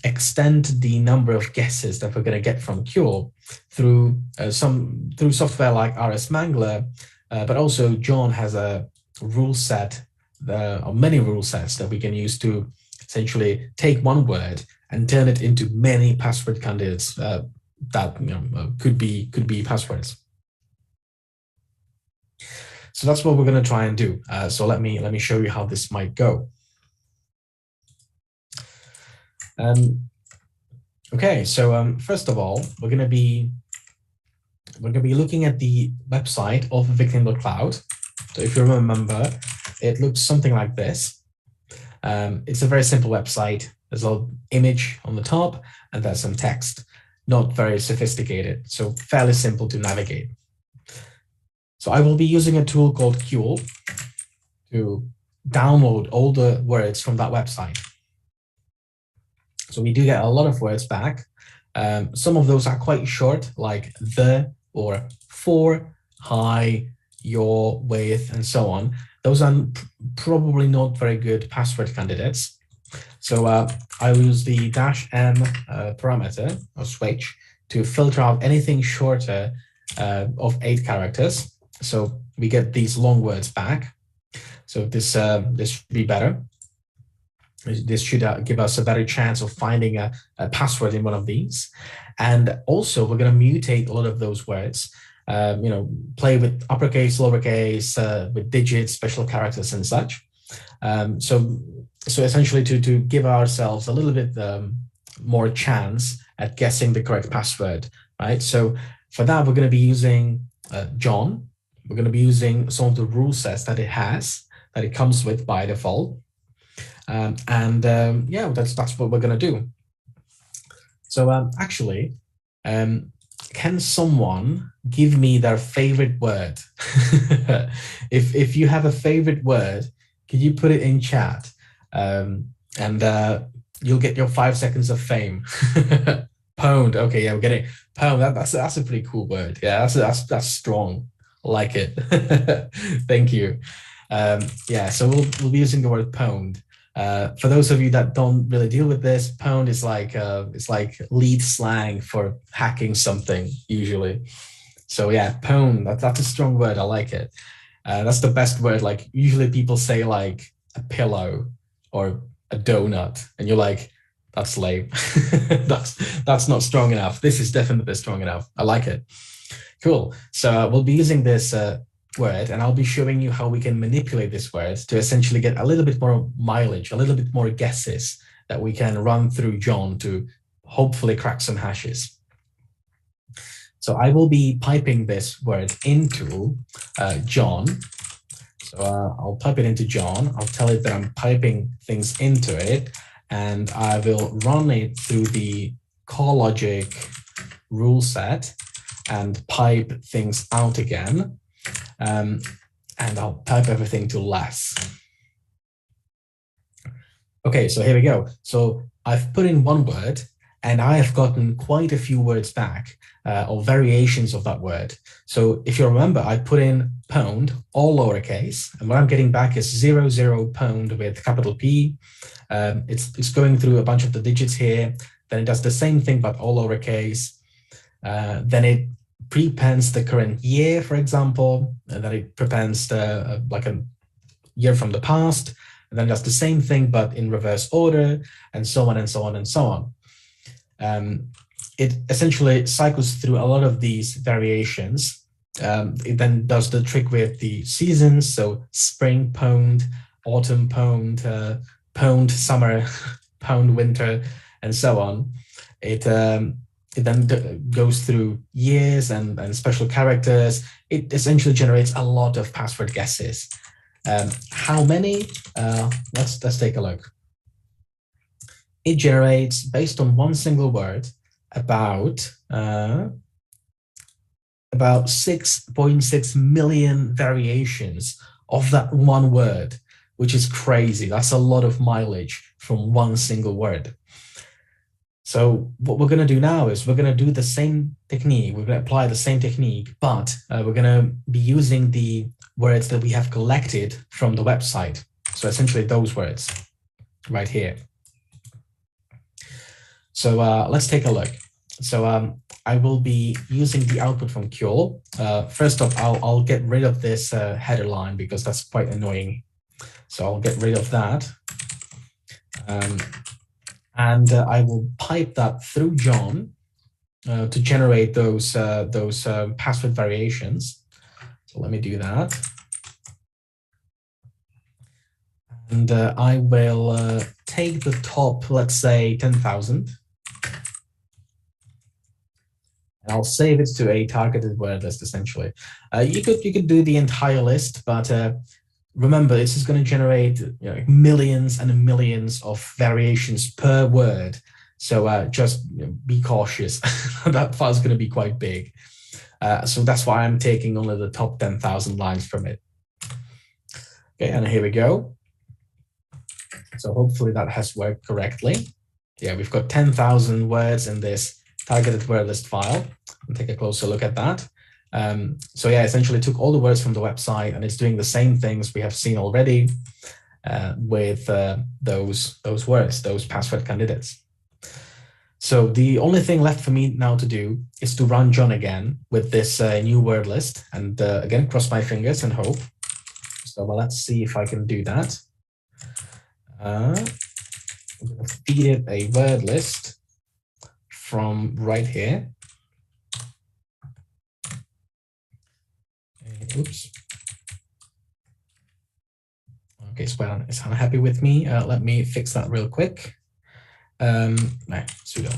extend the number of guesses that we're going to get from Qul through software like rsmangler, but also John has a rule set or many rule sets that we can use to essentially take one word and turn it into many password candidates that could be passwords. So that's what we're going to try and do. So let me show you how this might go. Okay, so first of all, we're going to be looking at the website of victim.cloud. So if you remember, it looks something like this. It's a very simple website. There's an image on the top, and there's some text. Not very sophisticated, so fairly simple to navigate. So I will be using a tool called Qul to download all the words from that website. So we do get a lot of words back. Some of those are quite short, like the or for, hi, your, with, and so on. Those are probably not very good password candidates. So I will use the -m parameter or switch to filter out anything shorter of 8 characters. So we get these long words back. So this should be better. This should give us a better chance of finding a password in one of these. And also, we're going to mutate a lot of those words. Play with uppercase, lowercase, with digits, special characters, and such. So essentially, to give ourselves a little bit more chance at guessing the correct password, right? So for that, we're going to be using John. We're going to be using some of the rule sets that it comes with by default. Yeah, that's what we're going to do. So actually, can someone give me their favorite word? If you have a favorite word, can you put it in chat? You'll get your 5 seconds of fame. Pwned. Okay, yeah, we're getting pwned. That's a pretty cool word. Yeah, that's strong. I like it. Thank you. Yeah, so we'll be using the word pwned. For those of you that don't really deal with this, pwned is like it's like lead slang for hacking something usually. So yeah, pwned. That's a strong word. I like it. That's the best word. Like usually people say like a pillow or a donut, and you're like, that's lame. that's not strong enough. This is definitely strong enough. I like it. Cool. So we'll be using this word, and I'll be showing you how we can manipulate this word to essentially get a little bit more mileage, a little bit more guesses that we can run through John to hopefully crack some hashes. So I will be piping this word into John. So I'll type it into John. I'll tell it that I'm piping things into it, and I will run it through the call logic rule set and pipe things out again. And I'll type everything to less. Okay, so here we go. So I've put in one word, and I have gotten quite a few words back, or variations of that word. So if you remember, I put in pwned, all lowercase, and what I'm getting back is 00 pwned with capital P. It's going through a bunch of the digits here. Then it does the same thing, but all lowercase. Then it prepends the current year, for example, and then it prepends like a year from the past, and then does the same thing, but in reverse order, and so on and so on and so on. It essentially cycles through a lot of these variations. It then does the trick with the seasons, so spring pwned, autumn pwned, pwned summer, pwned winter, and so on. It then goes through years and special characters. It essentially generates a lot of password guesses. How many? Let's take a look. It generates, based on one single word, about 6.6 million variations of that one word, which is crazy. That's a lot of mileage from one single word. So what we're going to do now is we're going to do the same technique. We're going to apply the same technique, but we're going to be using the words that we have collected from the website. So essentially those words right here. So let's take a look. So I will be using the output from Qul. First off, I'll get rid of this header line because that's quite annoying. So I'll get rid of that. And I will pipe that through John to generate those password variations. So let me do that. And I will take the top, let's say 10,000. And I'll save it to a targeted word list, essentially. You could do the entire list, but remember, this is going to generate millions and millions of variations per word. So just be cautious. That file is going to be quite big. So that's why I'm taking only the top 10,000 lines from it. Okay, and here we go. So hopefully that has worked correctly. Yeah, we've got 10,000 words in this targeted word list file. I'll take a closer look at that. So yeah, essentially took all the words from the website, and it's doing the same things we have seen already with those words, those password candidates. So the only thing left for me now to do is to run John again with this new word list, and again, cross my fingers and hope. So well, let's see if I can do that. I'm going to feed it a word list from right here. Oops. Okay, so it's unhappy with me. Let me fix that real quick. No, sudo.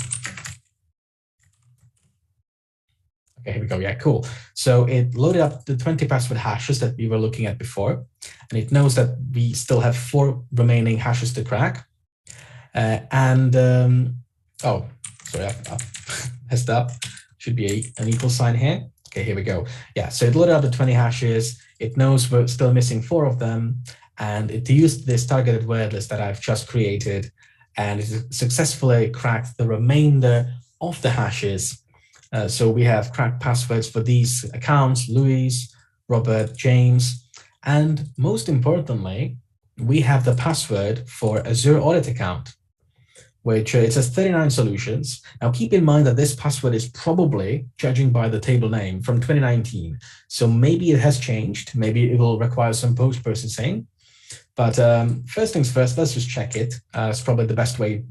Okay, here we go. Yeah, cool. So it loaded up the 20 password hashes that we were looking at before, and it knows that we still have 4 remaining hashes to crack. Oh, sorry, I messed up. Should be an equal sign here. Okay, here we go. Yeah, so it loaded up the 20 hashes. It knows we're still missing 4 of them, and it used this targeted word list that I've just created, and it successfully cracked the remainder of the hashes. So we have cracked passwords for these accounts: Louis, Robert, James, and most importantly, we have the password for Azure Audit account, which it says 39 solutions. Now, keep in mind that this password is probably, judging by the table name, from 2019. So maybe it has changed. Maybe it will require some post-processing. But first things first, let's just check it. It's probably the best way.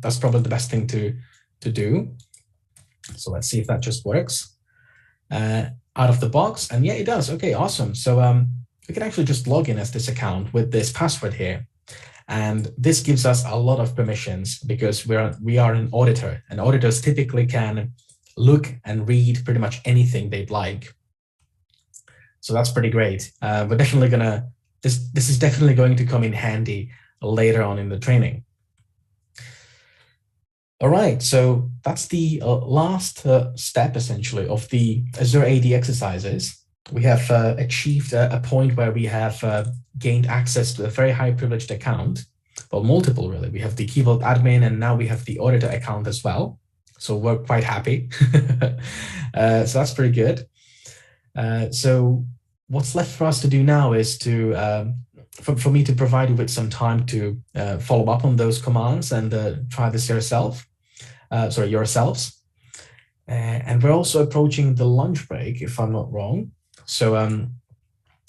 That's probably the best thing to do. So let's see if that just works out of the box. And yeah, it does. Okay, awesome. So we can actually just log in as this account with this password here. And this gives us a lot of permissions because we are an auditor, and auditors typically can look and read pretty much anything they'd like. So that's pretty great. We're definitely gonna, this is definitely going to come in handy later on in the training. All right, so that's the last step essentially of the Azure AD exercises. We have achieved a point where we have gained access to a very high privileged account. Well, multiple really. We have the Key Vault admin, and now we have the auditor account as well. So we're quite happy. So that's pretty good. So what's left for us to do now is to, for me to provide you with some time to follow up on those commands and try this yourselves. And we're also approaching the lunch break, if I'm not wrong. So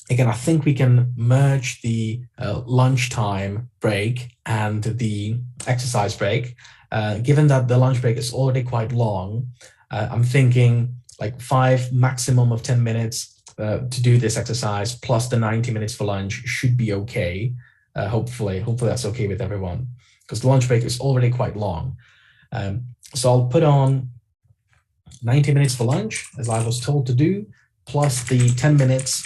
again, I think we can merge the lunchtime break and the exercise break. Given that the lunch break is already quite long, I'm thinking like 5 maximum of 10 minutes to do this exercise, plus the 90 minutes for lunch should be okay. Hopefully that's okay with everyone, because the lunch break is already quite long. So I'll put on 90 minutes for lunch, as I was told to do, plus the 10 minutes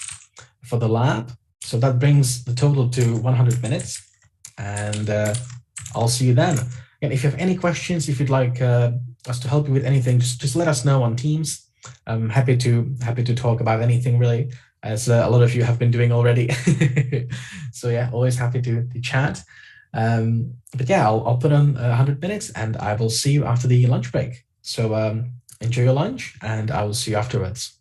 for the lab. So that brings the total to 100 minutes. And I'll see you then. And if you have any questions, if you'd like us to help you with anything, just let us know on Teams. I'm happy to talk about anything really, as a lot of you have been doing already. So yeah, always happy to chat. But yeah, I'll put on 100 minutes, and I will see you after the lunch break. So enjoy your lunch, and I will see you afterwards.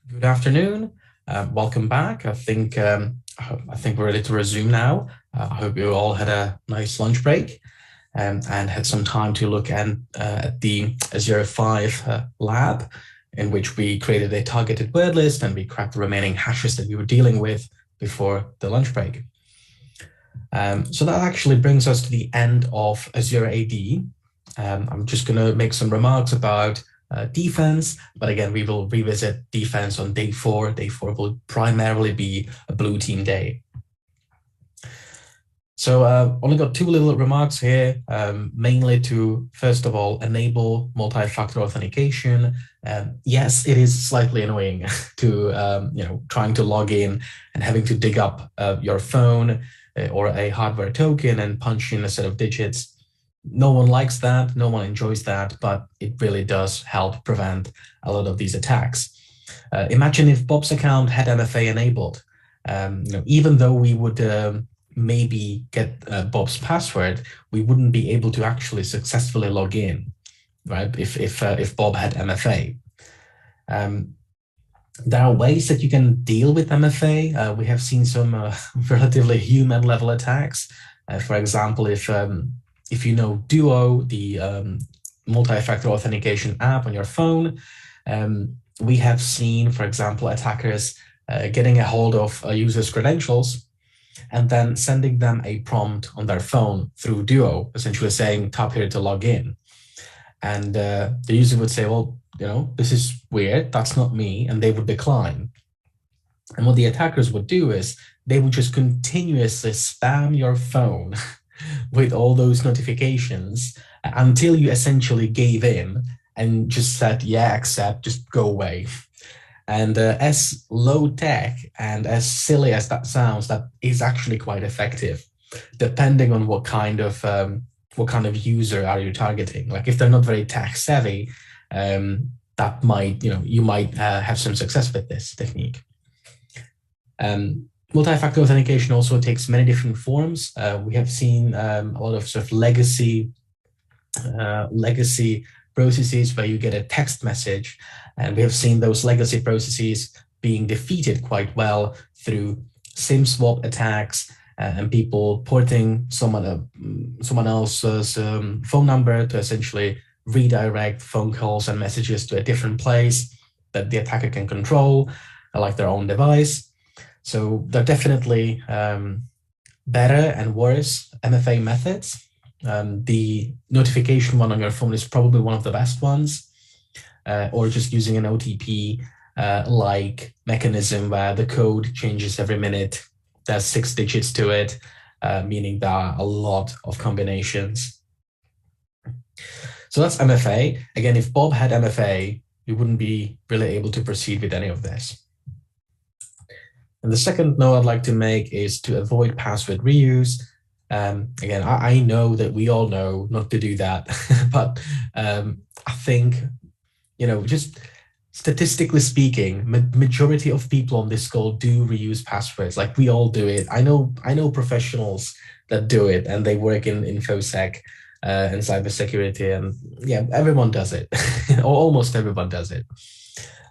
Good afternoon. Welcome back. I think we're ready to resume now. I hope you all had a nice lunch break and had some time to look at the Azure 5 lab, in which we created a targeted word list and we cracked the remaining hashes that we were dealing with before the lunch break. So that actually brings us to the end of Azure AD. I'm just going to make some remarks about defense, but again, we will revisit defense on day 4. Day 4 will primarily be a blue team day. So only got 2 little remarks here, mainly to, first of all, enable multi-factor authentication. Yes, it is slightly annoying to, trying to log in and having to dig up your phone or a hardware token and punch in a set of digits. No one likes that, no one enjoys that, but it really does help prevent a lot of these attacks. Imagine if Bob's account had MFA enabled. Even though we would maybe get Bob's password, we wouldn't be able to actually successfully log in, right? If Bob had MFA. There are ways that you can deal with MFA. We have seen some relatively human level attacks. For example, if you know Duo, the multi-factor authentication app on your phone, we have seen, for example, attackers getting a hold of a user's credentials and then sending them a prompt on their phone through Duo, essentially saying, tap here to log in. And the user would say, well, this is weird, that's not me, and they would decline. And what the attackers would do is they would just continuously spam your phone with all those notifications until you essentially gave in and just said, yeah, accept, just go away. And as low tech and as silly as that sounds, that is actually quite effective, depending on what kind of user are you targeting. Like if they're not very tech savvy, that might, you might have some success with this technique. Multi-factor authentication also takes many different forms. We have seen a lot of sort of legacy processes where you get a text message, and we have seen those legacy processes being defeated quite well through SIM swap attacks and people porting someone else's phone number to essentially redirect phone calls and messages to a different place that the attacker can control, like their own device. So there are definitely better and worse MFA methods. The notification one on your phone is probably one of the best ones, or just using an OTP like mechanism where the code changes every minute. There's 6 digits to it, meaning there are a lot of combinations. So that's MFA. Again, if Bob had MFA, we wouldn't be really able to proceed with any of this. And the second note I'd like to make is to avoid password reuse. Again, I know that we all know not to do that, but I think, just statistically speaking, majority of people on this call do reuse passwords. Like we all do it. I know professionals that do it, and they work in InfoSec and cybersecurity, and yeah, everyone does it, or almost everyone does it.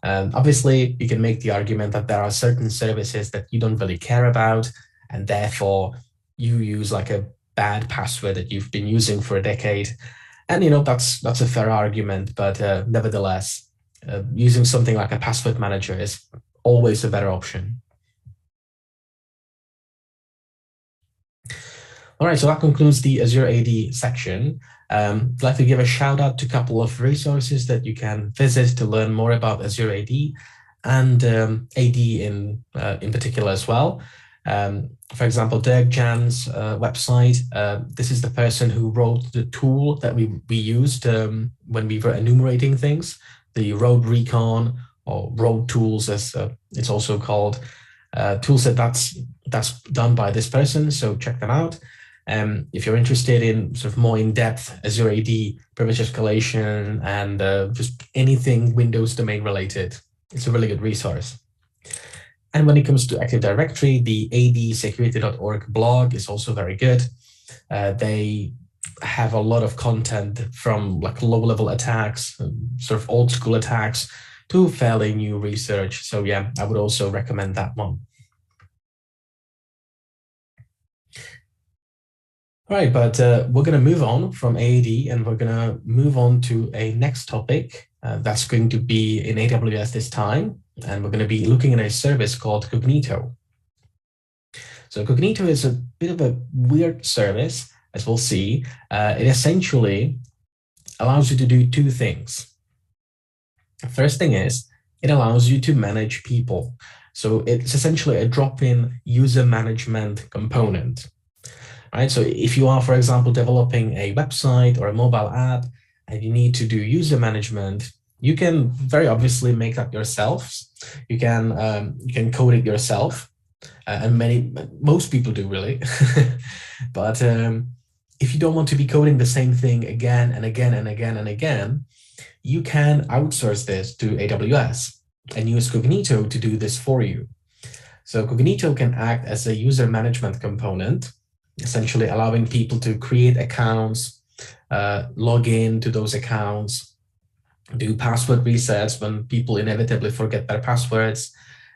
Obviously, you can make the argument that there are certain services that you don't really care about, and therefore you use like a bad password that you've been using for a decade. And that's a fair argument, but nevertheless, using something like a password manager is always a better option. All right, so that concludes the Azure AD section. I'd like to give a shout out to a couple of resources that you can visit to learn more about Azure AD and AD in particular as well. For example, Dirk Jan's website. This is the person who wrote the tool that we used when we were enumerating things, the road recon or road tools, as it's also called. Toolset that's done by this person, so check them out. If you're interested in sort of more in-depth Azure AD privilege escalation and just anything Windows domain related, it's a really good resource. And when it comes to Active Directory, the adsecurity.org blog is also very good. They have a lot of content from like low-level attacks, sort of old school attacks, to fairly new research. So yeah, I would also recommend that one. All right, but we're going to move on from AAD and we're going to move on to a next topic that's going to be in AWS this time. And we're going to be looking at a service called Cognito. So Cognito is a bit of a weird service, as we'll see. It essentially allows you to do two things. The first thing is it allows you to manage people. So it's essentially a drop-in user management component. Right? So if you are, for example, developing a website or a mobile app and you need to do user management, you can very obviously make that yourself. You can code it yourself, and most people do really. But if you don't want to be coding the same thing again and again and again and again, you can outsource this to AWS and use Cognito to do this for you. So Cognito can act as a user management component, essentially allowing people to create accounts, log in to those accounts, do password resets when people inevitably forget their passwords.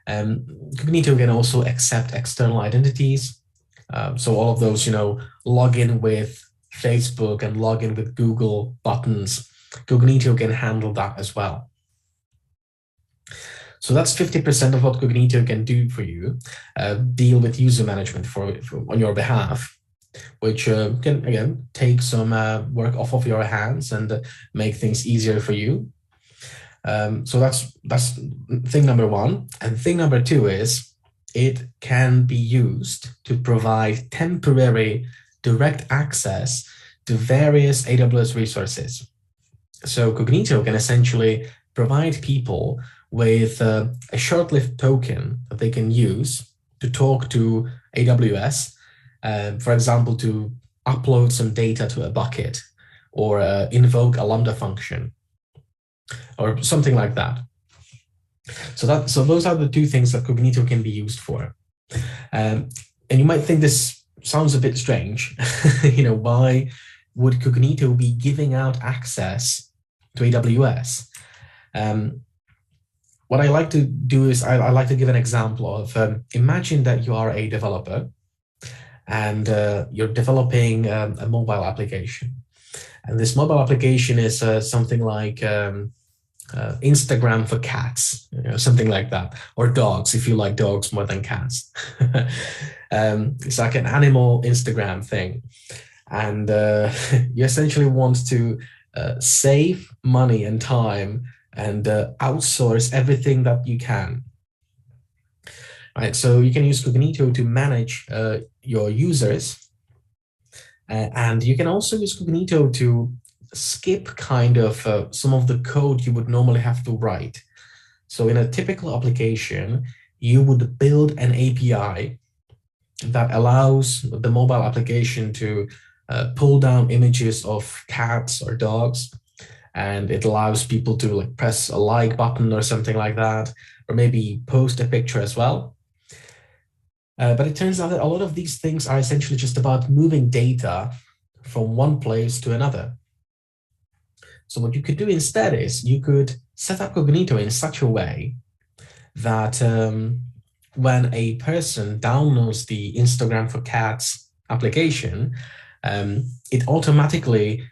Cognito can also accept external identities. So all of those, log in with Facebook and log in with Google buttons, Cognito can handle that as well. So that's 50% of what Cognito can do for you, deal with user management on your behalf, which can, again, take some work off of your hands and make things easier for you. So that's thing number one. And thing number two is it can be used to provide temporary direct access to various AWS resources. So Cognito can essentially provide people with a short-lived token that they can use to talk to AWS, for example, to upload some data to a bucket or invoke a Lambda function or something like that. So those are the two things that Cognito can be used for. And you might think this sounds a bit strange. Why would Cognito be giving out access to AWS? What I like to do is I like to give an example of, imagine that you are a developer and you're developing a mobile application. And this mobile application is something like Instagram for cats, something like that, or dogs, if you like dogs more than cats. It's like an animal Instagram thing. And you essentially want to save money and time and outsource everything that you can. Right, so you can use Cognito to manage your users. And you can also use Cognito to skip kind of some of the code you would normally have to write. So in a typical application, you would build an API that allows the mobile application to pull down images of cats or dogs. And it allows people to press a like button or something like that, or maybe post a picture as well. But it turns out that a lot of these things are essentially just about moving data from one place to another. So what you could do instead is you could set up Cognito in such a way that when a person downloads the Instagram for Cats application, it automatically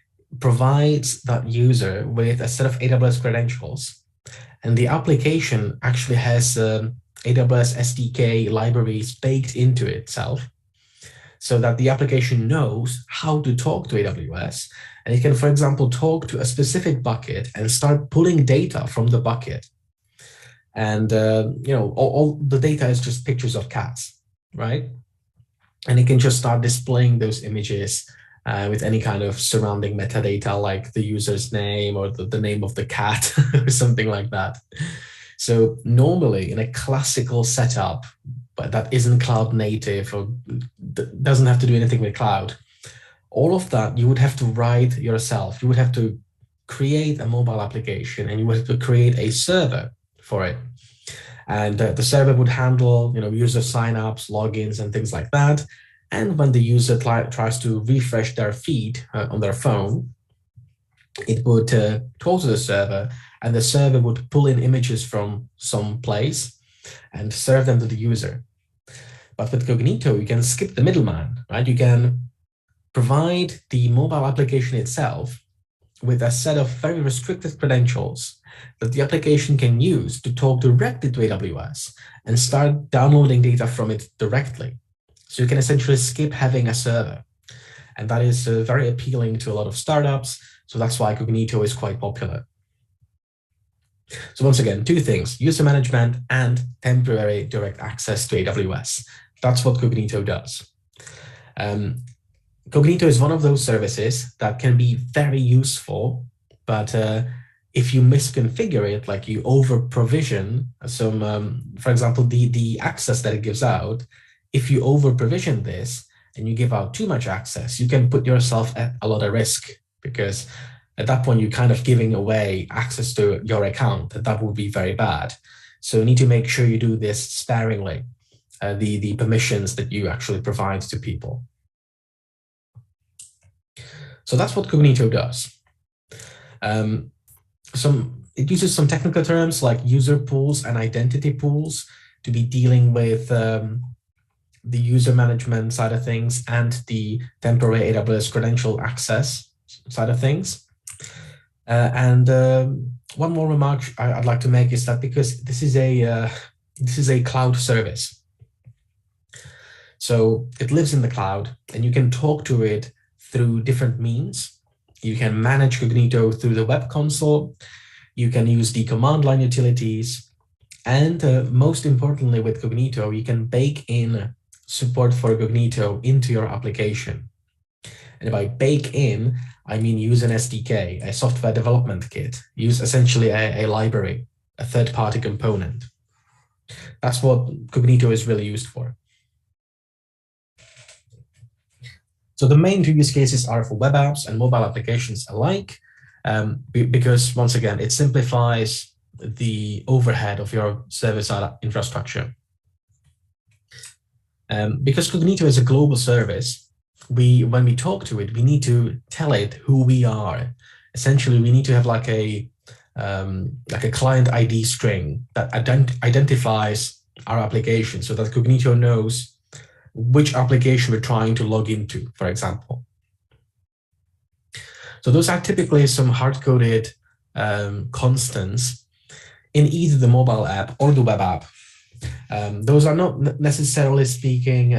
provides that user with a set of AWS credentials. And the application actually has AWS SDK libraries baked into itself so that the application knows how to talk to AWS. And it can, for example, talk to a specific bucket and start pulling data from the bucket. And, all the data is just pictures of cats, right? And it can just start displaying those images with any kind of surrounding metadata, like the user's name or the name of the cat or something like that. So normally in a classical setup, but that isn't cloud native or doesn't have to do anything with cloud, all of that you would have to write yourself. You would have to create a mobile application and you would have to create a server for it. And the server would handle, user signups, logins, and things like that. And when the user tries to refresh their feed on their phone, it would talk to the server, and the server would pull in images from some place and serve them to the user. But with Cognito, you can skip the middleman, right? You can provide the mobile application itself with a set of very restricted credentials that the application can use to talk directly to AWS and start downloading data from it directly. So you can essentially skip having a server. And that is very appealing to a lot of startups. So that's why Cognito is quite popular. So once again, two things: user management and temporary direct access to AWS. That's what Cognito does. Cognito is one of those services that can be very useful, but if you misconfigure it, like you over provision some, for example, the access that it gives out, if you over provision this and you give out too much access, you can put yourself at a lot of risk, because at that point, you're kind of giving away access to your account, and that would be very bad. So you need to make sure you do this sparingly, the permissions that you actually provide to people. So that's what Cognito does. It uses some technical terms like user pools and identity pools to be dealing with the user management side of things and the temporary AWS credential access side of things. One more remark I'd like to make is that because this is a cloud service, so it lives in the cloud, and you can talk to it through different means. You can manage Cognito through the web console. You can use the command line utilities, and most importantly, with Cognito, you can bake in support for Cognito into your application. And by bake in, I mean use an SDK, a software development kit, use essentially a library, a third-party component. That's what Cognito is really used for. So the main two use cases are for web apps and mobile applications alike, because once again, it simplifies the overhead of your server-side infrastructure. Because Cognito is a global service, when we talk to it, we need to tell it who we are. Essentially, we need to have like a client ID string that identifies our application, so that Cognito knows which application we're trying to log into, for example. So those are typically some hard-coded constants in either the mobile app or the web app. Those are not necessarily speaking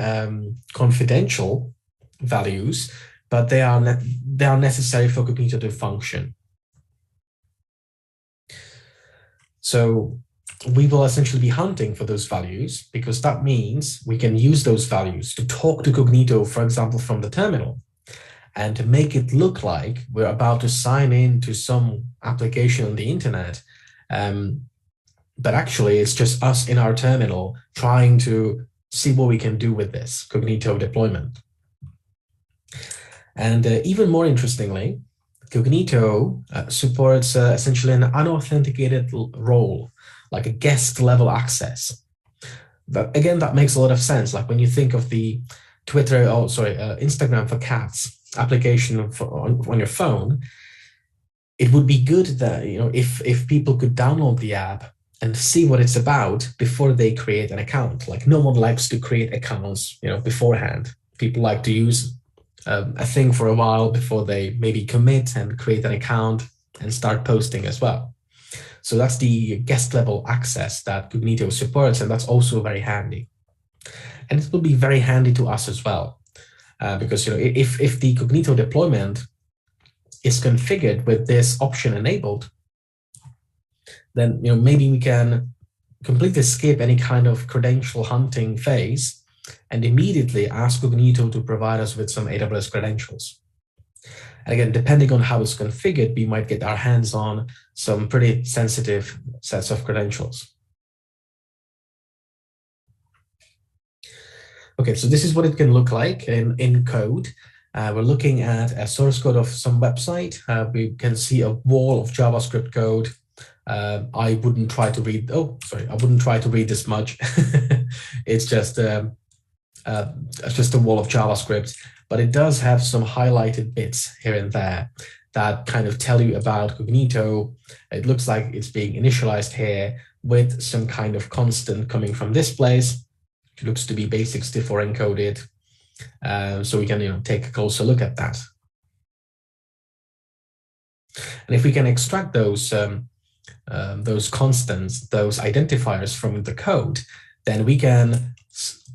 confidential values, but they are necessary for Cognito to function. So we will essentially be hunting for those values, because that means we can use those values to talk to Cognito, for example, from the terminal, and to make it look like we're about to sign in to some application on the internet. But actually, it's just us in our terminal trying to see what we can do with this Cognito deployment. And even more interestingly, Cognito supports essentially an unauthenticated role, like a guest level access. But again, that makes a lot of sense. Like when you think of the Instagram for cats application on your phone, it would be good that, if people could download the app and see what it's about before they create an account. Like no one likes to create accounts, beforehand. People like to use a thing for a while before they maybe commit and create an account and start posting as well. So that's the guest level access that Cognito supports, and that's also very handy. And it will be very handy to us as well, because if the Cognito deployment is configured with this option enabled, then maybe we can completely skip any kind of credential hunting phase and immediately ask Cognito to provide us with some AWS credentials. And again, depending on how it's configured, we might get our hands on some pretty sensitive sets of credentials. Okay, so this is what it can look like in code. We're looking at a source code of some website. We can see a wall of JavaScript code. I wouldn't try to read. I wouldn't try to read this much. It's just a wall of JavaScript, but it does have some highlighted bits here and there that kind of tell you about Cognito. It looks like it's being initialized here with some kind of constant coming from this place. It looks to be base64 encoded. So we can take a closer look at that. And if we can extract those constants, those identifiers from the code, then we can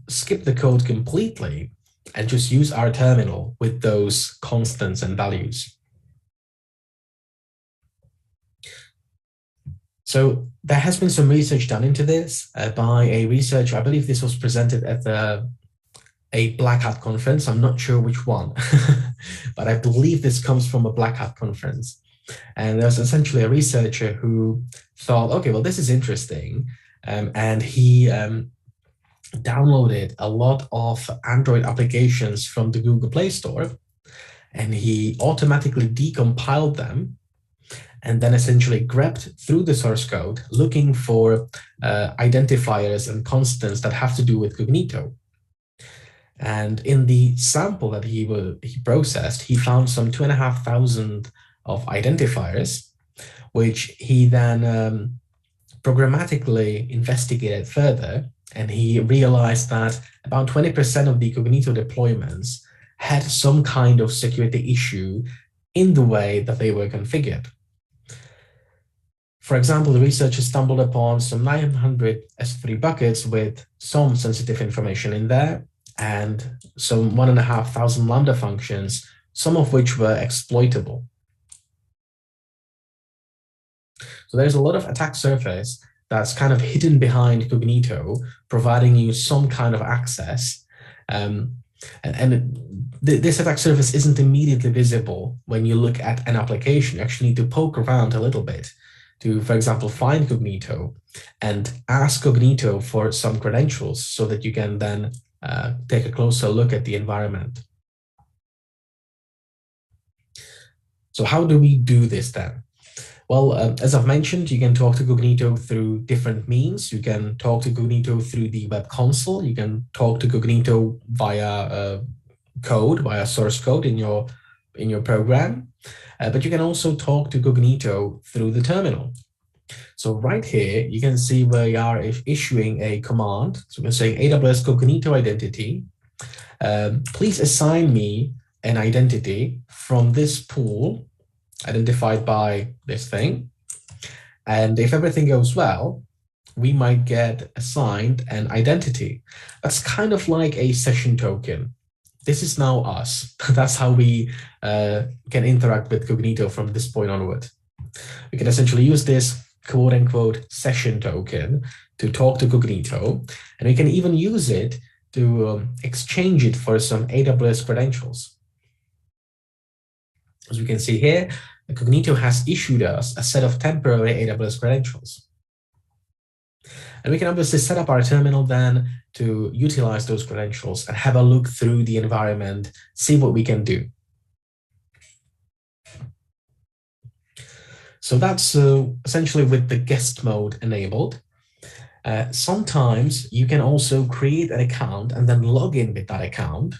skip the code completely and just use our terminal with those constants and values. So there has been some research done into this by a researcher. I believe this was presented at a Black Hat conference. I'm not sure which one, but I believe this comes from a Black Hat conference. And there's essentially a researcher who thought, okay, well, this is interesting. And he downloaded a lot of Android applications from the Google Play Store, and he automatically decompiled them and then essentially grabbed through the source code looking for identifiers and constants that have to do with Cognito. And in the sample that he processed, he found some 2,500 of identifiers, which he then programmatically investigated further. And he realized that about 20% of the Cognito deployments had some kind of security issue in the way that they were configured. For example, the researchers stumbled upon some 900 S3 buckets with some sensitive information in there, and some 1,500 Lambda functions, some of which were exploitable. So there's a lot of attack surface that's kind of hidden behind Cognito, providing you some kind of access. This attack surface isn't immediately visible when you look at an application. You actually need to poke around a little bit to, for example, find Cognito and ask Cognito for some credentials so that you can then take a closer look at the environment. So how do we do this then? Well, as I've mentioned, you can talk to Cognito through different means. You can talk to Cognito through the web console. You can talk to Cognito via code, via source code in your program. But you can also talk to Cognito through the terminal. So right here, you can see we are issuing a command. So we're saying AWS Cognito identity. Please assign me an identity from this pool identified by this thing. And if everything goes well, we might get assigned an identity. That's kind of like a session token. This is now us. That's how we can interact with Cognito from this point onward. We can essentially use this quote unquote session token to talk to Cognito, and we can even use it to exchange it for some AWS credentials. As we can see here, Cognito has issued us a set of temporary AWS credentials. And we can obviously set up our terminal then to utilize those credentials and have a look through the environment, see what we can do. So that's essentially with the guest mode enabled. Sometimes you can also create an account and then log in with that account.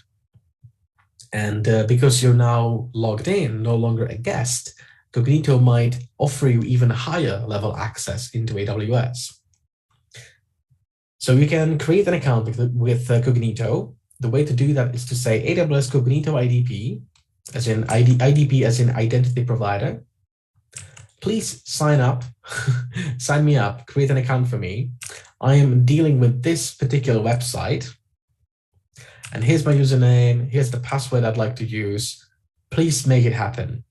And because you're now logged in, no longer a guest, Cognito might offer you even higher level access into AWS. So you can create an account with Cognito. The way to do that is to say AWS Cognito IDP, as in IDP as in identity provider. Please sign up, sign me up, create an account for me. I am dealing with this particular website. And here's my username, here's the password I'd like to use. Please make it happen.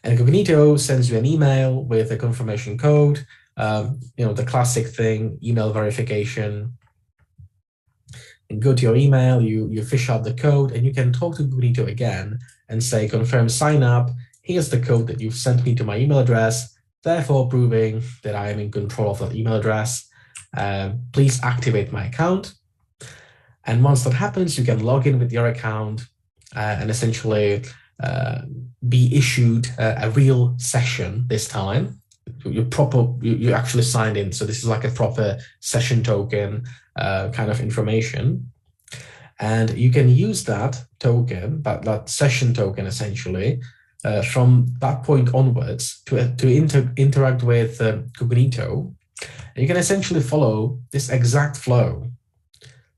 And Cognito sends you an email with a confirmation code, the classic thing, email verification. And go to your email, you fish out the code, and you can talk to Cognito again and say, confirm sign up. Here's the code that you've sent me to my email address, therefore proving that I am in control of that email address. Please activate my account. And once that happens, you can log in with your account and essentially be issued a real session this time. You actually signed in. So this is like a proper session token kind of information. And you can use that token, that session token essentially, from that point onwards to interact with Cognito, you can essentially follow this exact flow.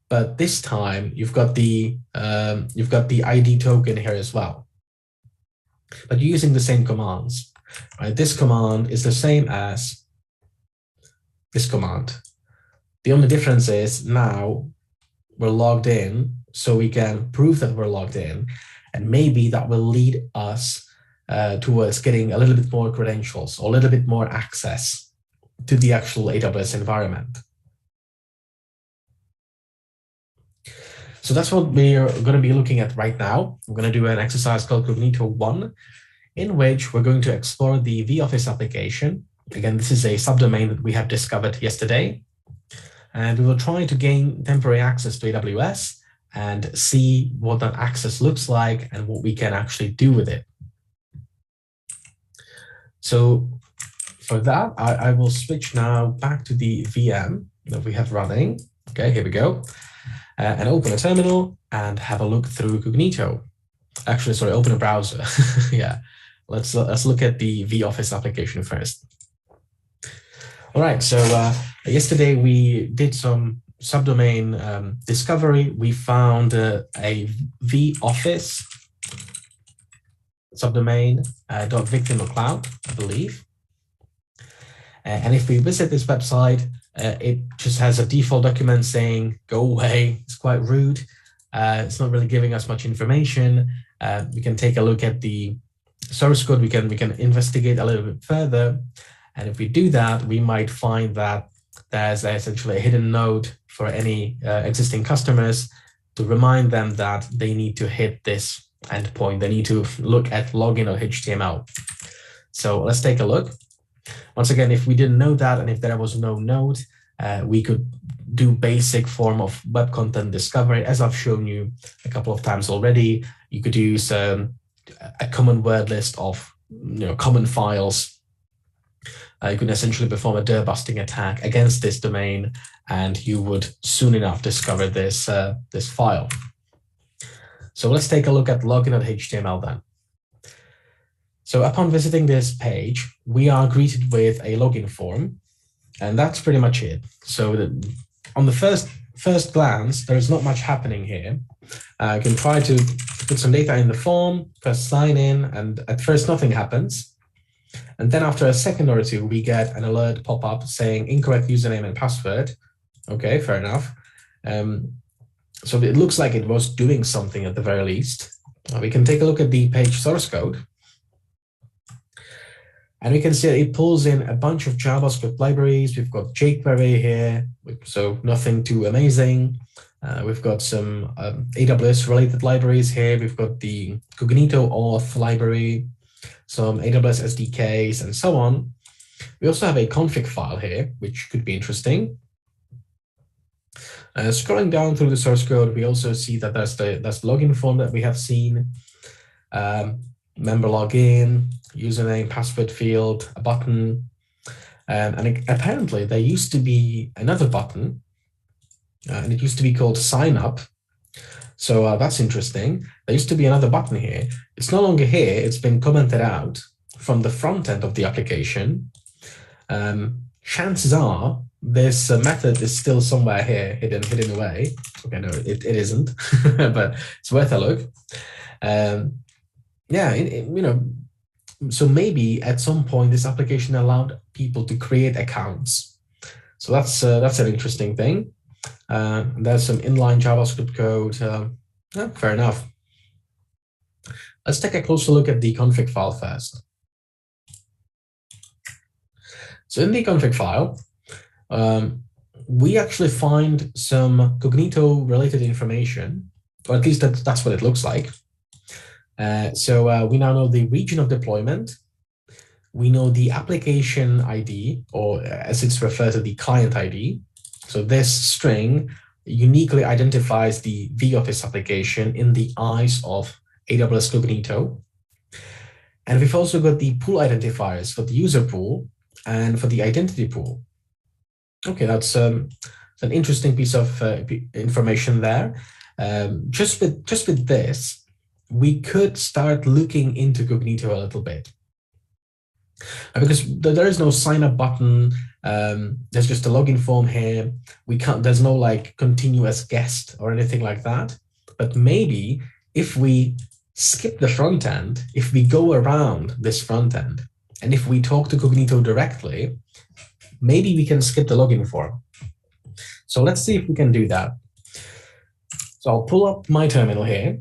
But this time you've got the ID token here as well. But you're using the same commands, right? This command is the same as this command. The only difference is now we're logged in, so we can prove that we're logged in, and maybe that will lead us towards getting a little bit more credentials or a little bit more access to the actual AWS environment. So that's what we're going to be looking at right now. We're going to do an exercise called Cognito 1, in which we're going to explore the vOffice application. Again, this is a subdomain that we have discovered yesterday. And we will try to gain temporary access to AWS and see what that access looks like and what we can actually do with it. So for that, I will switch now back to the VM that we have running. Okay, here we go. And open a terminal and have a look through Cognito. Actually, sorry, open a browser. Yeah, let's look at the vOffice application first. All right, so yesterday we did some subdomain discovery. We found a vOffice subdomain .victim.cloud, I believe. And if we visit this website, it just has a default document saying, go away. It's quite rude. It's not really giving us much information. We can take a look at the source code. We can investigate a little bit further. And if we do that, we might find that there's essentially a hidden node for any existing customers to remind them that they need to hit this endpoint. They need to look at login.html. So let's take a look. Once again, if we didn't know that, and if there was no node, we could do basic form of web content discovery. As I've shown you a couple of times already, you could use a common word list of common files. You can essentially perform a dir busting attack against this domain, and you would soon enough discover this, this file. So let's take a look at login.html then. So upon visiting this page, we are greeted with a login form, and that's pretty much it. So on the first glance, there's not much happening here. You can try to put some data in the form, press sign in, and at first nothing happens. And then after a second or two, we get an alert pop up saying incorrect username and password. Okay, fair enough. So it looks like it was doing something at the very least. We can take a look at the page source code. And we can see it pulls in a bunch of JavaScript libraries. We've got jQuery here, so nothing too amazing. We've got some AWS-related libraries here. We've got the Cognito auth library, some AWS SDKs, and so on. We also have a config file here, which could be interesting. Scrolling down through the source code, we also see that that's the login form that we have seen. Member login, username, password field, a button. And apparently there used to be another button, and it used to be called sign up. So that's interesting. There used to be another button here. It's no longer here. It's been commented out from the front end of the application. Chances are this method is still somewhere here, hidden away. Okay, no, it isn't, but it's worth a look. Yeah, so maybe at some point this application allowed people to create accounts. So that's an interesting thing. There's some inline JavaScript code. Yeah, fair enough. Let's take a closer look at the config file first. So in the config file, we actually find some Cognito-related information, or at least that's what it looks like. So we now know the region of deployment. We know the application ID, or as it's referred to, the client ID. So this string uniquely identifies the vOffice application in the eyes of AWS Cognito. And we've also got the pool identifiers for the user pool and for the identity pool. Okay, that's an interesting piece of information there. Just with this, we could start looking into Cognito a little bit. Because there is no sign up button, there's just a login form here. There's no like continue as guest or anything like that. But maybe if we skip the front end, if we go around this front end, and if we talk to Cognito directly, maybe we can skip the login form. So let's see if we can do that. So I'll pull up my terminal here,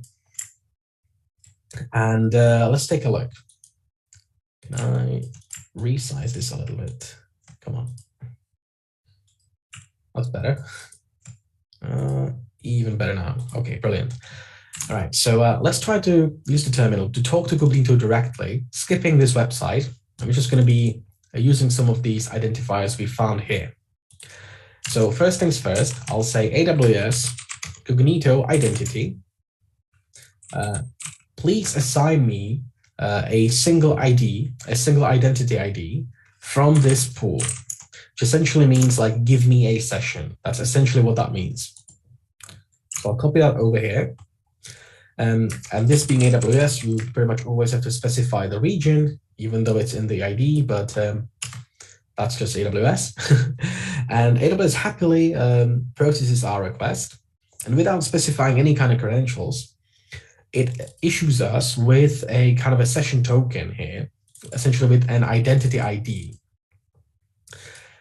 and let's take a look. Can I resize this a little bit? Come on. That's better. Even better now. Okay, brilliant. All right, so let's try to use the terminal to talk to Cognito directly, skipping this website. I'm just going to be using some of these identifiers we found here. So first things first, I'll say AWS Cognito identity. Please assign me a single ID, a single identity ID from this pool, which essentially means like give me a session. That's essentially what that means. So I'll copy that over here. And this being AWS, you pretty much always have to specify the region, even though it's in the ID, but that's just AWS. And AWS happily processes our request. And without specifying any kind of credentials, it issues us with a kind of a session token here, essentially with an identity ID.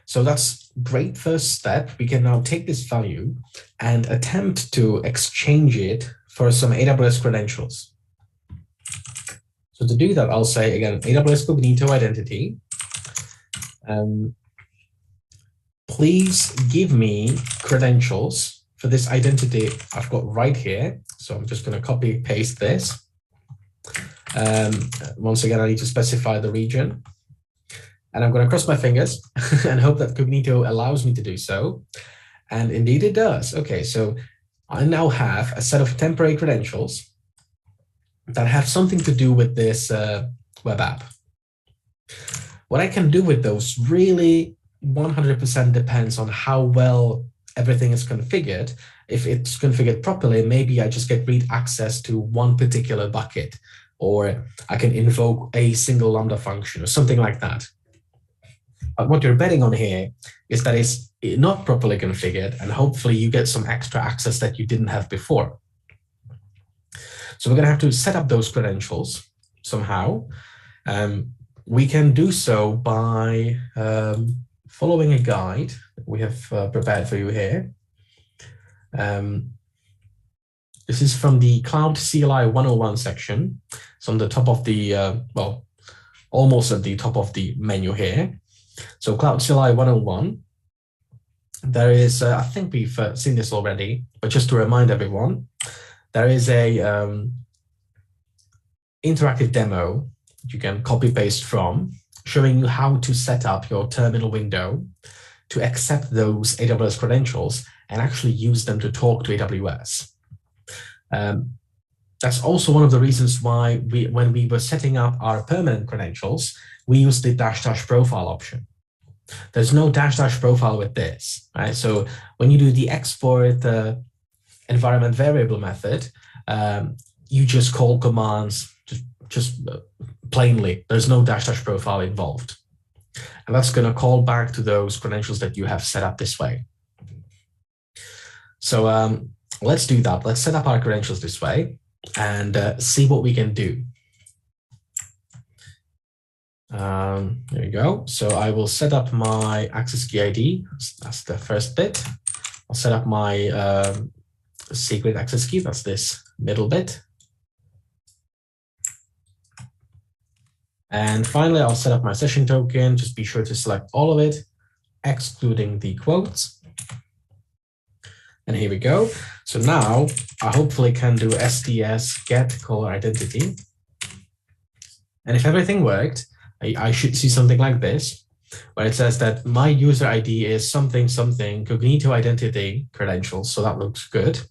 So that's great first step. We can now take this value and attempt to exchange it for some AWS credentials. So to do that, I'll say again, AWS Cognito identity. Please give me credentials for this identity I've got right here. So I'm just going to copy paste this. Once again, I need to specify the region. And I'm going to cross my fingers and hope that Cognito allows me to do so. And indeed it does. Okay, so I now have a set of temporary credentials that have something to do with this web app. What I can do with those really 100% depends on how well everything is configured. If it's configured properly, maybe I just get read access to one particular bucket, or I can invoke a single Lambda function or something like that. But what you're betting on here is that it's not properly configured, and hopefully you get some extra access that you didn't have before. So we're going to have to set up those credentials somehow. We can do so by following a guide that we have prepared for you here. This is from the Cloud CLI 101 section. It's on the top of the, well, almost at the top of the menu here. So Cloud CLI 101, there is, I think we've seen this already, but just to remind everyone, there is a interactive demo you can copy paste from, showing you how to set up your terminal window to accept those AWS credentials and actually use them to talk to AWS. That's also one of the reasons why when we were setting up our permanent credentials, we used the -- profile option. There's no -- profile with this, right? So when you do the export environment variable method, you just call commands just plainly. There's no -- profile involved. And that's going to call back to those credentials that you have set up this way. So let's do that. Let's set up our credentials this way and see what we can do. There you go. So I will set up my access key ID. That's the first bit. I'll set up my secret access key. That's this middle bit. And finally, I'll set up my session token. Just be sure to select all of it, excluding the quotes. And here we go. So now I hopefully can do sts get caller identity. And if everything worked, I should see something like this, where it says that my user ID is something, something, Cognito identity credentials. So that looks good.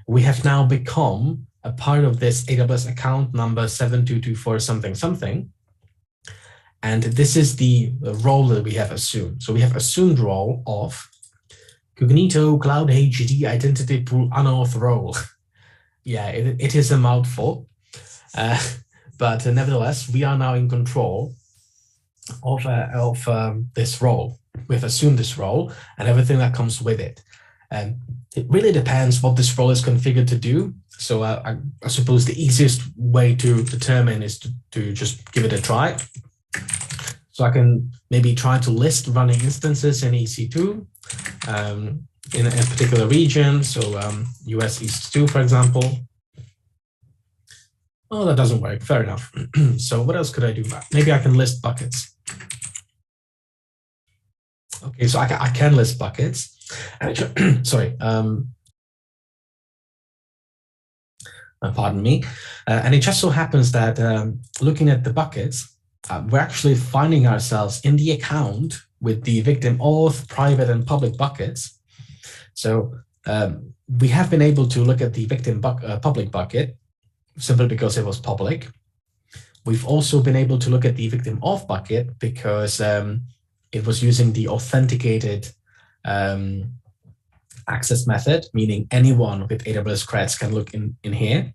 We have now become a part of this AWS account number 7224 something, something. And this is the role that we have assumed. So we have assumed role of Cognito Cloud HD Identity Pool Unauth role. Yeah, it is a mouthful, uh, but nevertheless, we are now in control of this role. We've assumed this role and everything that comes with it. And it really depends what this role is configured to do. So I suppose the easiest way to determine is to just give it a try. So I can maybe try to list running instances in EC2 in a particular region. So US East 2, for example. Oh, that doesn't work. Fair enough. So what else could I do? Maybe I can list buckets. Okay, so I can list buckets. Sorry. Pardon me. And it just so happens that looking at the buckets, we're actually finding ourselves in the account with the victim auth, private, and public buckets. So we have been able to look at the victim public bucket simply because it was public. We've also been able to look at the victim auth bucket because it was using the authenticated access method, meaning anyone with AWS creds can look in here.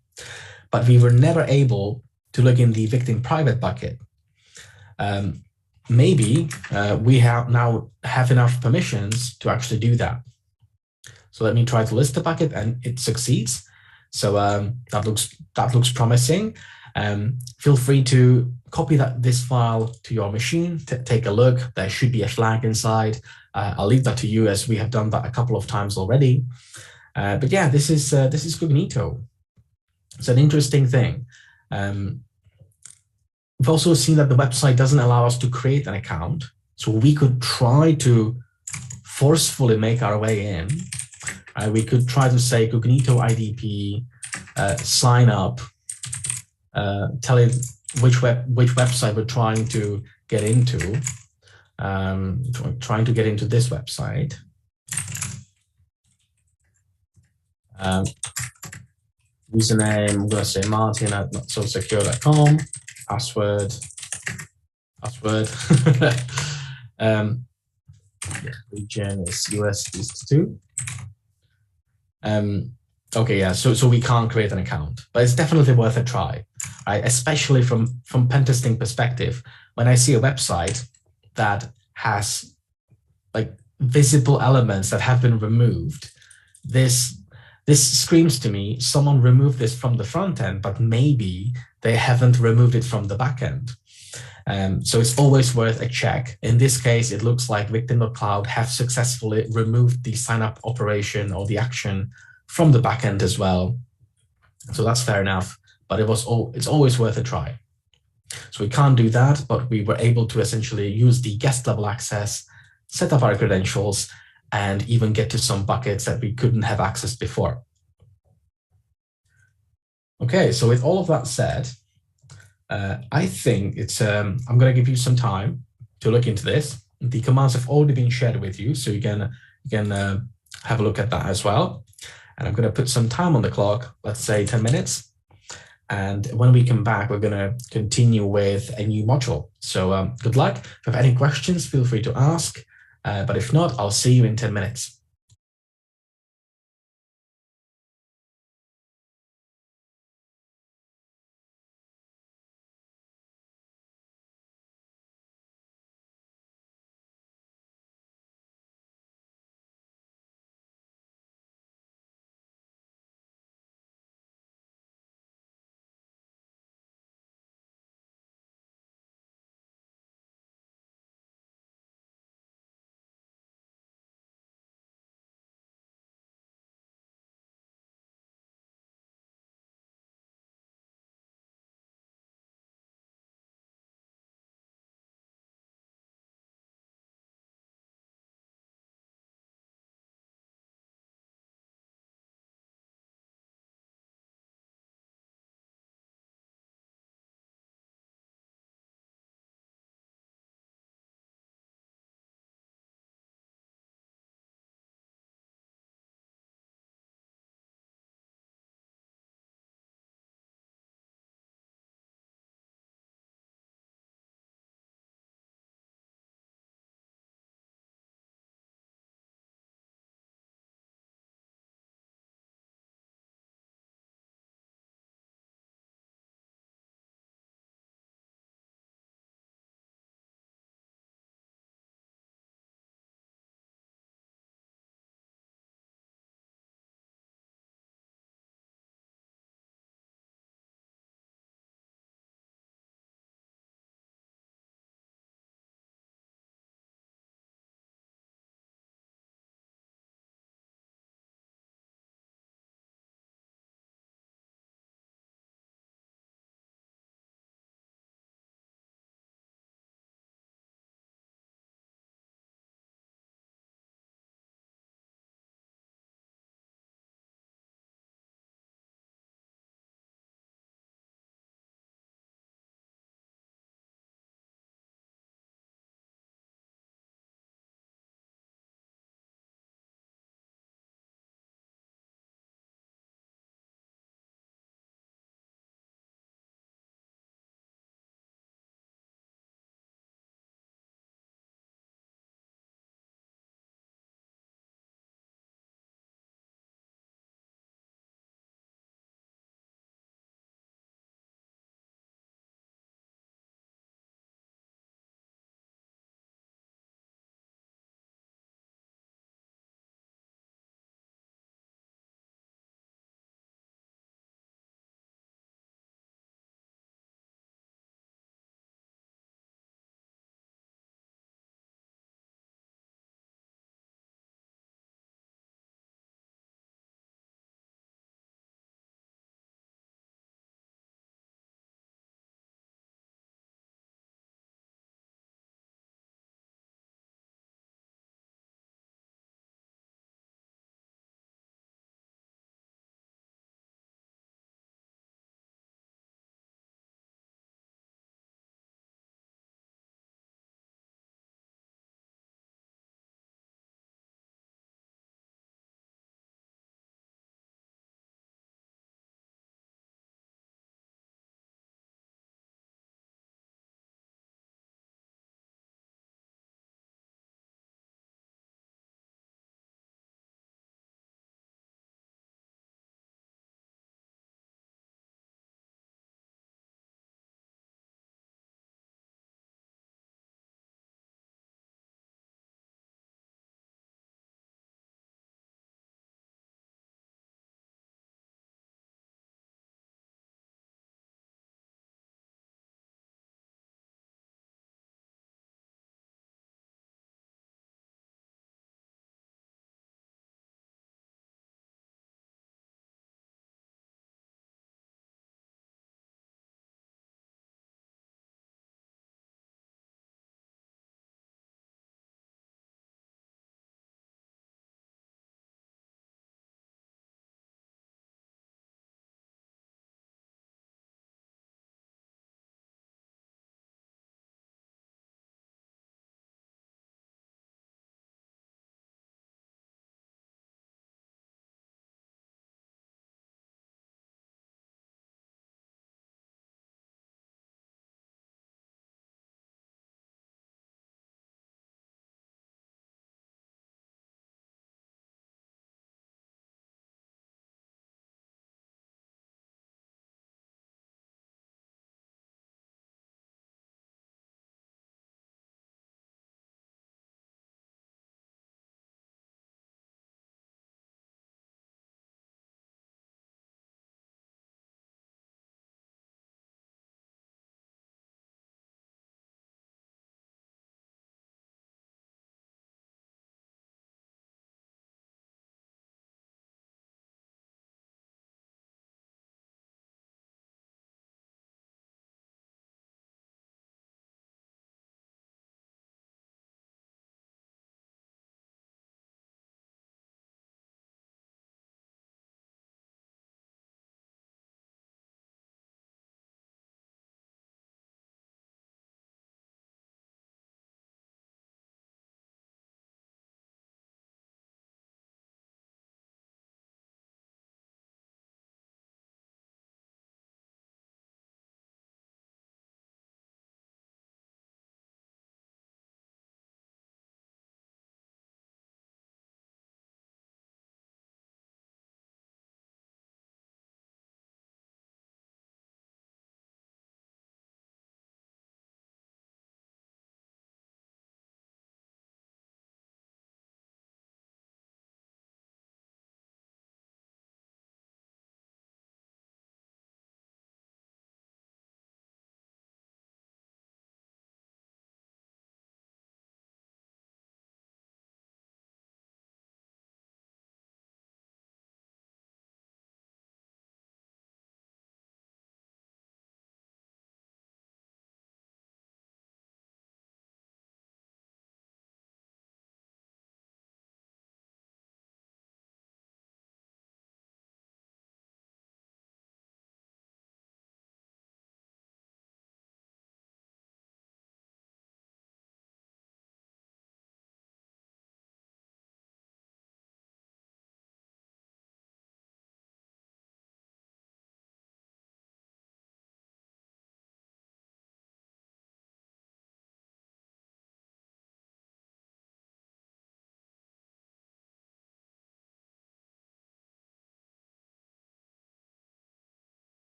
But we were never able to look in the victim private bucket. Maybe we now have enough permissions to actually do that. So let me try to list the bucket, and it succeeds. So that looks promising. Feel free to copy this file to your machine, take a look. There should be a flag inside. I'll leave that to you, as we have done that a couple of times already. But yeah, this is Cognito. It's an interesting thing. We've also seen that the website doesn't allow us to create an account. So we could try to forcefully make our way in. We could try to say Cognito IDP, sign up, tell it which website we're trying to get into. Trying to get into this website. Username, I'm going to say martin@notsosecure.com. Password. Region is US East 2. Okay, yeah, so we can't create an account, but it's definitely worth a try, right? Especially from pen testing perspective. When I see a website that has like visible elements that have been removed, this screams to me, someone removed this from the front end, but maybe they haven't removed it from the back end. So it's always worth a check. In this case, it looks like victim.cloud have successfully removed the sign-up operation or the action from the backend as well. So that's fair enough, but it's always worth a try. So we can't do that, but we were able to essentially use the guest level access, set up our credentials, and even get to some buckets that we couldn't have access before. Okay, so with all of that said, I think it's, I'm going to give you some time to look into this. The commands have already been shared with you, so you can have a look at that as well. And I'm going to put some time on the clock, let's say 10 minutes. And when we come back, we're going to continue with a new module. So good luck. If you have any questions, feel free to ask. But if not, I'll see you in 10 minutes.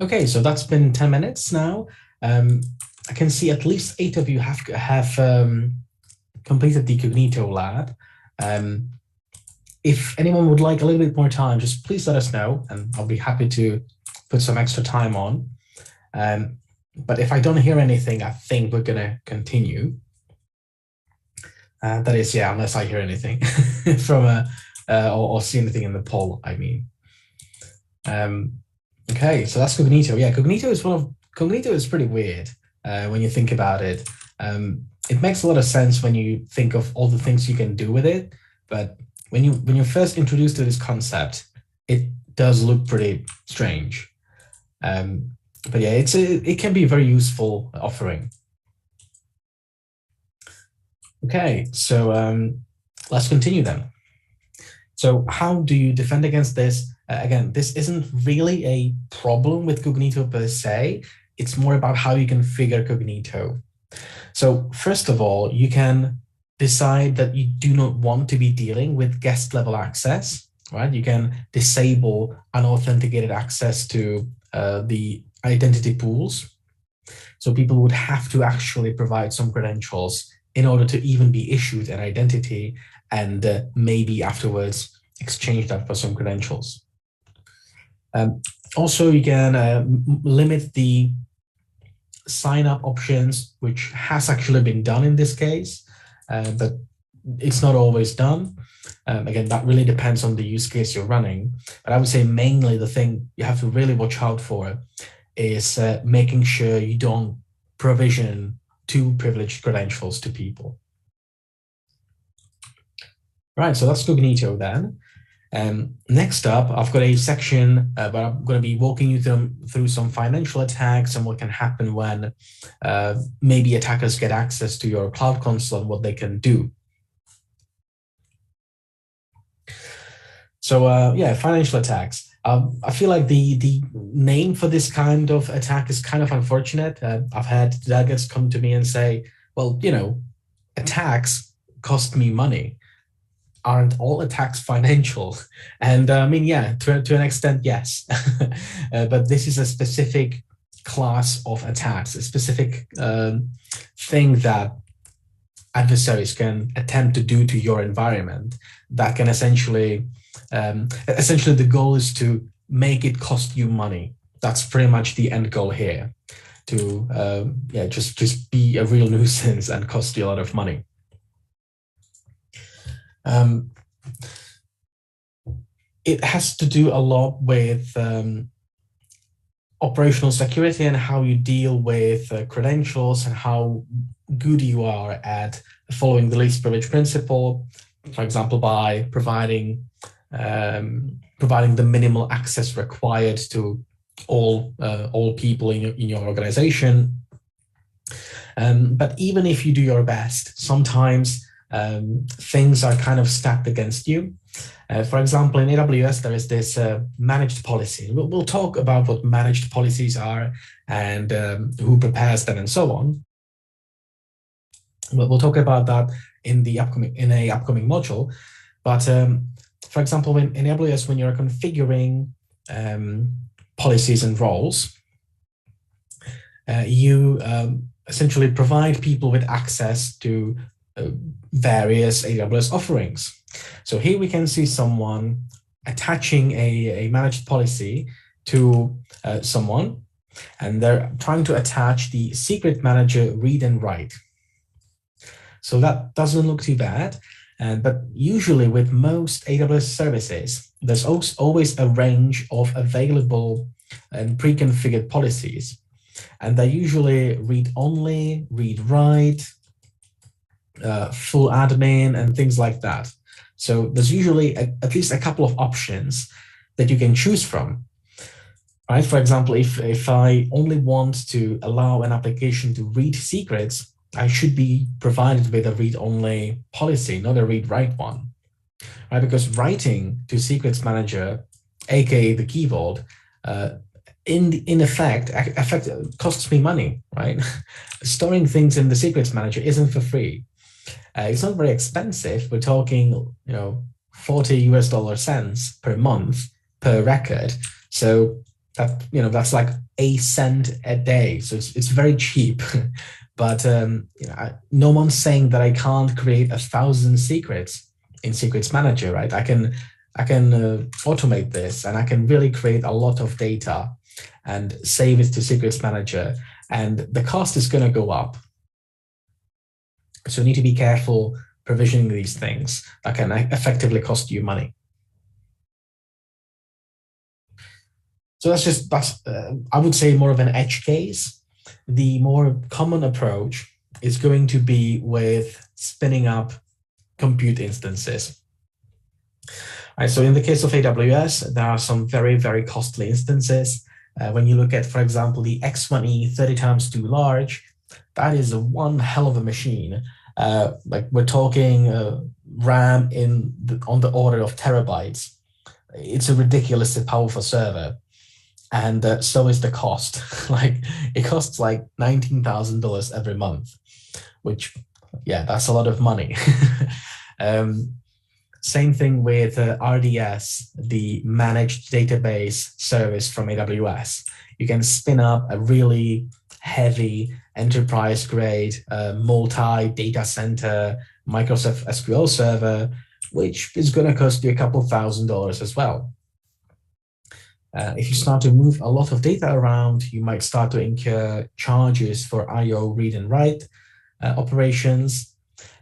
Okay, so that's been 10 minutes now. I can see at least 8 of you have completed the Cognito lab. If anyone would like a little bit more time, just please let us know, and I'll be happy to put some extra time on. But if I don't hear anything, I think we're going to continue. That is, yeah, unless I hear anything from or see anything in the poll, I mean. Okay, so that's Cognito. Yeah, Cognito is pretty weird when you think about it. It makes a lot of sense when you think of all the things you can do with it, but when you're first introduced to this concept, it does look pretty strange. But yeah, it can be a very useful offering. Okay, so let's continue then. So how do you defend against this? Again, this isn't really a problem with Cognito per se. It's more about how you configure Cognito. So first of all, you can decide that you do not want to be dealing with guest level access, right? You can disable unauthenticated access to the identity pools. So people would have to actually provide some credentials in order to even be issued an identity and maybe afterwards exchange that for some credentials. Also, you can limit the sign-up options, which has actually been done in this case, but it's not always done. Again, that really depends on the use case you're running. But I would say mainly the thing you have to really watch out for is making sure you don't provision too privileged credentials to people. Right, so that's Cognito then. Next up, I've got a section where I'm going to be walking you through some financial attacks and what can happen when maybe attackers get access to your cloud console and what they can do. So yeah, financial attacks. I feel like the name for this kind of attack is kind of unfortunate. I've had delegates come to me and say, well, you know, attacks cost me money. Aren't all attacks financial? And I mean, yeah, to an extent, yes. But this is a specific class of attacks, a specific thing that adversaries can attempt to do to your environment that can essentially the goal is to make it cost you money. That's pretty much the end goal here, to yeah, just be a real nuisance and cost you a lot of money. It has to do a lot with operational security and how you deal with credentials and how good you are at following the least privilege principle, for example, by providing the minimal access required to all people in your organization. But even if you do your best, sometimes things are kind of stacked against you. For example, in AWS, there is this managed policy. We'll talk about what managed policies are and who prepares them and so on. We'll talk about that in a upcoming module. But for example, in AWS, when you're configuring policies and roles, you essentially provide people with access to various AWS offerings. So here we can see someone attaching a managed policy to someone, and they're trying to attach the secret manager read and write. So that doesn't look too bad. But usually with most AWS services, there's always a range of available and pre-configured policies. And they usually read-only, read-write, full admin, and things like that. So there's usually at least a couple of options that you can choose from. Right? For example, if I only want to allow an application to read secrets, I should be provided with a read-only policy, not a read-write one. Right? Because writing to secrets manager, aka the key vault, in effect costs me money, right? Storing things in the secrets manager isn't for free. It's not very expensive. We're talking, you know, $40 US per month per record. So that's like a cent a day. So it's very cheap. But no one's saying that I can't create 1,000 secrets in Secrets Manager, right? I can automate this, and I can really create a lot of data and save it to Secrets Manager, and the cost is going to go up. So you need to be careful provisioning these things that can effectively cost you money. So that's I would say more of an edge case. The more common approach is going to be with spinning up compute instances. Right, so in the case of AWS, there are some very, very costly instances. When you look at, for example, the X1E 30 times too large, that is one hell of a machine. Like we're talking RAM on the order of terabytes. It's a ridiculously powerful server. And so is the cost. Like it costs like $19,000 every month, which, yeah, that's a lot of money. Same thing with RDS, the managed database service from AWS. You can spin up a really heavy enterprise grade multi-data center Microsoft SQL server, which is going to cost you a couple $1,000s as well. If you start to move a lot of data around, you might start to incur charges for I/O read and write operations.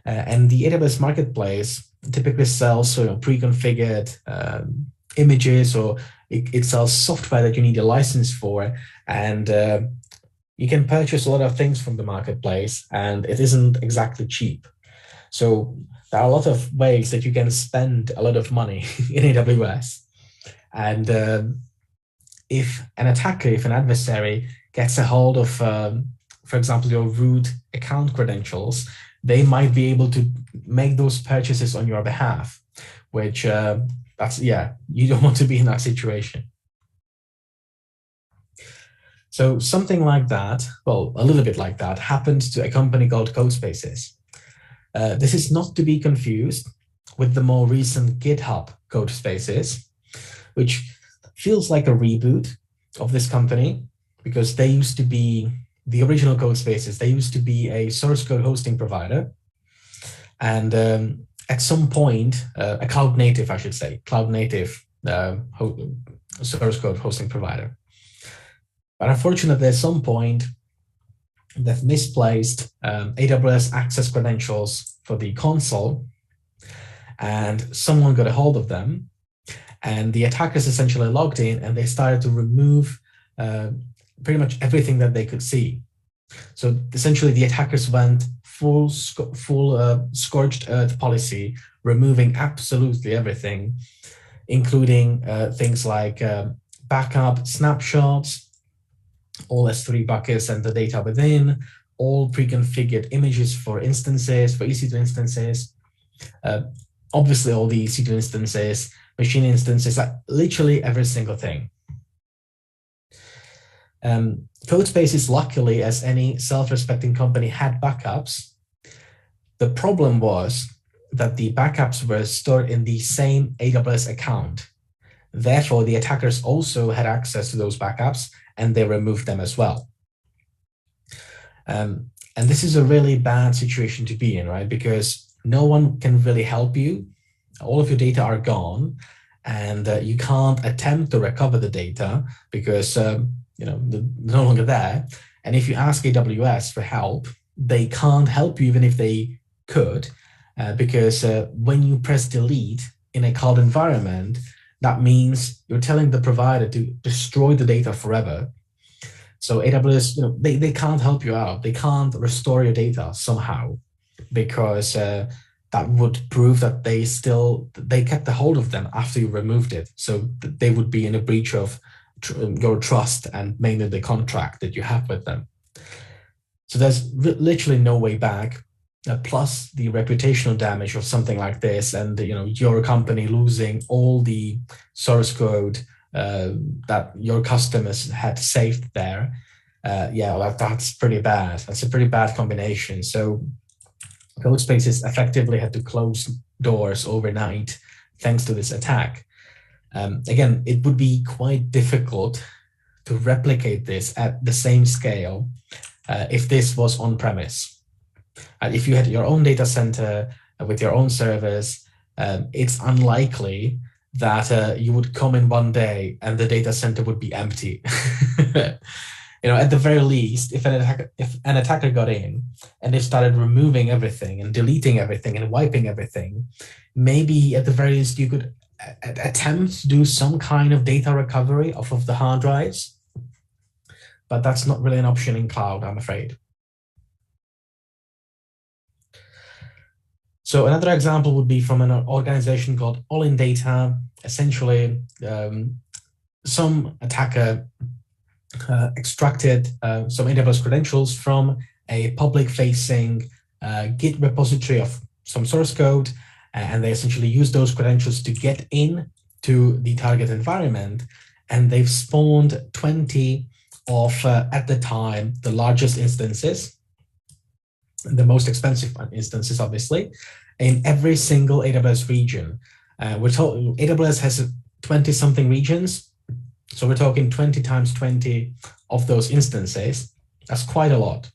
And the AWS Marketplace typically sells pre-configured images, or it sells software that you need a license for. And you can purchase a lot of things from the marketplace, and it isn't exactly cheap. So there are a lot of ways that you can spend a lot of money in AWS. And if an adversary gets a hold of, for example, your root account credentials, they might be able to make those purchases on your behalf, which you don't want to be in that situation. So something like that, well, a little bit like that, happened to a company called Codespaces. This is not to be confused with the more recent GitHub Codespaces, which feels like a reboot of this company, because they used to be the original Codespaces. They used to be a source code hosting provider. And at some point, a cloud native source code hosting provider. But unfortunately, at some point, they've misplaced AWS access credentials for the console, and someone got a hold of them. And the attackers essentially logged in, and they started to remove pretty much everything that they could see. So essentially, the attackers went full scorched earth policy, removing absolutely everything, including things like backup snapshots, all S3 buckets and the data within, all pre-configured images for instances, for EC2 instances, obviously all the EC2 instances, machine instances, like literally every single thing. Codespaces, luckily, as any self-respecting company, had backups. The problem was that the backups were stored in the same AWS account. Therefore, the attackers also had access to those backups, and they removed them as well. And this is a really bad situation to be in, right? Because no one can really help you. All of your data are gone, and you can't attempt to recover the data because they're no longer there. And if you ask AWS for help, they can't help you even if they could, because when you press delete in a cloud environment, that means you're telling the provider to destroy the data forever. So AWS, they can't help you out. They can't restore your data somehow, because that would prove that they kept a hold of them after you removed it. So they would be in a breach of your trust and mainly the contract that you have with them. So there's literally no way back. Plus the reputational damage of something like this, and your company losing all the source code that your customers had saved there. That's pretty bad. That's a pretty bad combination. So Codespaces effectively had to close doors overnight thanks to this attack. Again, it would be quite difficult to replicate this at the same scale if this was on-premise. If you had your own data center with your own servers, it's unlikely that you would come in one day and the data center would be empty. At the very least, if an attacker got in and they started removing everything and deleting everything and wiping everything, maybe at the very least you could attempt to do some kind of data recovery off of the hard drives. But that's not really an option in cloud, I'm afraid. So another example would be from an organization called All in Data. Essentially, some attacker extracted some AWS credentials from a public-facing Git repository of some source code, and they essentially use those credentials to get in to the target environment, and they've spawned 20 of, at the time, the largest instances, the most expensive instances, obviously, in every single AWS region. We're talking, AWS has 20-something regions, so we're talking 20 times 20 of those instances. That's quite a lot.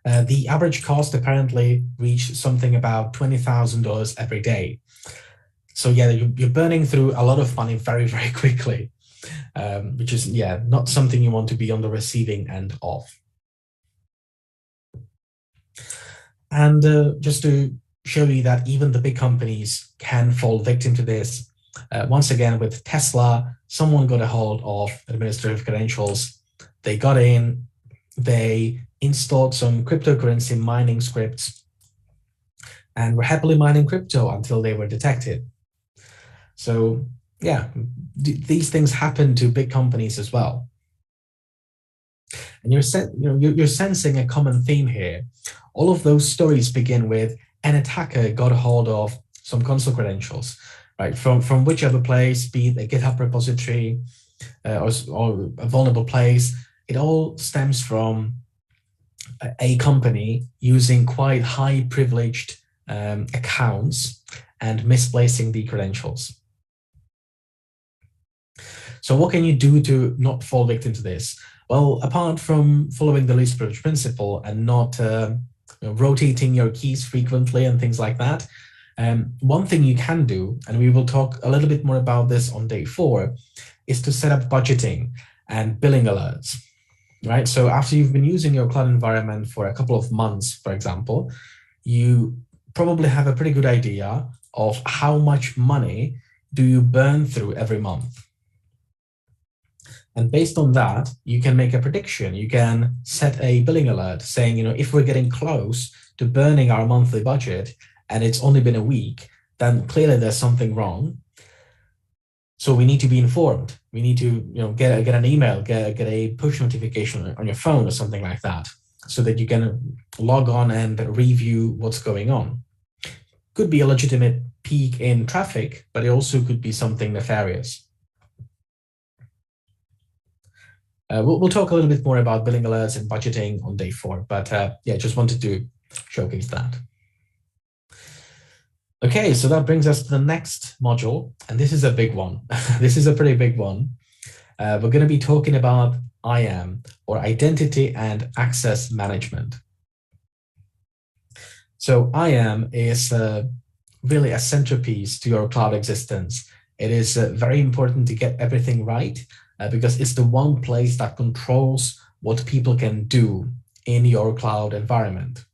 The average cost apparently reached something about $20,000 every day. So yeah, you're burning through a lot of money very, very quickly, which is, yeah, not something you want to be on the receiving end of. And just to show you that even the big companies can fall victim to this, once again, with Tesla, someone got a hold of administrative credentials. They got in, they installed some cryptocurrency mining scripts, and were happily mining crypto until they were detected. So yeah, these things happen to big companies as well. And you're sensing a common theme here. All of those stories begin with an attacker got a hold of some console credentials, right? From whichever place, be it a GitHub repository or a vulnerable place. It all stems from a company using quite high privileged accounts and misplacing the credentials. So what can you do to not fall victim to this? Well, apart from following the least privilege principle and not rotating your keys frequently and things like that, one thing you can do, and we will talk a little bit more about this on day 4, is to set up budgeting and billing alerts, right? So after you've been using your cloud environment for a couple of months, for example, you probably have a pretty good idea of how much money do you burn through every month. And based on that, you can make a prediction. You can set a billing alert saying, if we're getting close to burning our monthly budget and it's only been a week, then clearly there's something wrong. So we need to be informed. We need to get an email, get a push notification on your phone or something like that, so that you can log on and review what's going on. Could be a legitimate peak in traffic, but it also could be something nefarious. We'll talk a little bit more about billing alerts and budgeting on day 4, but yeah, just wanted to showcase that. Okay, so that brings us to the next module, and this is a big one. This is a pretty big one. We're going to be talking about IAM, or Identity and Access Management. So IAM is really a centerpiece to your cloud existence. It is very important to get everything right, because it's the one place that controls what people can do in your cloud environment.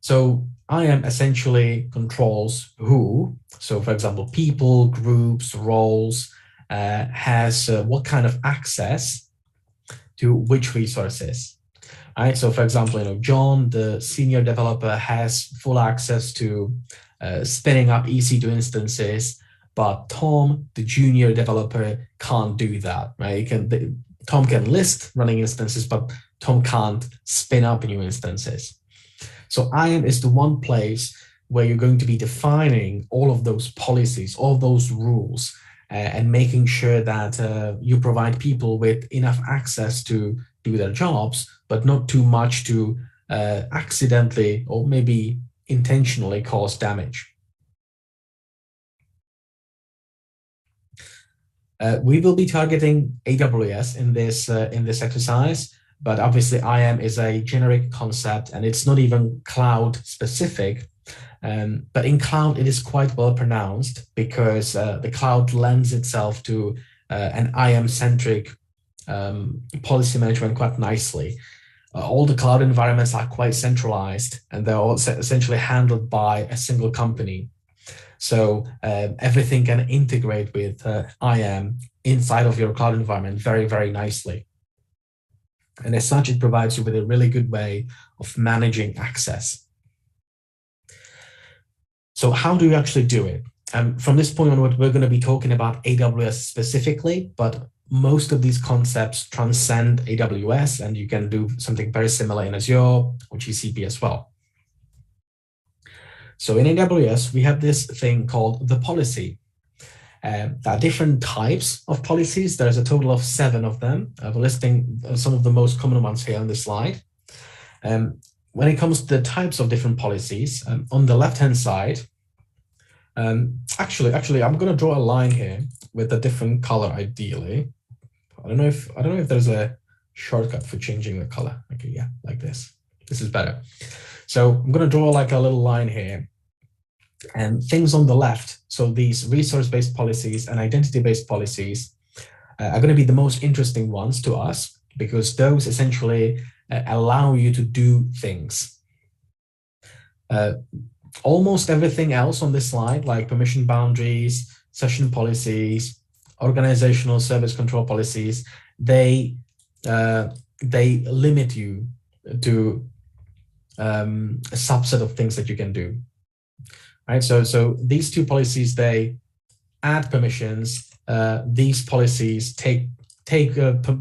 So IAM essentially controls who, so for example, people, groups, roles, has what kind of access to which resources. All right, so for example, John, the senior developer, has full access to spinning up EC2 instances, but Tom, the junior developer, can't do that, right? Tom can list running instances, but Tom can't spin up new instances. So IAM is the one place where you're going to be defining all of those policies, all those rules, and making sure that you provide people with enough access to do their jobs, but not too much to accidentally or maybe intentionally cause damage. We will be targeting AWS in this exercise, but obviously IAM is a generic concept and it's not even cloud specific. But in cloud, it is quite well pronounced because the cloud lends itself to an IAM-centric policy management quite nicely. All the cloud environments are quite centralized and they're all essentially handled by a single company. So everything can integrate with IAM inside of your cloud environment very, very nicely. And as such, it provides you with a really good way of managing access. So how do you actually do it? From this point onward, we're going to be talking about AWS specifically, but most of these concepts transcend AWS, and you can do something very similar in Azure or GCP as well. So in AWS, we have this thing called the policy. There are different types of policies. There's a total of 7 of them. We're listing some of the most common ones here on the slide. When it comes to the types of different policies, on the left-hand side, actually, I'm going to draw a line here with a different color, ideally. I don't know if there's a shortcut for changing the color. Okay, yeah, like this. This is better. So I'm going to draw like a little line here. And things on the left, so these resource-based policies and identity-based policies are going to be the most interesting ones to us because those essentially allow you to do things. Almost everything else on this slide, like permission boundaries, session policies, organizational service control policies, they limit you to a subset of things that you can do. Right, so these 2 policies, they add permissions. These policies take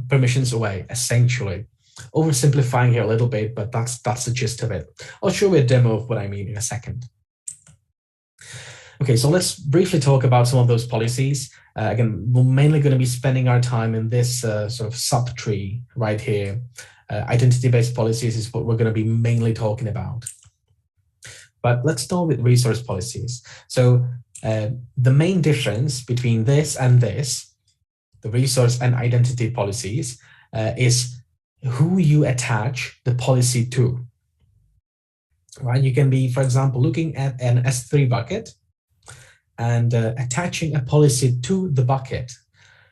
permissions away, essentially. Oversimplifying here a little bit, but that's the gist of it. I'll show you a demo of what I mean in a second. Okay, so let's briefly talk about some of those policies. Again, we're mainly going to be spending our time in this sort of subtree right here. Identity-based policies is what we're going to be mainly talking about. But let's start with resource policies. So the main difference between this and this, the resource and identity policies, is who you attach the policy to. Right? You can be, for example, looking at an S3 bucket and attaching a policy to the bucket.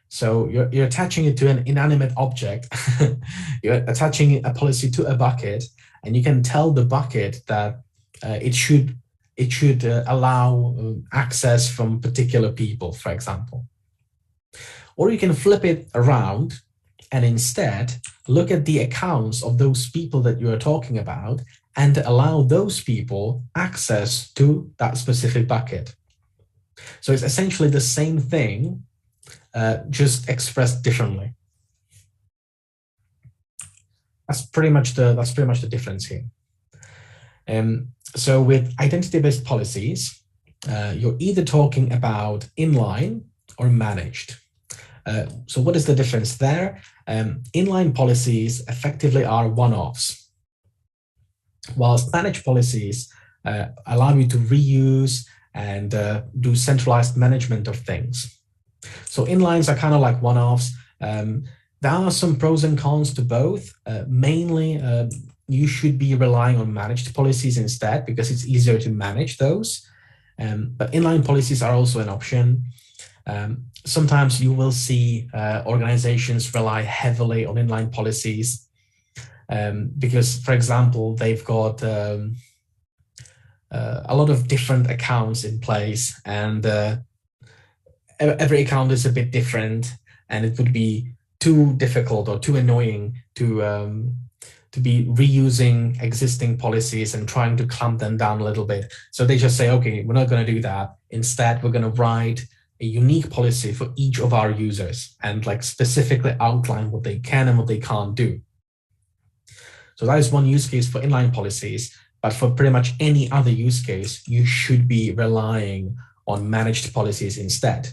So you're attaching it to an inanimate object. You're attaching a policy to a bucket, and you can tell the bucket that it should allow access from particular people, for example. Or you can flip it around and instead look at the accounts of those people that you are talking about and allow those people access to that specific bucket. So it's essentially the same thing, just expressed differently. That's pretty much the difference here. So with identity-based policies, you're either talking about inline or managed. So what is the difference there? Inline policies effectively are one-offs, whilst managed policies allow you to reuse and do centralized management of things. So inlines are kind of like one-offs. There are some pros and cons to both. Mainly, you should be relying on managed policies instead because it's easier to manage those. But inline policies are also an option. Sometimes you will see organizations rely heavily on inline policies because, for example, they've got a lot of different accounts in place, and every account is a bit different, and it would be too difficult or too annoying to be reusing existing policies and trying to clamp them down a little bit. So they just say, okay, we're not going to do that. Instead, we're going to write a unique policy for each of our users and like specifically outline what they can and what they can't do. So that is one use case for inline policies, but for pretty much any other use case, you should be relying on managed policies instead.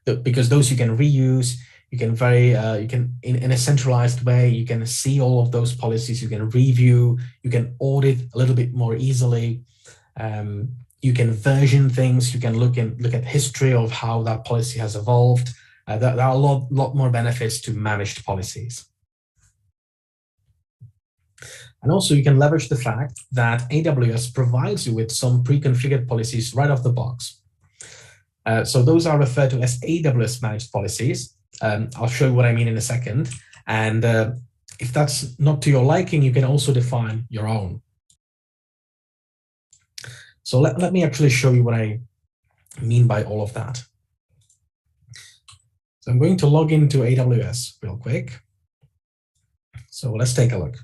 Because those you can reuse, you can in a centralized way, you can see all of those policies, you can review, you can audit a little bit more easily. You can version things. You can look at history of how that policy has evolved. There are a lot more benefits to managed policies. And also you can leverage the fact that AWS provides you with some pre-configured policies right off the box. So those are referred to as AWS managed policies. I'll show you what I mean in a second. And if that's not to your liking, you can also define your own. So let me actually show you what I mean by all of that. So I'm going to log into AWS real quick. So let's take a look.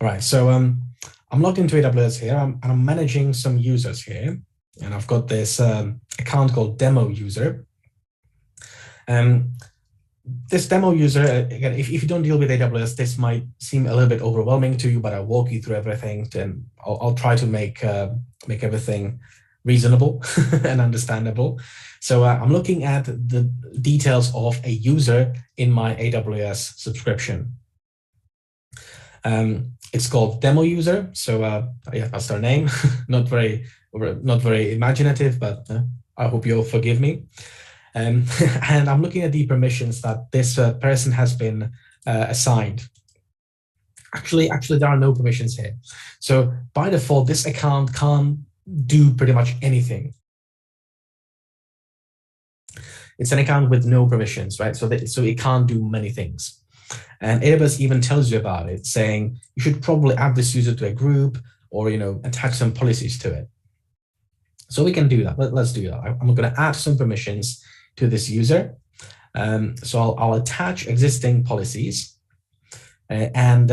All right, so I'm logged into AWS here, and I'm managing some users here. And I've got this account called demo user. This demo user, again, if you don't deal with AWS, this might seem a little bit overwhelming to you, but I'll walk you through everything. And I'll try to make everything reasonable and understandable. So I'm looking at the details of a user in my AWS subscription. It's called demo user. So yeah, that's their name. Not very imaginative, but I hope you'll forgive me. And I'm looking at the permissions that this person has been assigned. Actually, there are no permissions here. So by default, this account can't do pretty much anything. It's an account with no permissions, right? So it can't do many things. And AWS even tells you about it, saying you should probably add this user to a group or, attach some policies to it. So we can do that. Let's do that. I'm going to add some permissions to this user. So I'll attach existing policies. And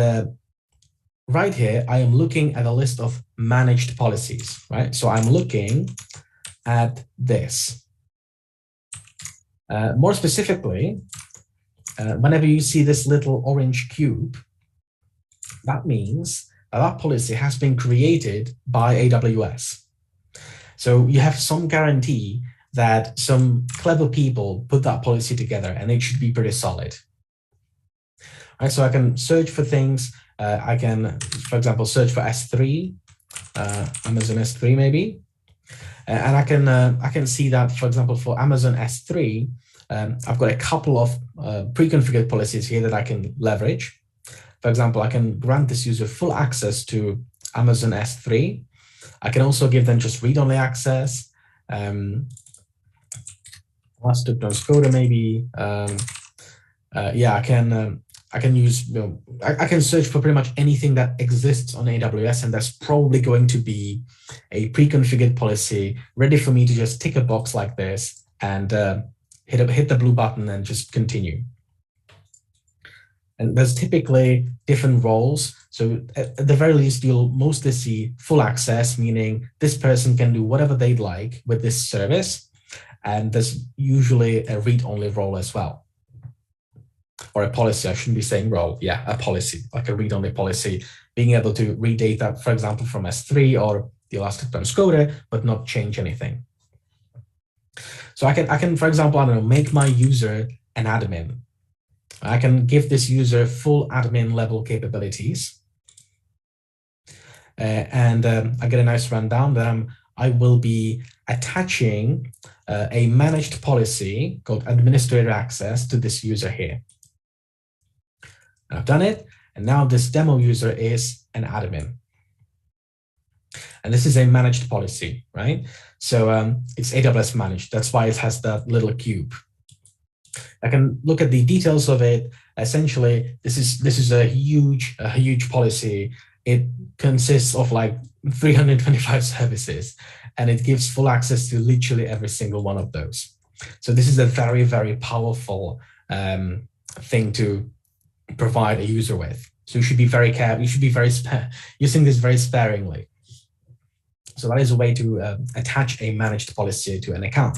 right here, I am looking at a list of managed policies, right? So I'm looking at this. More specifically, whenever you see this little orange cube, that means that policy has been created by AWS. So you have some guarantee that some clever people put that policy together, and it should be pretty solid. Right, so I can search for things. I can, for example, search for S3, Amazon S3 maybe, and I can see that, for example, for Amazon S3, I've got a couple of pre-configured policies here that I can leverage. For example, I can grant this user full access to Amazon S3. I can also give them just read-only access. Passwordcracking maybe. Yeah, I can use. I can search for pretty much anything that exists on AWS, and there's probably going to be a pre-configured policy ready for me to just tick a box like this and hit the blue button and just continue. And there's typically different roles. So at the very least, you'll mostly see full access, meaning this person can do whatever they'd like with this service. And there's usually a read-only role as well. Or a policy, I shouldn't be saying role. Yeah, a policy, like a read-only policy, being able to read data, for example, from S3 or the Elastic Transcoder, but not change anything. So I can, for example, I don't know, make my user an admin. I can give this user full admin level capabilities. And I get a nice rundown that I will be attaching a managed policy called administrator access to this user here. And I've done it. And now this demo user is an admin. And this is a managed policy, right? So it's AWS managed. That's why it has that little cube. I can look at the details of it. Essentially, this is a huge policy. It consists of like 325 services, and it gives full access to literally every single one of those. So this is a very, very powerful thing to provide a user with. So you should be very careful. You should be using this very sparingly. So that is a way to attach a managed policy to an account.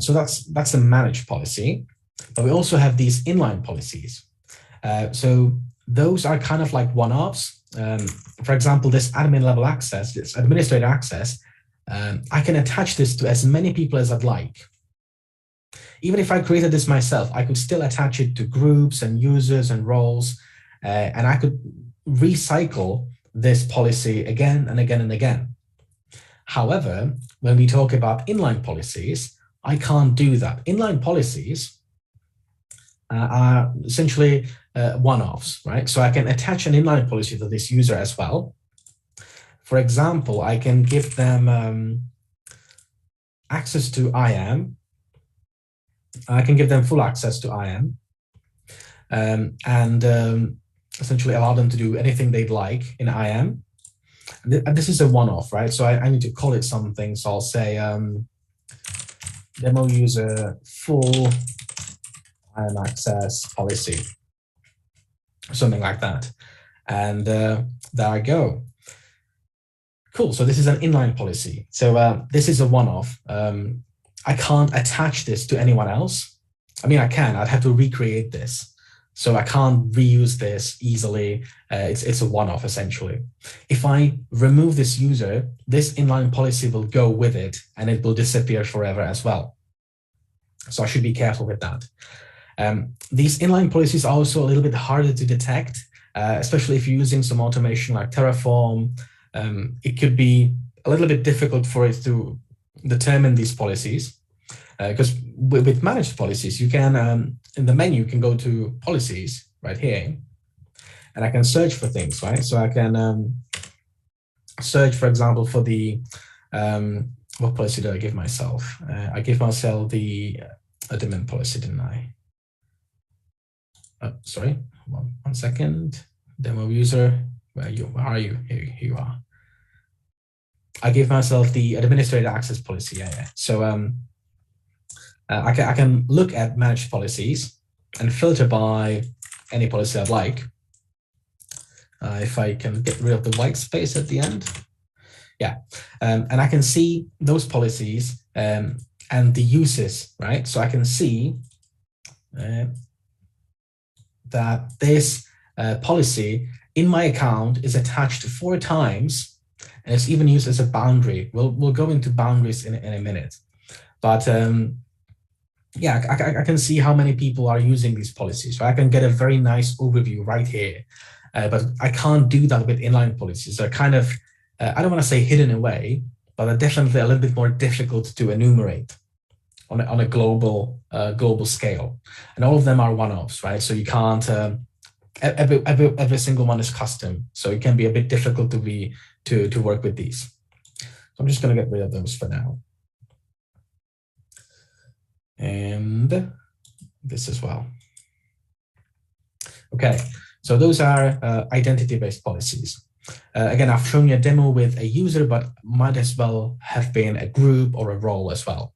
So that's the managed policy, but we also have these inline policies. So those are kind of like one-offs. For example, this admin level access, this administrator access, I can attach this to as many people as I'd like. Even if I created this myself, I could still attach it to groups and users and roles, and I could recycle this policy again and again and again. However, when we talk about inline policies, I can't do that. Inline policies are essentially one-offs, right? So I can attach an inline policy to this user as well. For example, I can give them access to IAM. I can give them full access to IAM and essentially allow them to do anything they'd like in IAM. This is a one-off, right? So I need to call it something. So I'll say demo user full IAM access policy, something like that. And there I go. Cool. So this is an inline policy. So this is a one-off. I can't attach this to anyone else. I mean, I can. I'd have to recreate this. So I can't reuse this easily. It's a one-off, essentially. If I remove this user, this inline policy will go with it, and it will disappear forever as well. So I should be careful with that. These inline policies are also a little bit harder to detect, especially if you're using some automation like Terraform. It could be a little bit difficult for it to determine these policies, because with managed policies, you can, in the menu, you can go to policies right here, and I can search for things, right? So I can search, for example, for the, what policy did I give myself? I gave myself the admin policy, didn't I? Sorry, one second. Demo user, where are you? Here you are. I gave myself the administrator access policy. Yeah. So I can look at managed policies and filter by any policy I'd like. If I can get rid of the white space at the end. Yeah, and I can see those policies and the uses, right? So I can see that this policy in my account is attached 4 times, and it's even used as a boundary. We'll go into boundaries in a minute, but yeah, I can see how many people are using these policies. So I can get a very nice overview right here, but I can't do that with inline policies. They're kind of, I don't want to say hidden away, but they're definitely a little bit more difficult to enumerate on a global scale. And all of them are one-offs, right? So you can't, every single one is custom. So it can be a bit difficult to work with these. So I'm just going to get rid of those for now. And this as well. Okay, so those are identity-based policies. Again, I've shown you a demo with a user, but might as well have been a group or a role as well.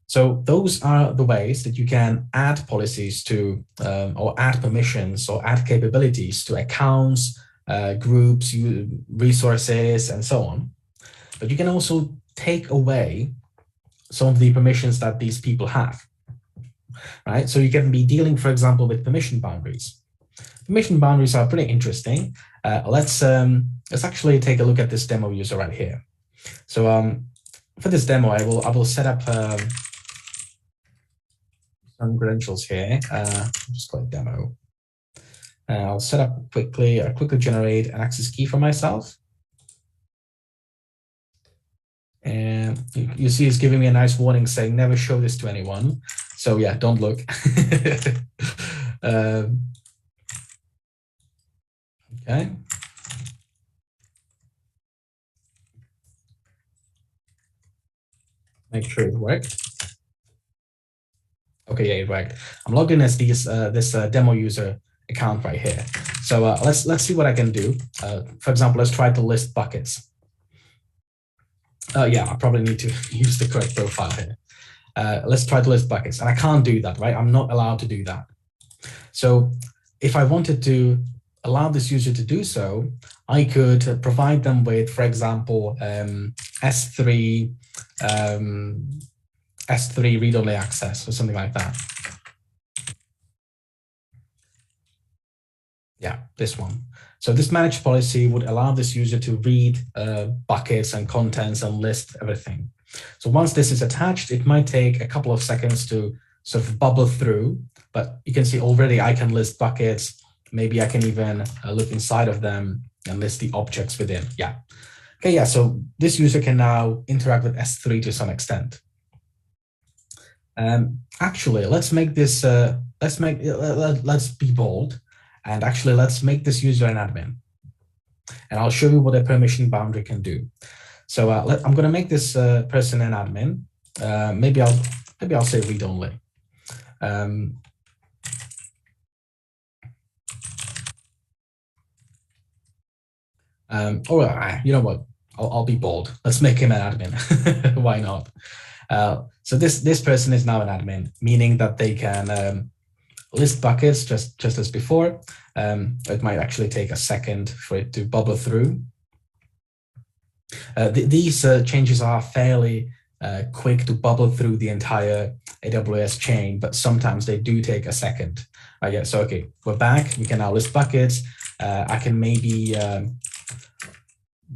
So those are the ways that you can add policies to, or add permissions or add capabilities to accounts, groups, resources, and so on. But you can also take away some of the permissions that these people have, right? So you can be dealing, for example, with permission boundaries. Permission boundaries are pretty interesting. Let's actually take a look at this demo user right here. So for this demo, I will set up some credentials here. Just call it demo. I'll set up quickly generate an access key for myself. And you see it's giving me a nice warning saying never show this to anyone. So yeah, don't look. Okay. Make sure it worked. Okay, yeah, it worked. I'm logged in as this demo user account right here. So let's see what I can do. For example, let's try to list buckets. Yeah, I probably need to use the correct profile here. Let's try to list buckets, and I can't do that, right? I'm not allowed to do that. So if I wanted to allow this user to do so, I could provide them with, for example, S3 read-only access or something like that. Yeah, this one. So this managed policy would allow this user to read buckets and contents and list everything. So once this is attached, it might take a couple of seconds to sort of bubble through, but you can see already I can list buckets. Maybe I can even look inside of them and list the objects within. Yeah, Okay, yeah, so this user can now interact with S3 to some extent. Actually, let's make this, let's be bold, and actually let's make this user an admin. And I'll show you what a permission boundary can do. So I'm going to make this person an admin. Maybe I'll say read only. Or you know what? I'll be bold. Let's make him an admin. Why not? So this person is now an admin, meaning that they can list buckets just as before. It might actually take a second for it to bubble through. These changes are fairly quick to bubble through the entire AWS chain, but sometimes they do take a second. So okay, we're back. We can now list buckets. I can maybe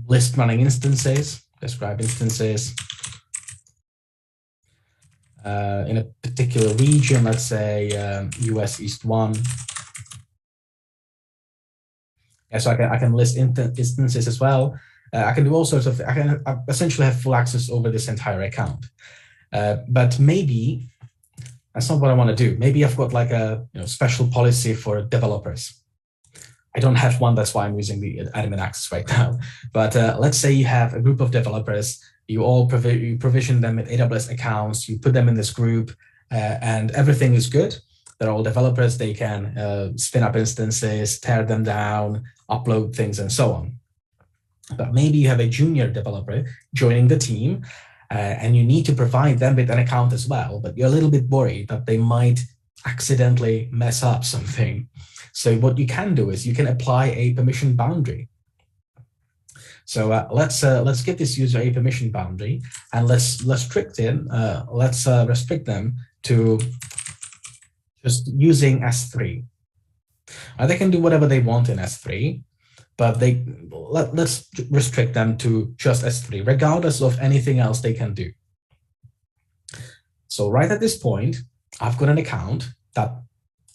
list running instances, describe instances in a particular region, let's say US East 1. Yeah, so I can list instances as well. I can do all sorts of, I essentially have full access over this entire account. But maybe that's not what I want to do. Maybe I've got like a special policy for developers. I don't have one, that's why I'm using the admin access right now. But let's say you have a group of developers, you all provision them with AWS accounts, you put them in this group, and everything is good. They're all developers, they can spin up instances, tear them down, upload things, and so on. But maybe you have a junior developer joining the team, and you need to provide them with an account as well, but you're a little bit worried that they might accidentally mess up something. So what you can do is you can apply a permission boundary. So let's give this user a permission boundary, and let's restrict them to just using S3. They can do whatever they want in S3, but let's restrict them to just S3, regardless of anything else they can do. So right at this point, I've got an account that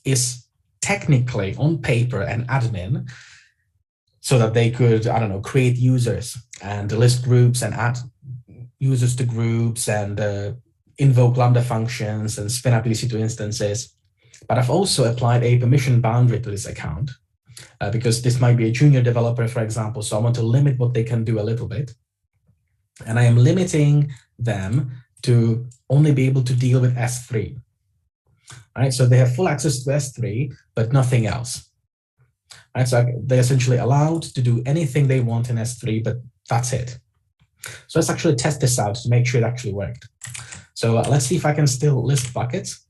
is technically on paper an admin, so that they could, I don't know, create users and list groups and add users to groups and invoke Lambda functions and spin up EC2 instances. But I've also applied a permission boundary to this account because this might be a junior developer, for example. So I want to limit what they can do a little bit. And I am limiting them to only be able to deal with S3. Right? So they have full access to S3, but nothing else. Right? So they're essentially allowed to do anything they want in S3, but that's it. So let's actually test this out to make sure it actually worked. So let's see if I can still list buckets.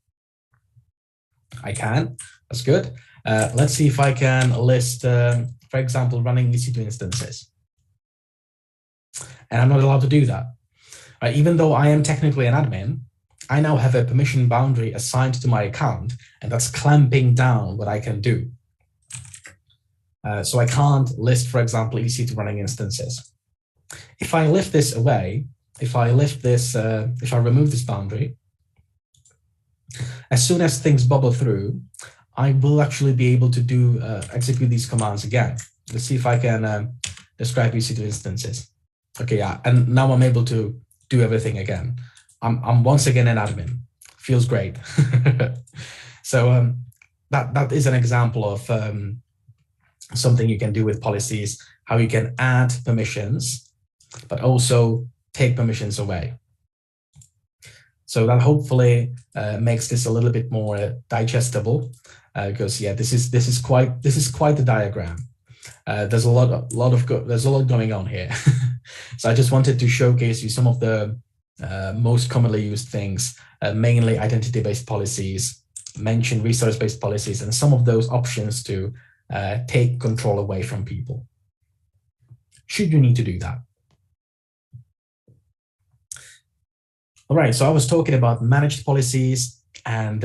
I can. That's good. Let's see if I can list, for example, running EC2 instances. And I'm not allowed to do that. Right? Even though I am technically an admin, I now have a permission boundary assigned to my account, and that's clamping down what I can do. So I can't list, for example, EC2 running instances. If I lift this away, if I remove this boundary, as soon as things bubble through, I will actually be able to do execute these commands again. Let's see if I can describe EC2 instances. Okay, yeah, and now I'm able to do everything again. I'm once again an admin. Feels great. So that is an example of something you can do with policies, how you can add permissions, but also take permissions away. So that hopefully makes this a little bit more digestible, because yeah, this is quite the diagram. There's a lot going on here. So I just wanted to showcase you some of the most commonly used things, mainly identity-based policies, mention resource-based policies, and some of those options to take control away from people, should you need to do that. All right, so I was talking about managed policies and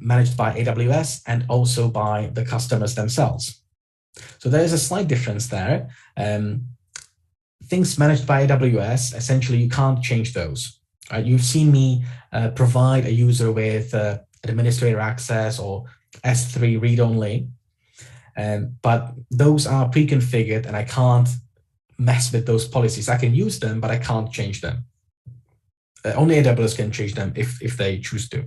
managed by AWS and also by the customers themselves. So there is a slight difference there. Things managed by AWS, essentially you can't change those. Right? You've seen me provide a user with administrator access or S3 read-only, but those are pre-configured and I can't mess with those policies. I can use them, but I can't change them. Only AWS can change them if they choose to.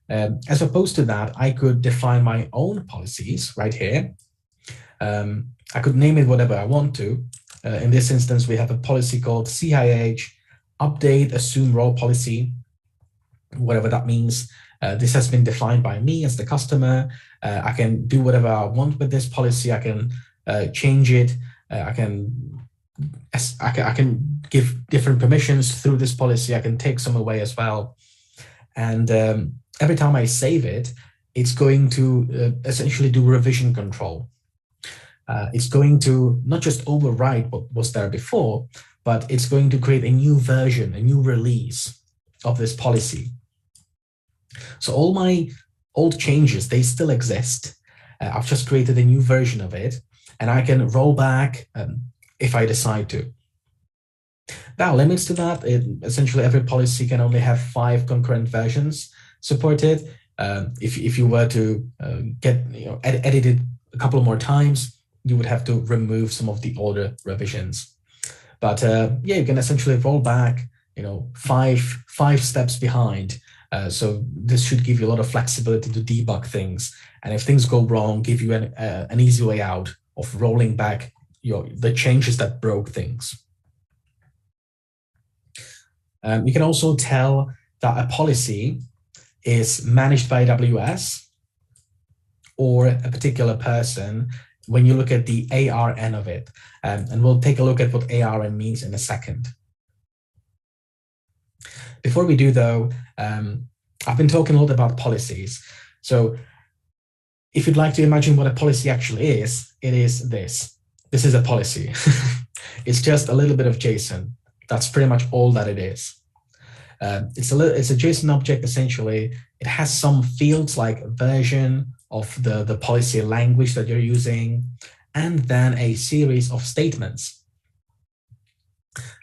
As opposed to that, I could define my own policies right here. I could name it whatever I want to. In this instance, we have a policy called CIH update assume role policy, whatever that means. This has been defined by me as the customer. I can do whatever I want with this policy. I can change it. I can give different permissions through this policy. I can take some away as well. And every time I save it, it's going to essentially do revision control. It's going to not just overwrite what was there before, but it's going to create a new version, a new release of this policy. So all my old changes, they still exist. I've just created a new version of it, and I can roll back if I decide to. There are limits to that. Essentially, every policy can only have 5 concurrent versions supported. If you were to edit it a couple more times, you would have to remove some of the older revisions. But yeah, you can essentially roll back, five steps behind. So this should give you a lot of flexibility to debug things. And if things go wrong, give you an easy way out of rolling back the changes that broke things. You can also tell that a policy is managed by AWS or a particular person when you look at the ARN of it. And we'll take a look at what ARN means in a second. Before we do, though, I've been talking a lot about policies. So if you'd like to imagine what a policy actually is, it is this. This is a policy. It's just a little bit of JSON. That's pretty much all that it is. It's a JSON object, essentially. It has some fields like version of the policy language that you're using, and then a series of statements.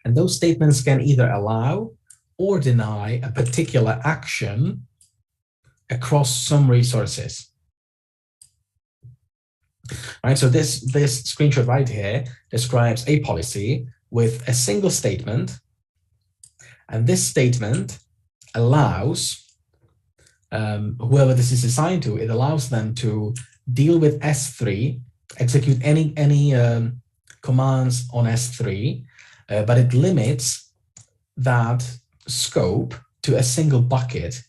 And those statements can either allow or deny a particular action across some resources. All right, so this screenshot right here describes a policy with a single statement, and this statement allows whoever this is assigned to, it allows them to deal with S3, execute any commands on S3, but it limits that scope to a single bucket.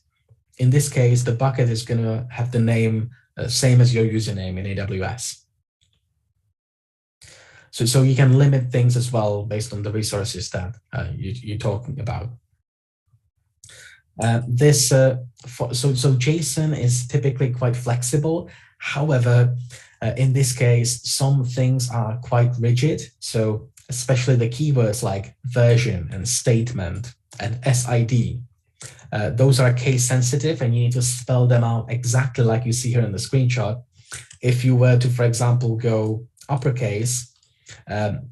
In this case, the bucket is going to have the name same as your username in AWS. So you can limit things as well based on the resources that you're talking about. So JSON is typically quite flexible. However, in this case, some things are quite rigid. So especially the keywords like version and statement and SID, those are case sensitive, and you need to spell them out exactly like you see here in the screenshot. If you were to, for example, go uppercase,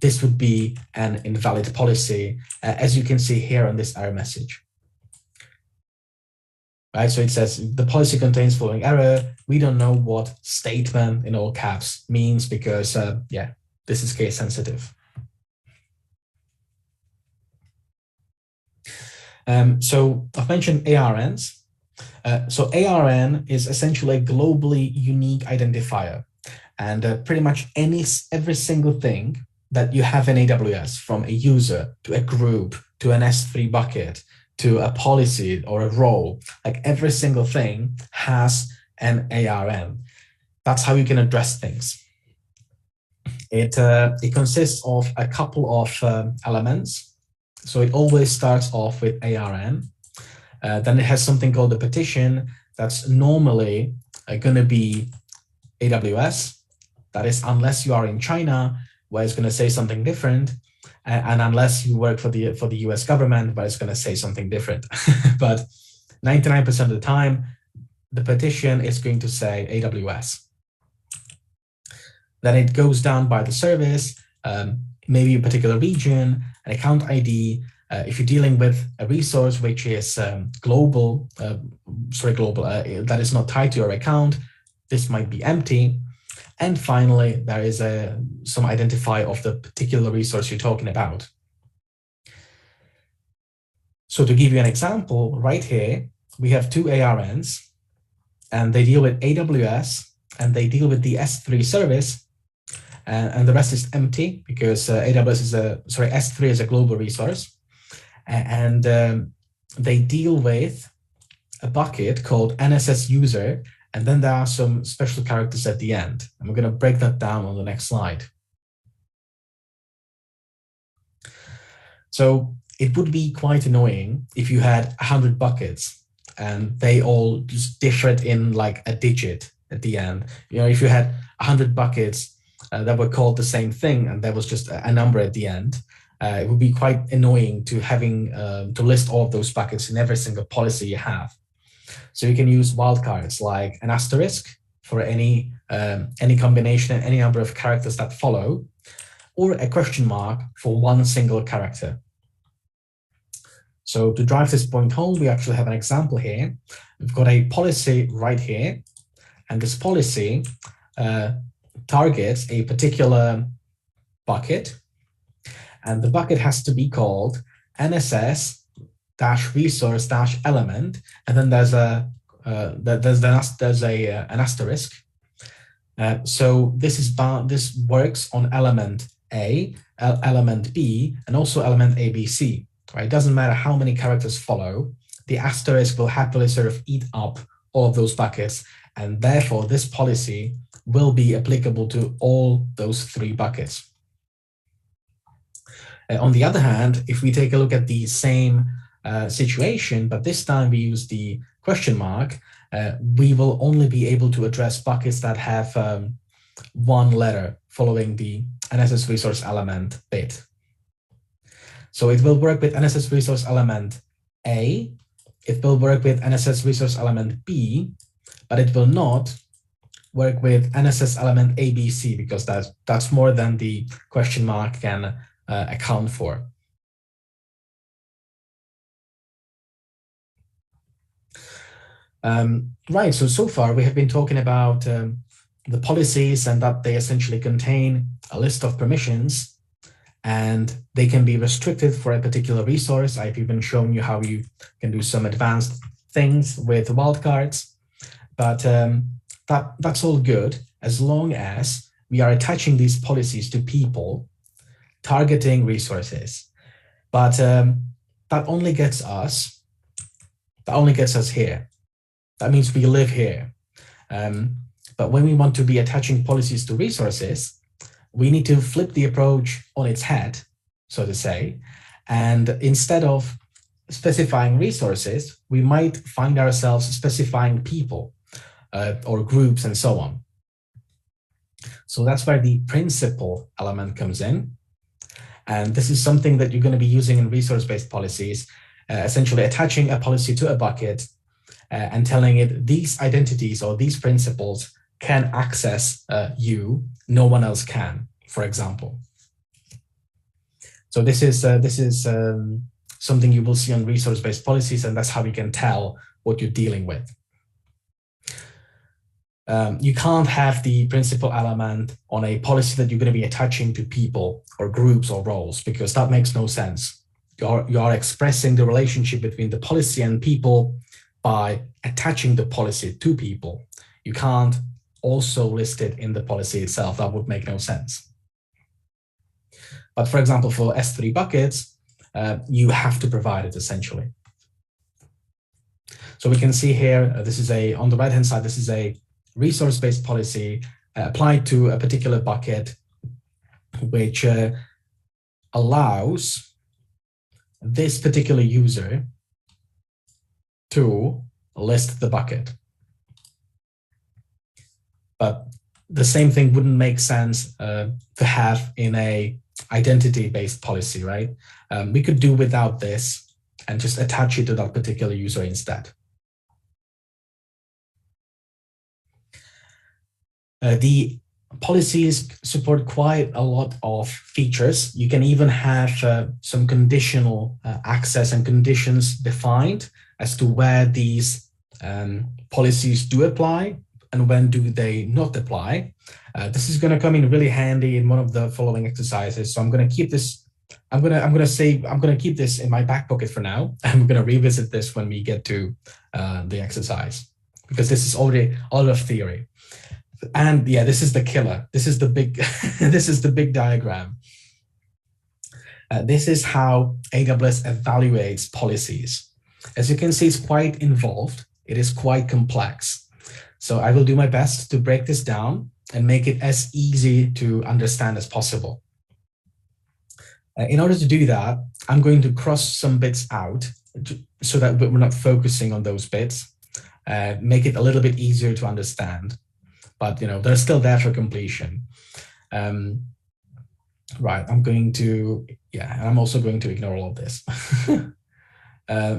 this would be an invalid policy, as you can see here on this error message. Right, so it says the policy contains following error. We don't know what statement in all caps means because, yeah, this is case sensitive. So I've mentioned ARNs. So ARN is essentially a globally unique identifier, and pretty much every single thing that you have in AWS, from a user to a group to an S3 bucket to a policy or a role, like every single thing has an ARN. That's how you can address things. It consists of a couple of elements. So it always starts off with ARN. Then it has something called a petition that's normally going to be AWS. That is, unless you are in China, where it's going to say something different. And unless you work for the US government, but it's going to say something different. But 99% of the time, the petition is going to say AWS. Then it goes down by the service, maybe a particular region, an account ID. If you're dealing with a resource which is global, that is not tied to your account, this might be empty. And finally, there is some identifier of the particular resource you're talking about. So to give you an example, right here, we have two ARNs, and they deal with AWS, and they deal with the S3 service, and the rest is empty because S3 is a global resource, and they deal with a bucket called NSS user, and then there are some special characters at the end, and we're going to break that down on the next slide. So it would be quite annoying if you had 100 buckets and they all just differed in like a digit at the end. You know, if you had 100 buckets that were called the same thing and there was just a number at the end, it would be quite annoying to having to list all of those buckets in every single policy you have. So you can use wildcards like an asterisk for any combination and any number of characters that follow, or a question mark for one single character. So to drive this point home, we actually have an example here. We've got a policy right here, and this policy targets a particular bucket, and the bucket has to be called NSS-resource-element, and then there's an asterisk. So this works on element A, element B, and also element ABC. Right? It doesn't matter how many characters follow, the asterisk will happily sort of eat up all of those buckets, and therefore this policy will be applicable to all those three buckets. On the other hand, if we take a look at the same situation, but this time we use the question mark, we will only be able to address buckets that have one letter following the NSS resource element bit. So it will work with NSS resource element A, it will work with NSS resource element B, but it will not work with NSS element ABC because that's more than the question mark can account for. Right, so far we have been talking about the policies and that they essentially contain a list of permissions and they can be restricted for a particular resource. I've even shown you how you can do some advanced things with wildcards, but that's all good as long as we are attaching these policies to people targeting resources. But that only gets us here. That means we live here. But when we want to be attaching policies to resources, we need to flip the approach on its head, so to say. And instead of specifying resources, we might find ourselves specifying people or groups and so on. So that's where the principal element comes in. And this is something that you're going to be using in resource-based policies, essentially attaching a policy to a bucket and telling it these identities or these principles can access you, no one else can, for example. So this is something you will see on resource-based policies, and that's how you can tell what you're dealing with. You can't have the principal element on a policy that you're going to be attaching to people or groups or roles, because that makes no sense. You are expressing the relationship between the policy and people by attaching the policy to people. You can't also list it in the policy itself. That would make no sense. But for example, for S3 buckets, you have to provide it essentially. So we can see here, this is on the right-hand side, this is a resource-based policy applied to a particular bucket, which allows this particular user to list the bucket. But the same thing wouldn't make sense to have in a identity-based policy, right? We could do without this and just attach it to that particular user instead. The policies support quite a lot of features. You can even have some conditional access and conditions defined as to where these policies do apply and when do they not apply. This is going to come in really handy in one of the following exercises. So I'm going to keep this. I'm going to keep this in my back pocket for now, and we're going to revisit this when we get to the exercise, because this is already a lot of theory. And yeah, this is the killer. This is the big, this is the big diagram. This is how AWS evaluates policies. As you can see, it's quite involved. It is quite complex. So I will do my best to break this down and make it as easy to understand as possible. In order to do that, I'm going to cross some bits out so that we're not focusing on those bits, make it a little bit easier to understand. But they're still there for completion. Right, I'm going to, and I'm also going to ignore all of this.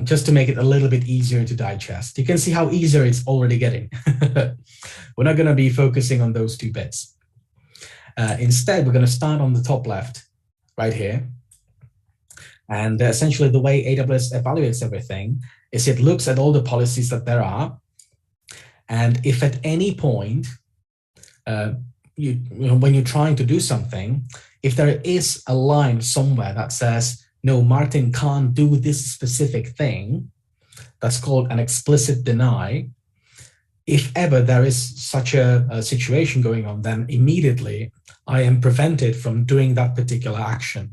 Just to make it a little bit easier to digest. You can see how easier it's already getting. We're not going to be focusing on those two bits. Instead, we're going to start on the top left, right here. And essentially the way AWS evaluates everything is it looks at all the policies that there are. And if at any point, when you're trying to do something, if there is a line somewhere that says, no, Martin can't do this specific thing, that's called an explicit deny. If ever there is such a situation going on, then immediately I am prevented from doing that particular action.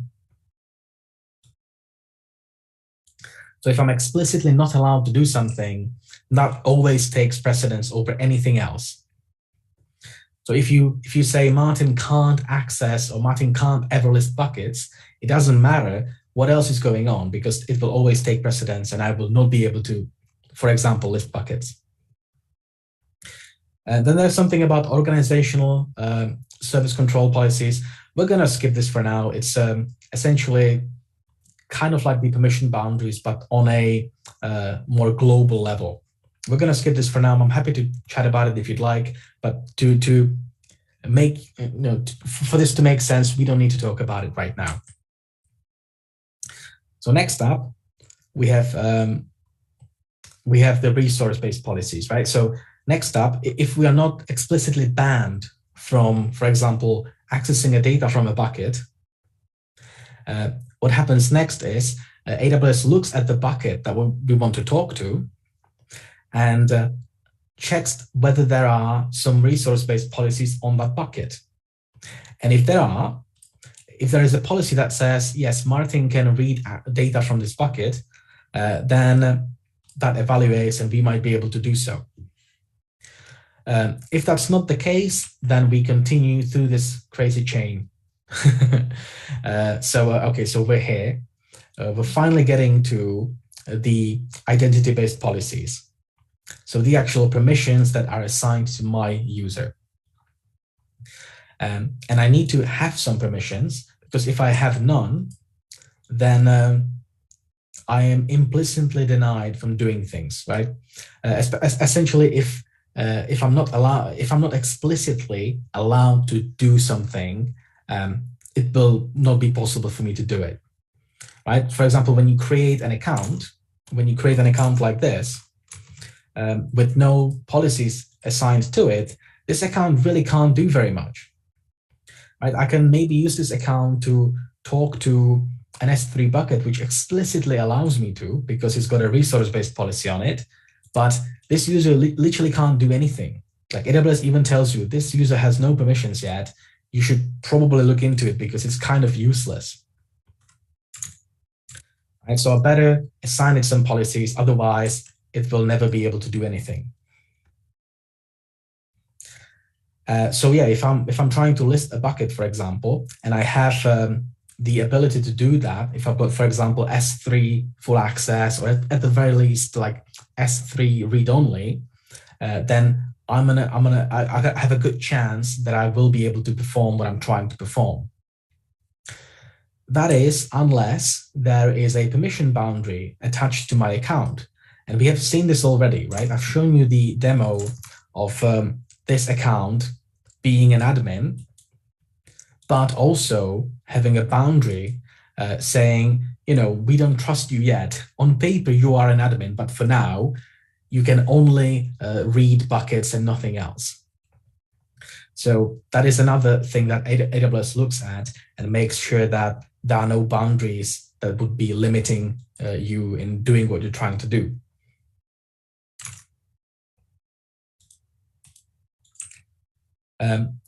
So if I'm explicitly not allowed to do something, that always takes precedence over anything else. So if you say Martin can't access or Martin can't ever list buckets, it doesn't matter what else is going on because it will always take precedence and I will not be able to, for example, list buckets. And then there's something about organizational service control policies. We're going to skip this for now. It's essentially kind of like the permission boundaries, but on a more global level. We're going to skip this for now. I'm happy to chat about it if you'd like, but to make, for this to make sense, we don't need to talk about it right now. So next up, we have the resource-based policies, right? So next up, if we are not explicitly banned from, for example, accessing a data from a bucket, what happens next is AWS looks at the bucket that we want to talk to and checks whether there are some resource-based policies on that bucket. And if there is a policy that says, yes, Martin can read data from this bucket, then that evaluates and we might be able to do so. If that's not the case, then we continue through this crazy chain. Okay, so we're here. We're finally getting to the identity-based policies. So the actual permissions that are assigned to my user. And I need to have some permissions because if I have none, then I am implicitly denied from doing things, right? Essentially, if I'm not explicitly allowed to do something, it will not be possible for me to do it, right? For example, when you create an account like this, with no policies assigned to it, this account really can't do very much, right? I can maybe use this account to talk to an S3 bucket, which explicitly allows me to, because it's got a resource-based policy on it, but this user literally can't do anything. Like AWS even tells you, this user has no permissions yet. You should probably look into it because it's kind of useless. Right, so I better assign it some policies, otherwise it will never be able to do anything. So yeah, if I'm trying to list a bucket, for example, and I have the ability to do that, if I've got, for example, S3 full access, or at the very least like S3 read-only, then I have a good chance that I will be able to perform what I'm trying to perform. That is, unless there is a permission boundary attached to my account. And we have seen this already, right? I've shown you the demo of this account being an admin, but also having a boundary saying, we don't trust you yet. On paper, you are an admin, but for now, you can only read buckets and nothing else. So that is another thing that AWS looks at and makes sure that there are no boundaries that would be limiting you in doing what you're trying to do.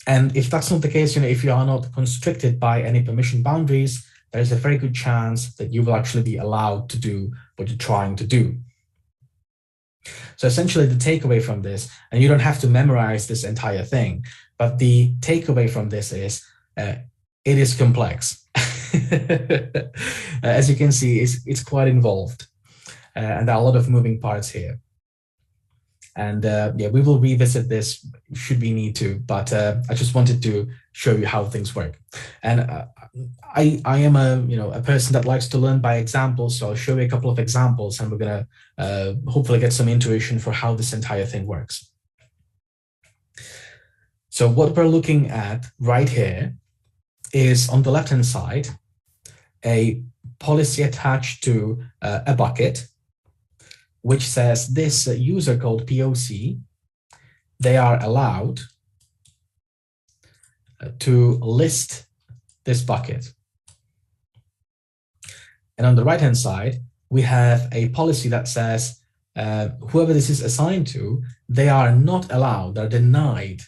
And if that's not the case, if you are not constricted by any permission boundaries, there's a very good chance that you will actually be allowed to do what you're trying to do. So essentially the takeaway from this, and you don't have to memorize this entire thing, but the takeaway from this is it is complex. As you can see, it's quite involved. And there are a lot of moving parts here. And yeah, we will revisit this should we need to, but I just wanted to show you how things work. And I am a person that likes to learn by examples, so I'll show you a couple of examples, and we're gonna hopefully get some intuition for how this entire thing works. So what we're looking at right here is, on the left-hand side, a policy attached to a bucket, which says this user called POC, they are allowed to list this bucket. And on the right-hand side, we have a policy that says whoever this is assigned to, they are not allowed, they're denied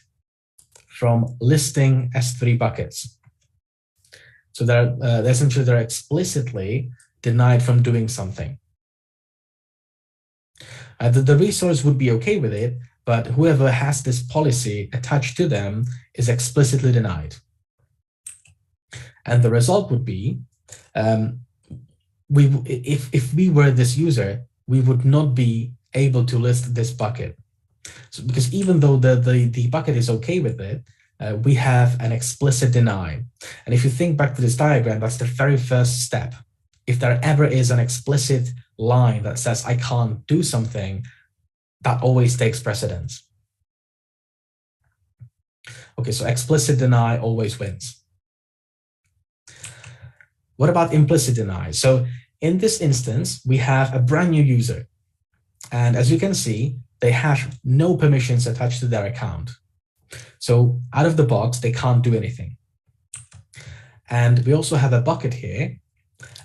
from listing S3 buckets. So they're essentially, they're explicitly denied from doing something. The resource would be okay with it, but whoever has this policy attached to them is explicitly denied. And the result would be, if we were this user, we would not be able to list this bucket. So, because even though the bucket is okay with it, we have an explicit deny. And if you think back to this diagram, that's the very first step. If there ever is an explicit line that says I can't do something, that always takes precedence. Okay, so explicit deny always wins. What about implicit deny? So in this instance, we have a brand new user. And as you can see, they have no permissions attached to their account. So out of the box, they can't do anything. And we also have a bucket here.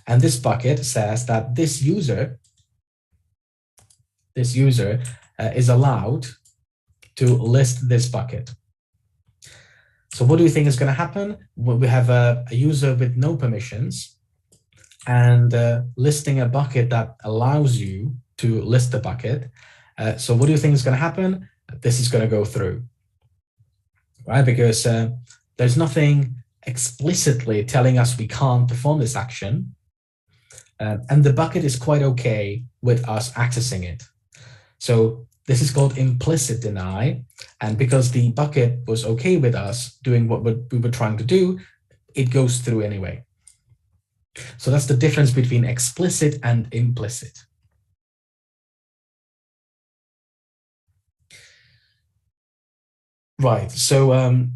And this bucket says that this user is allowed to list this bucket. So what do you think is going to happen? Well, we have a user with no permissions and listing a bucket that allows you to list the bucket. So what do you think is going to happen? This is going to go through, right? Because there's nothing explicitly telling us we can't perform this action. And the bucket is quite okay with us accessing it. So this is called implicit deny. And because the bucket was okay with us doing what we were trying to do, it goes through anyway. So that's the difference between explicit and implicit. Right. So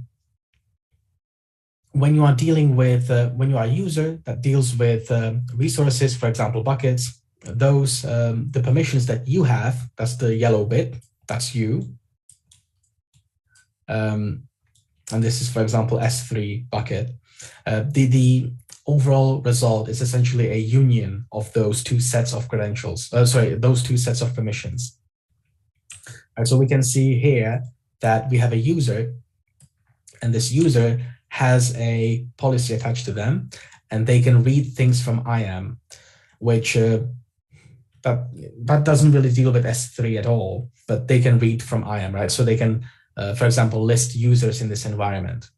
when you are dealing with, when you are a user that deals with resources, for example, buckets, those, the permissions that you have, that's the yellow bit, that's you. And this is, for example, S3 bucket. The overall result is essentially a union of those two sets of credentials, those two sets of permissions. And so we can see here that we have a user, and this user has a policy attached to them, and they can read things from IAM, which that doesn't really deal with S3 at all, but they can read from IAM, right? So they can, for example, list users in this environment.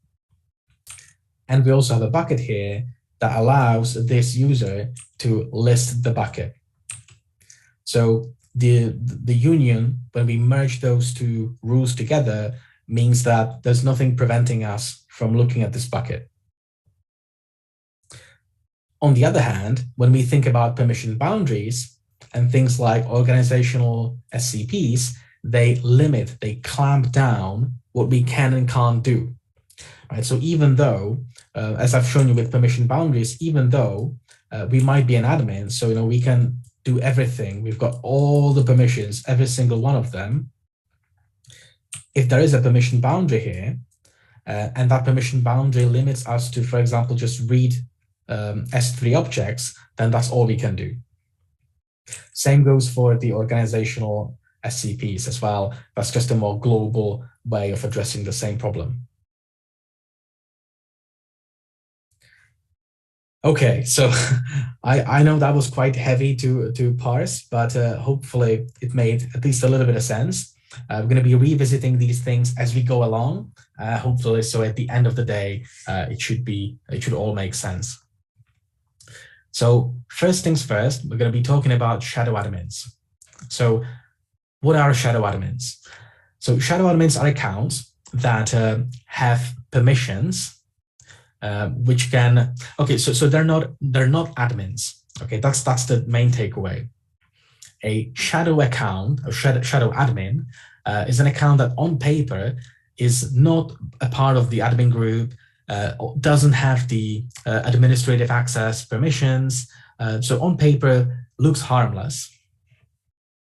And we also have a bucket here that allows this user to list the bucket. So the union, when we merge those two rules together, means that there's nothing preventing us from looking at this bucket. On the other hand, when we think about permission boundaries and things like organizational SCPs, they limit, they clamp down what we can and can't do. Right? So even though, as I've shown you with permission boundaries, even though we might be an admin, so we can do everything. We've got all the permissions, every single one of them. If there is a permission boundary here, and that permission boundary limits us to, for example, just read S3 objects, then that's all we can do. Same goes for the organizational SCPs as well. That's just a more global way of addressing the same problem. Okay, so I know that was quite heavy to parse, but hopefully it made at least a little bit of sense. We're going to be revisiting these things as we go along, hopefully. So at the end of the day, it should all make sense. So first things first, we're going to be talking about shadow admins. So what are shadow admins? So shadow admins are accounts that have permissions, which can, okay, so they're not admins. Okay, that's the main takeaway. A shadow account, a shadow admin, is an account that on paper is not a part of the admin group, doesn't have the administrative access permissions. So on paper looks harmless.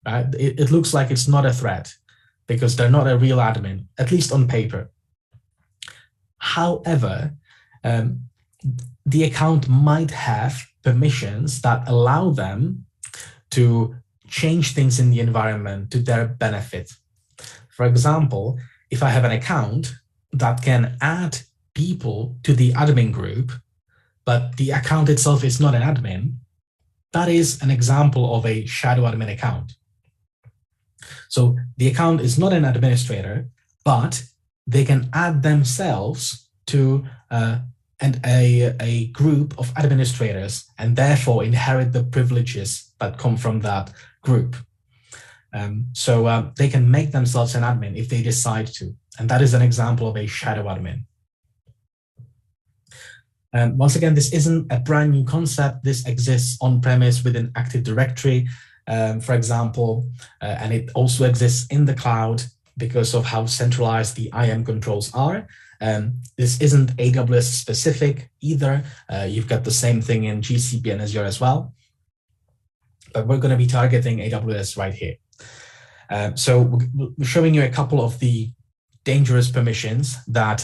Right? It looks like it's not a threat because they're not a real admin, at least on paper. However, the account might have permissions that allow them to change things in the environment to their benefit. For example, if I have an account that can add people to the admin group, but the account itself is not an admin, that is an example of a shadow admin account. So the account is not an administrator, but they can add themselves to a group of administrators and therefore inherit the privileges that come from that group. So they can make themselves an admin if they decide to. And that is an example of a shadow admin. And once again, this isn't a brand new concept. This exists on-premise within Active Directory, for example, and it also exists in the cloud because of how centralized the IAM controls are. This isn't AWS specific either. You've got the same thing in GCP and Azure as well. But we're going to be targeting AWS right here. So we're showing you a couple of the dangerous permissions that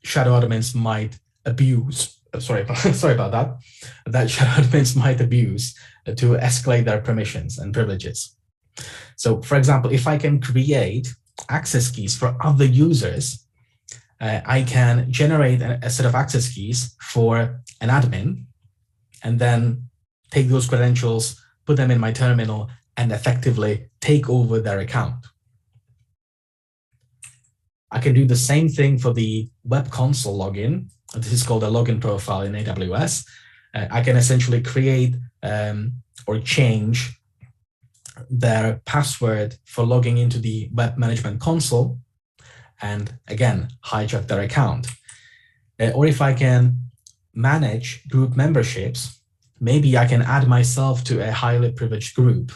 shadow admins might abuse. Sorry about that. That shadow admins might abuse to escalate their permissions and privileges. So, for example, if I can create access keys for other users, I can generate a set of access keys for an admin and then take those credentials, put them in my terminal, and effectively take over their account. I can do the same thing for the web console login. This is called a login profile in AWS. I can essentially create or change their password for logging into the web management console and again, hijack their account. Or if I can manage group memberships, maybe I can add myself to a highly privileged group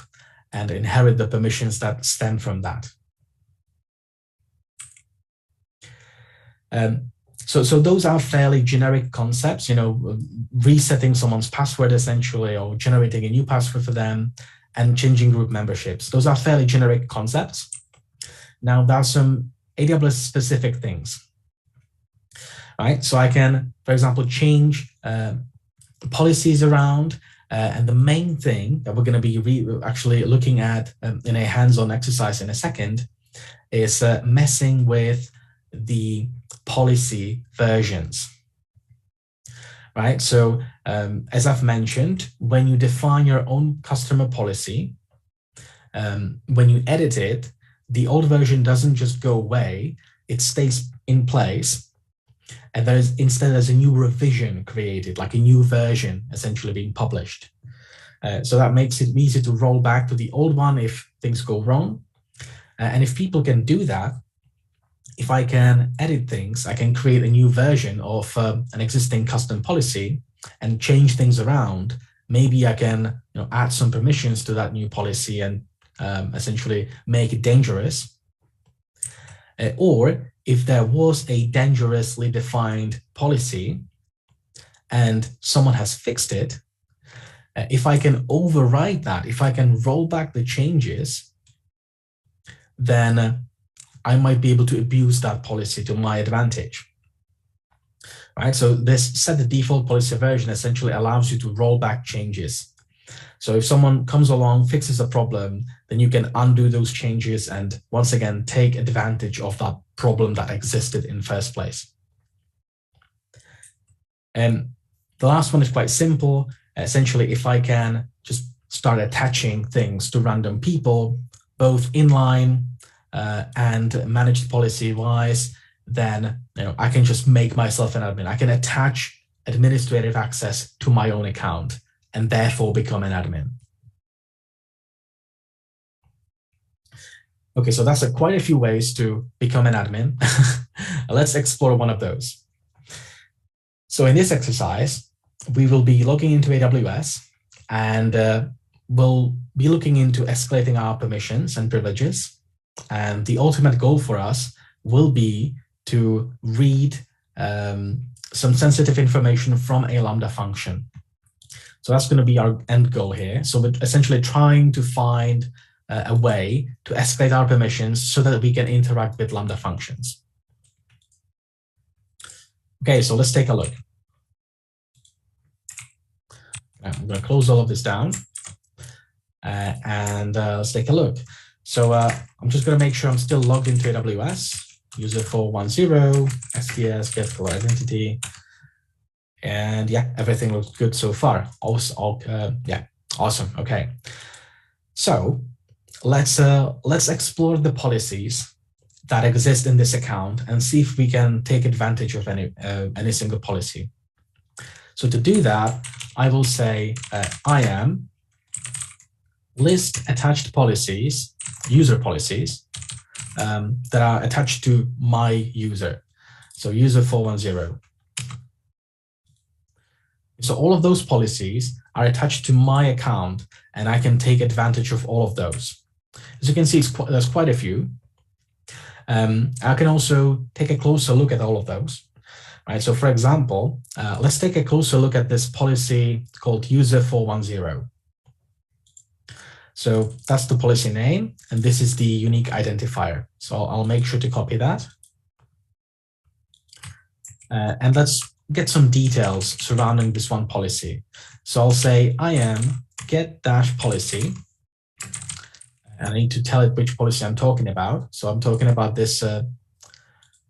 and inherit the permissions that stem from that. So those are fairly generic concepts, resetting someone's password essentially, or generating a new password for them and changing group memberships. Those are fairly generic concepts. Now there are some AWS specific things, right? So I can, for example, change policies around. And the main thing that we're going to be actually looking at in a hands-on exercise in a second is messing with the policy versions, right? So as I've mentioned, when you define your own customer policy, when you edit it, the old version doesn't just go away, it stays in place. And instead there's a new revision created, like a new version essentially being published. So that makes it easy to roll back to the old one if things go wrong. And if people can do that, if I can edit things, I can create a new version of an existing custom policy and change things around. Maybe I can add some permissions to that new policy and essentially make it dangerous. Or if there was a dangerously defined policy and someone has fixed it, if I can override that, if I can roll back the changes, then I might be able to abuse that policy to my advantage. Right? So this set the default policy version essentially allows you to roll back changes. So if someone comes along, fixes a problem, then you can undo those changes and once again take advantage of that problem that existed in the first place. And the last one is quite simple. Essentially, if I can just start attaching things to random people, both inline and managed policy-wise, then I can just make myself an admin. I can attach administrative access to my own account and therefore become an admin. Okay, so that's quite a few ways to become an admin. Let's explore one of those. So in this exercise, we will be logging into AWS and we'll be looking into escalating our permissions and privileges. And the ultimate goal for us will be to read some sensitive information from a Lambda function. So that's going to be our end goal here. So we're essentially trying to find a way to escalate our permissions so that we can interact with Lambda functions. Okay, so let's take a look. I'm going to close all of this down and let's take a look. So I'm just going to make sure I'm still logged into AWS, user 410, STS, get full identity. And yeah, everything looks good so far. Yeah, awesome. Okay. So let's explore the policies that exist in this account and see if we can take advantage of any single policy. So to do that, I will say IAM list attached policies, user policies that are attached to my user. So user 410. So all of those policies are attached to my account and I can take advantage of all of those. As you can see, there's quite a few. I can also take a closer look at all of those. Right, so for example, let's take a closer look at this policy called user 410. So that's the policy name, and this is the unique identifier. So I'll make sure to copy that. And let's get some details surrounding this one policy. So I'll say IAM get-policy. And I need to tell it which policy I'm talking about. So I'm talking about this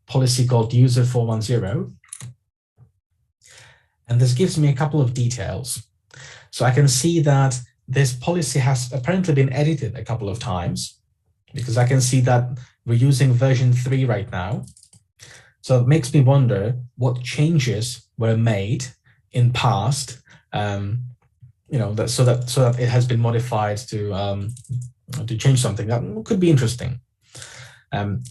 policy called user 410. And this gives me a couple of details. So I can see that this policy has apparently been edited a couple of times because I can see that we're using version 3 right now. So it makes me wonder what changes were made in past, so that it has been modified to change something. That could be interesting.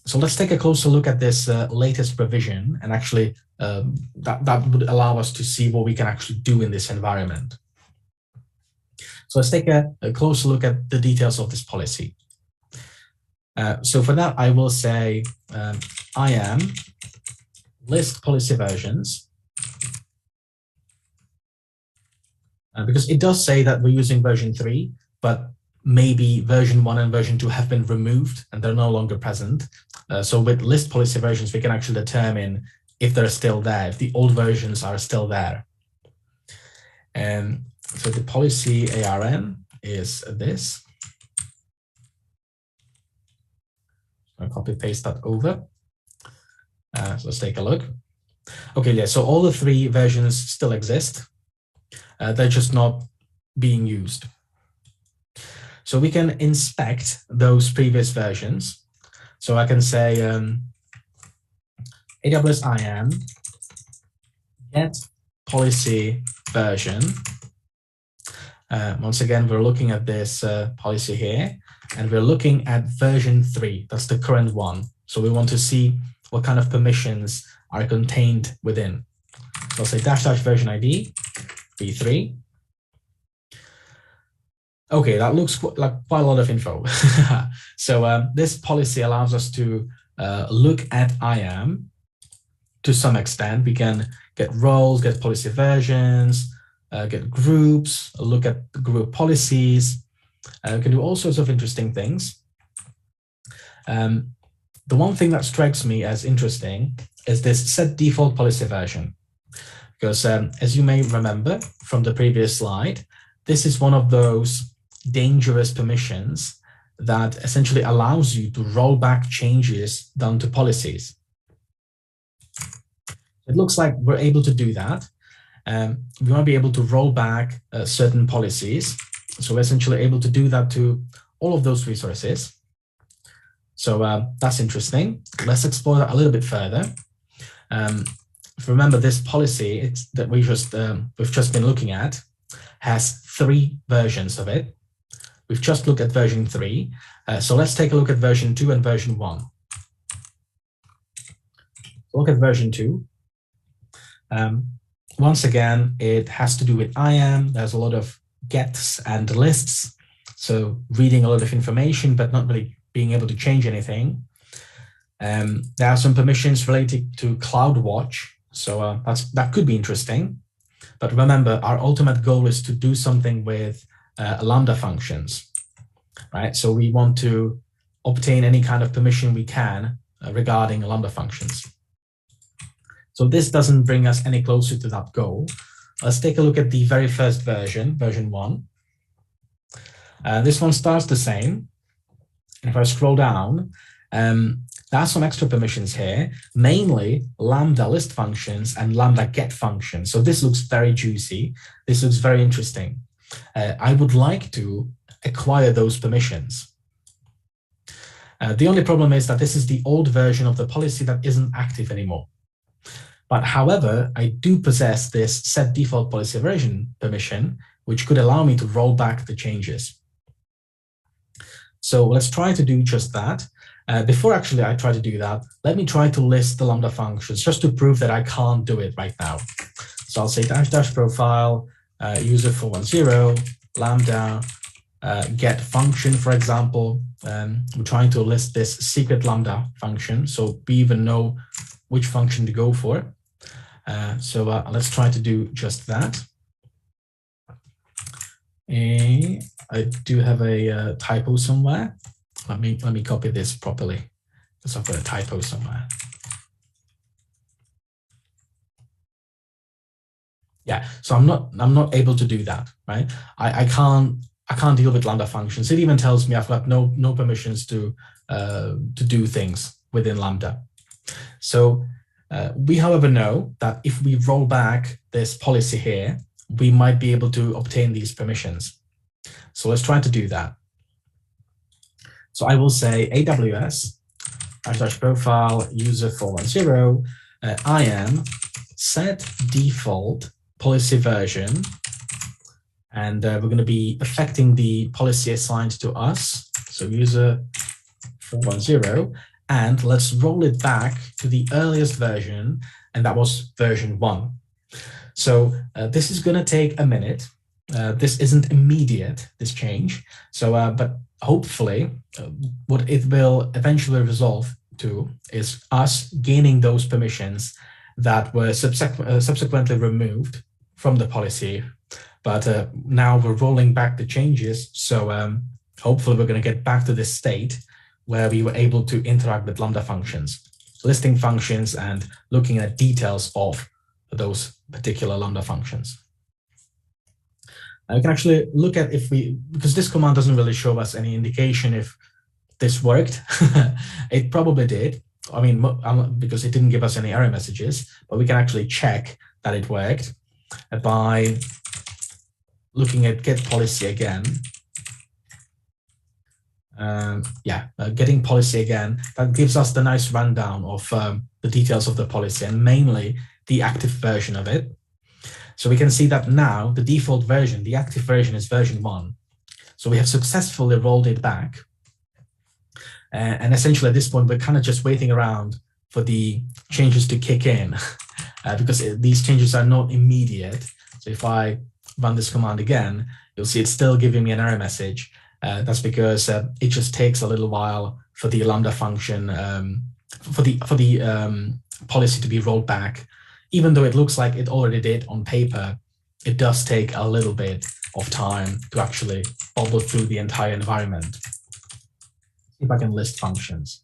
So let's take a closer look at this latest provision, and actually that would allow us to see what we can actually do in this environment. So let's take a closer look at the details of this policy. So for that, I will say IAM list policy versions, because it does say that we're using version 3, but maybe version 1 and version 2 have been removed and they're no longer present. So with list policy versions, we can actually determine if they're still there, if the old versions are still there. And so the policy ARN is this. I'll copy paste that over. So let's take a look. Okay, yeah, so all the 3 versions still exist. They're just not being used. So we can inspect those previous versions. So I can say AWS IAM get policy version. Once again, we're looking at this policy here, and we're looking at version 3. That's the current one. So we want to see what kind of permissions are contained within. So I'll say -- version ID v3. Okay, that looks like quite a lot of info. So this policy allows us to look at IAM to some extent. We can get roles, get policy versions, get groups, look at the group policies. We can do all sorts of interesting things. The one thing that strikes me as interesting is this set default policy version. Because as you may remember from the previous slide, this is one of those dangerous permissions that essentially allows you to roll back changes done to policies. It looks like we're able to do that. We might be able to roll back certain policies. So we're essentially able to do that to all of those resources. So that's interesting. Let's explore that a little bit further. If you remember, this policy that we've just been looking at has 3 versions of it. We've just looked at version 3. So let's take a look at version 2 and version 1. Look at version 2. Once again, it has to do with IAM. There's a lot of gets and lists. So reading a lot of information, but not really being able to change anything. There are some permissions related to CloudWatch. So that could be interesting. But remember, our ultimate goal is to do something with Lambda functions, right? So we want to obtain any kind of permission we can regarding Lambda functions. So this doesn't bring us any closer to that goal. Let's take a look at the very first version, version 1. This one starts the same. If I scroll down, there are some extra permissions here, mainly Lambda list functions and Lambda get functions. So this looks very juicy. This looks very interesting. I would like to acquire those permissions. The only problem is that this is the old version of the policy that isn't active anymore. But however, I do possess this set default policy version permission, which could allow me to roll back the changes. So let's try to do just that. Before actually I try to do that, let me try to list the Lambda functions just to prove that I can't do it right now. So I'll say --profile, user 410, Lambda, get function, for example. We're trying to list this secret Lambda function, so we even know which function to go for. So let's try to do just that. I do have a typo somewhere. Let me copy this properly because I've got a typo somewhere. Yeah, so I'm not able to do that, right? I can't deal with Lambda functions. It even tells me I've got no permissions to do things within Lambda. So we, however, know that if we roll back this policy here, we might be able to obtain these permissions. So let's try to do that. So I will say AWS --profile user 410 IAM set default policy version, and we're going to be affecting the policy assigned to us. So user 410, and let's roll it back to the earliest version, and that was version 1. So this is going to take a minute. This isn't immediate, this change. So, but hopefully what it will eventually resolve to is us gaining those permissions that were subsequently removed from the policy. But now we're rolling back the changes. So hopefully we're going to get back to this state where we were able to interact with Lambda functions, listing functions and looking at details of those particular Lambda functions. We can actually look at because this command doesn't really show us any indication if this worked. It probably did. I mean, because it didn't give us any error messages, but we can actually check that it worked by looking at get policy again. Getting policy again, that gives us the nice rundown of the details of the policy and mainly the active version of it. So we can see that now the default version, the active version is version 1. So we have successfully rolled it back. And essentially at this point, we're kind of just waiting around for the changes to kick in because these changes are not immediate. So if I run this command again, you'll see it's still giving me an error message. That's because it just takes a little while for the Lambda function, for the policy to be rolled back. Even though it looks like it already did on paper, it does take a little bit of time to actually bubble through the entire environment. See if I can list functions.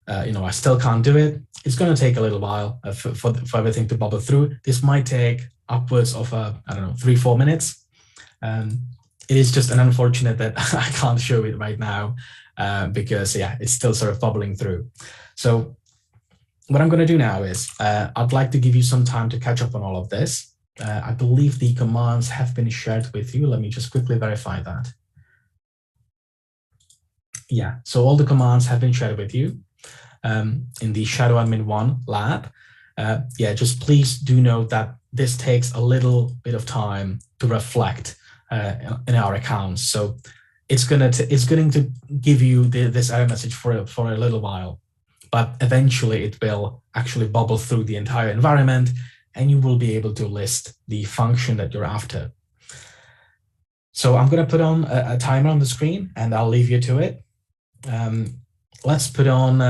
I still can't do it. It's going to take a little while for everything to bubble through. This might take upwards of, 3-4 minutes. It is just an unfortunate that I can't show it right now because, it's still sort of bubbling through. So what I'm going to do now is I'd like to give you some time to catch up on all of this. I believe the commands have been shared with you. Let me just quickly verify that. Yeah, so all the commands have been shared with you in the Shadow Admin 1 lab. Just please do note that this takes a little bit of time to reflect in our accounts. So it's going to give you this error message for a little while, but eventually it will actually bubble through the entire environment and you will be able to list the function that you're after. So I'm going to put on a timer on the screen and I'll leave you to it. Let's put on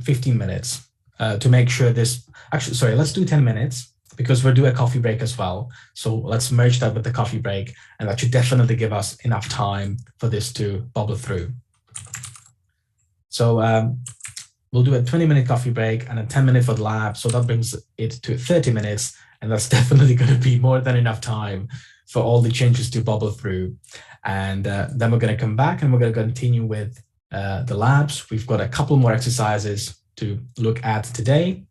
15 minutes to make sure this, actually, sorry, let's do 10 minutes because we'll do a coffee break as well. So let's merge that with the coffee break, and that should definitely give us enough time for this to bubble through. So we'll do a 20-minute coffee break and a 10-minute for the lab. So that brings it to 30 minutes, and that's definitely going to be more than enough time for all the changes to bubble through. And then we're going to come back and we're going to continue with the labs. We've got a couple more exercises to look at today.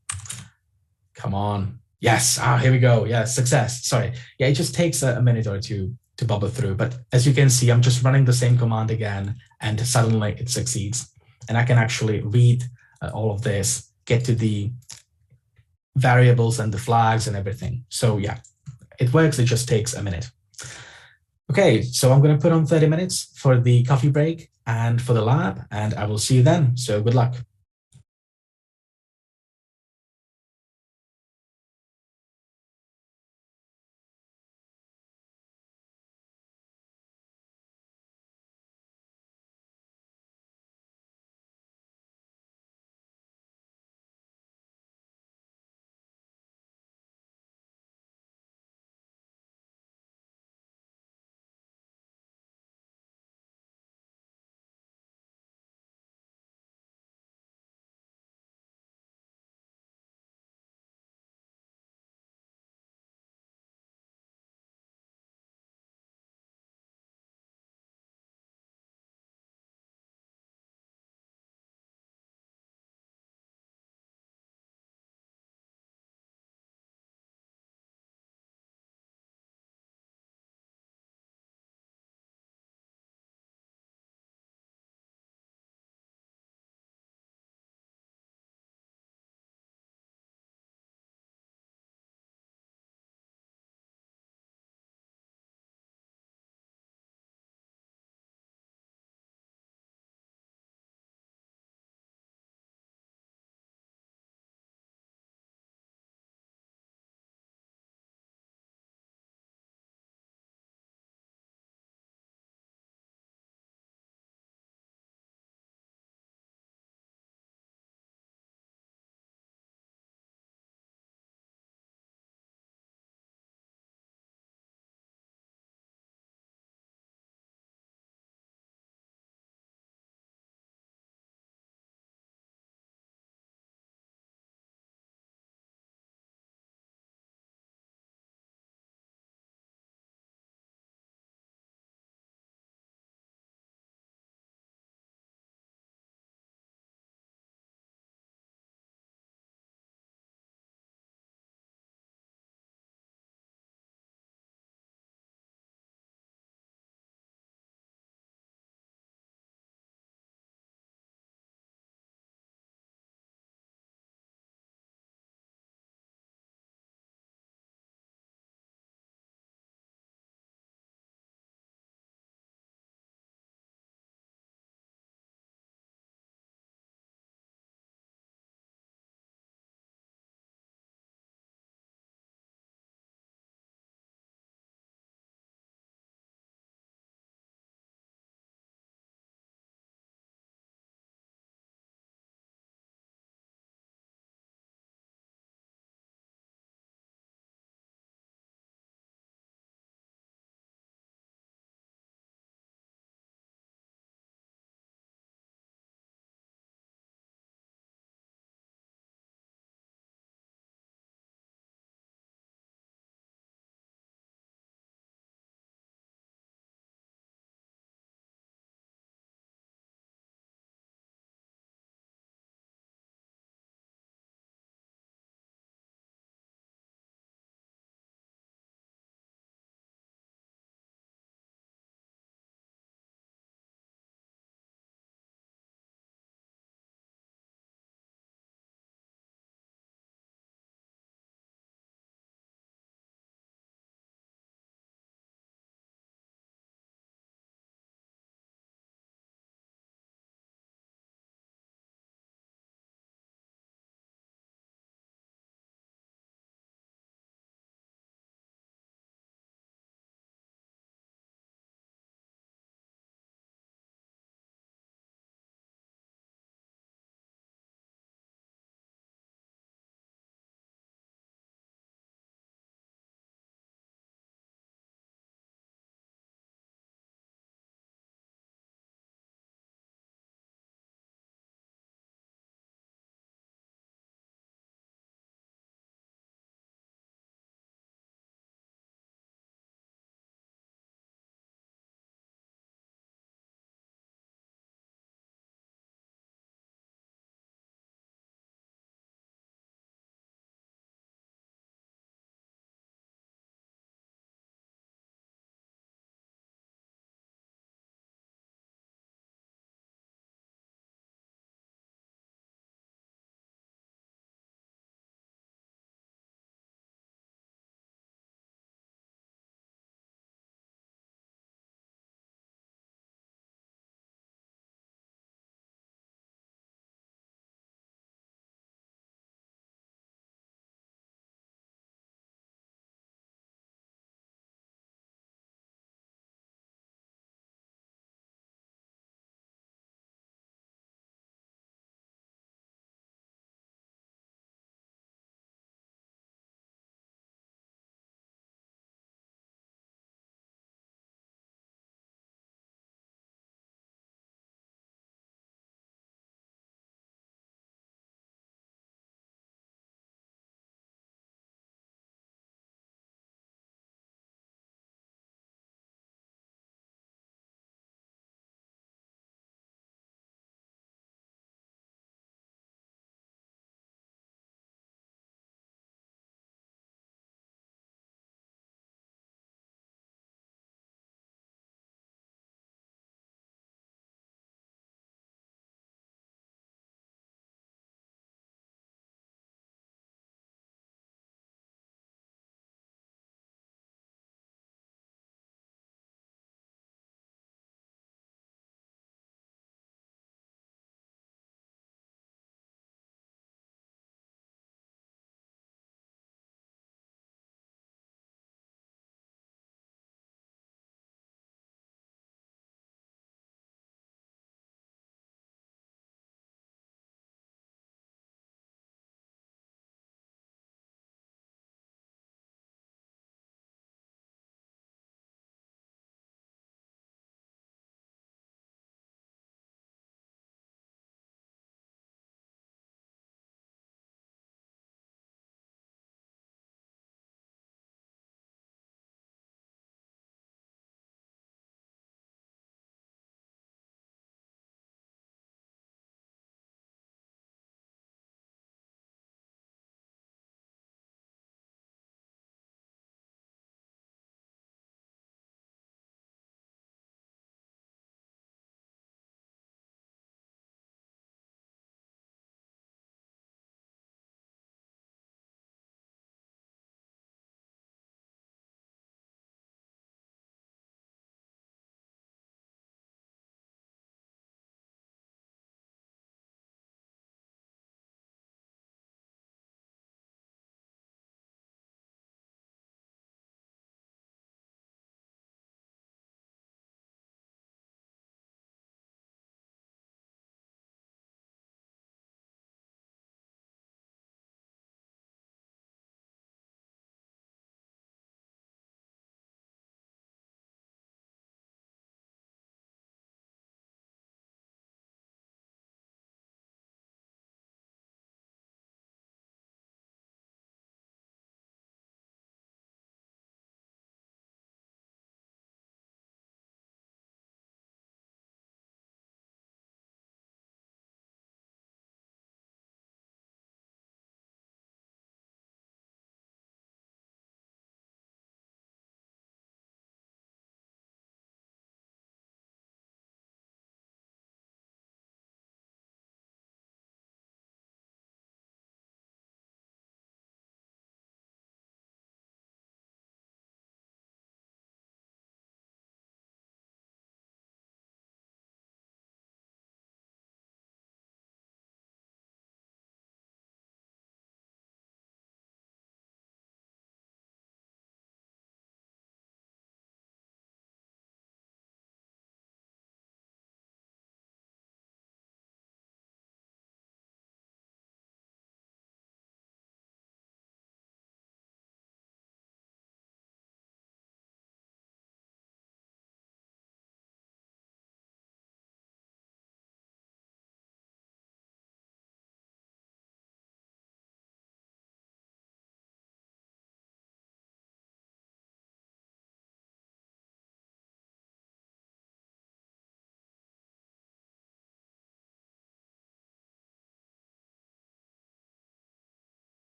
Come on. Yes. Here we go. Yeah, success. Sorry. Yeah, it just takes a minute or two to bubble through. But as you can see, I'm just running the same command again, and suddenly it succeeds. And I can actually read all of this, get to the variables and the flags and everything. So yeah, it works. It just takes a minute. Okay, so I'm going to put on 30 minutes for the coffee break and for the lab, and I will see you then. So good luck.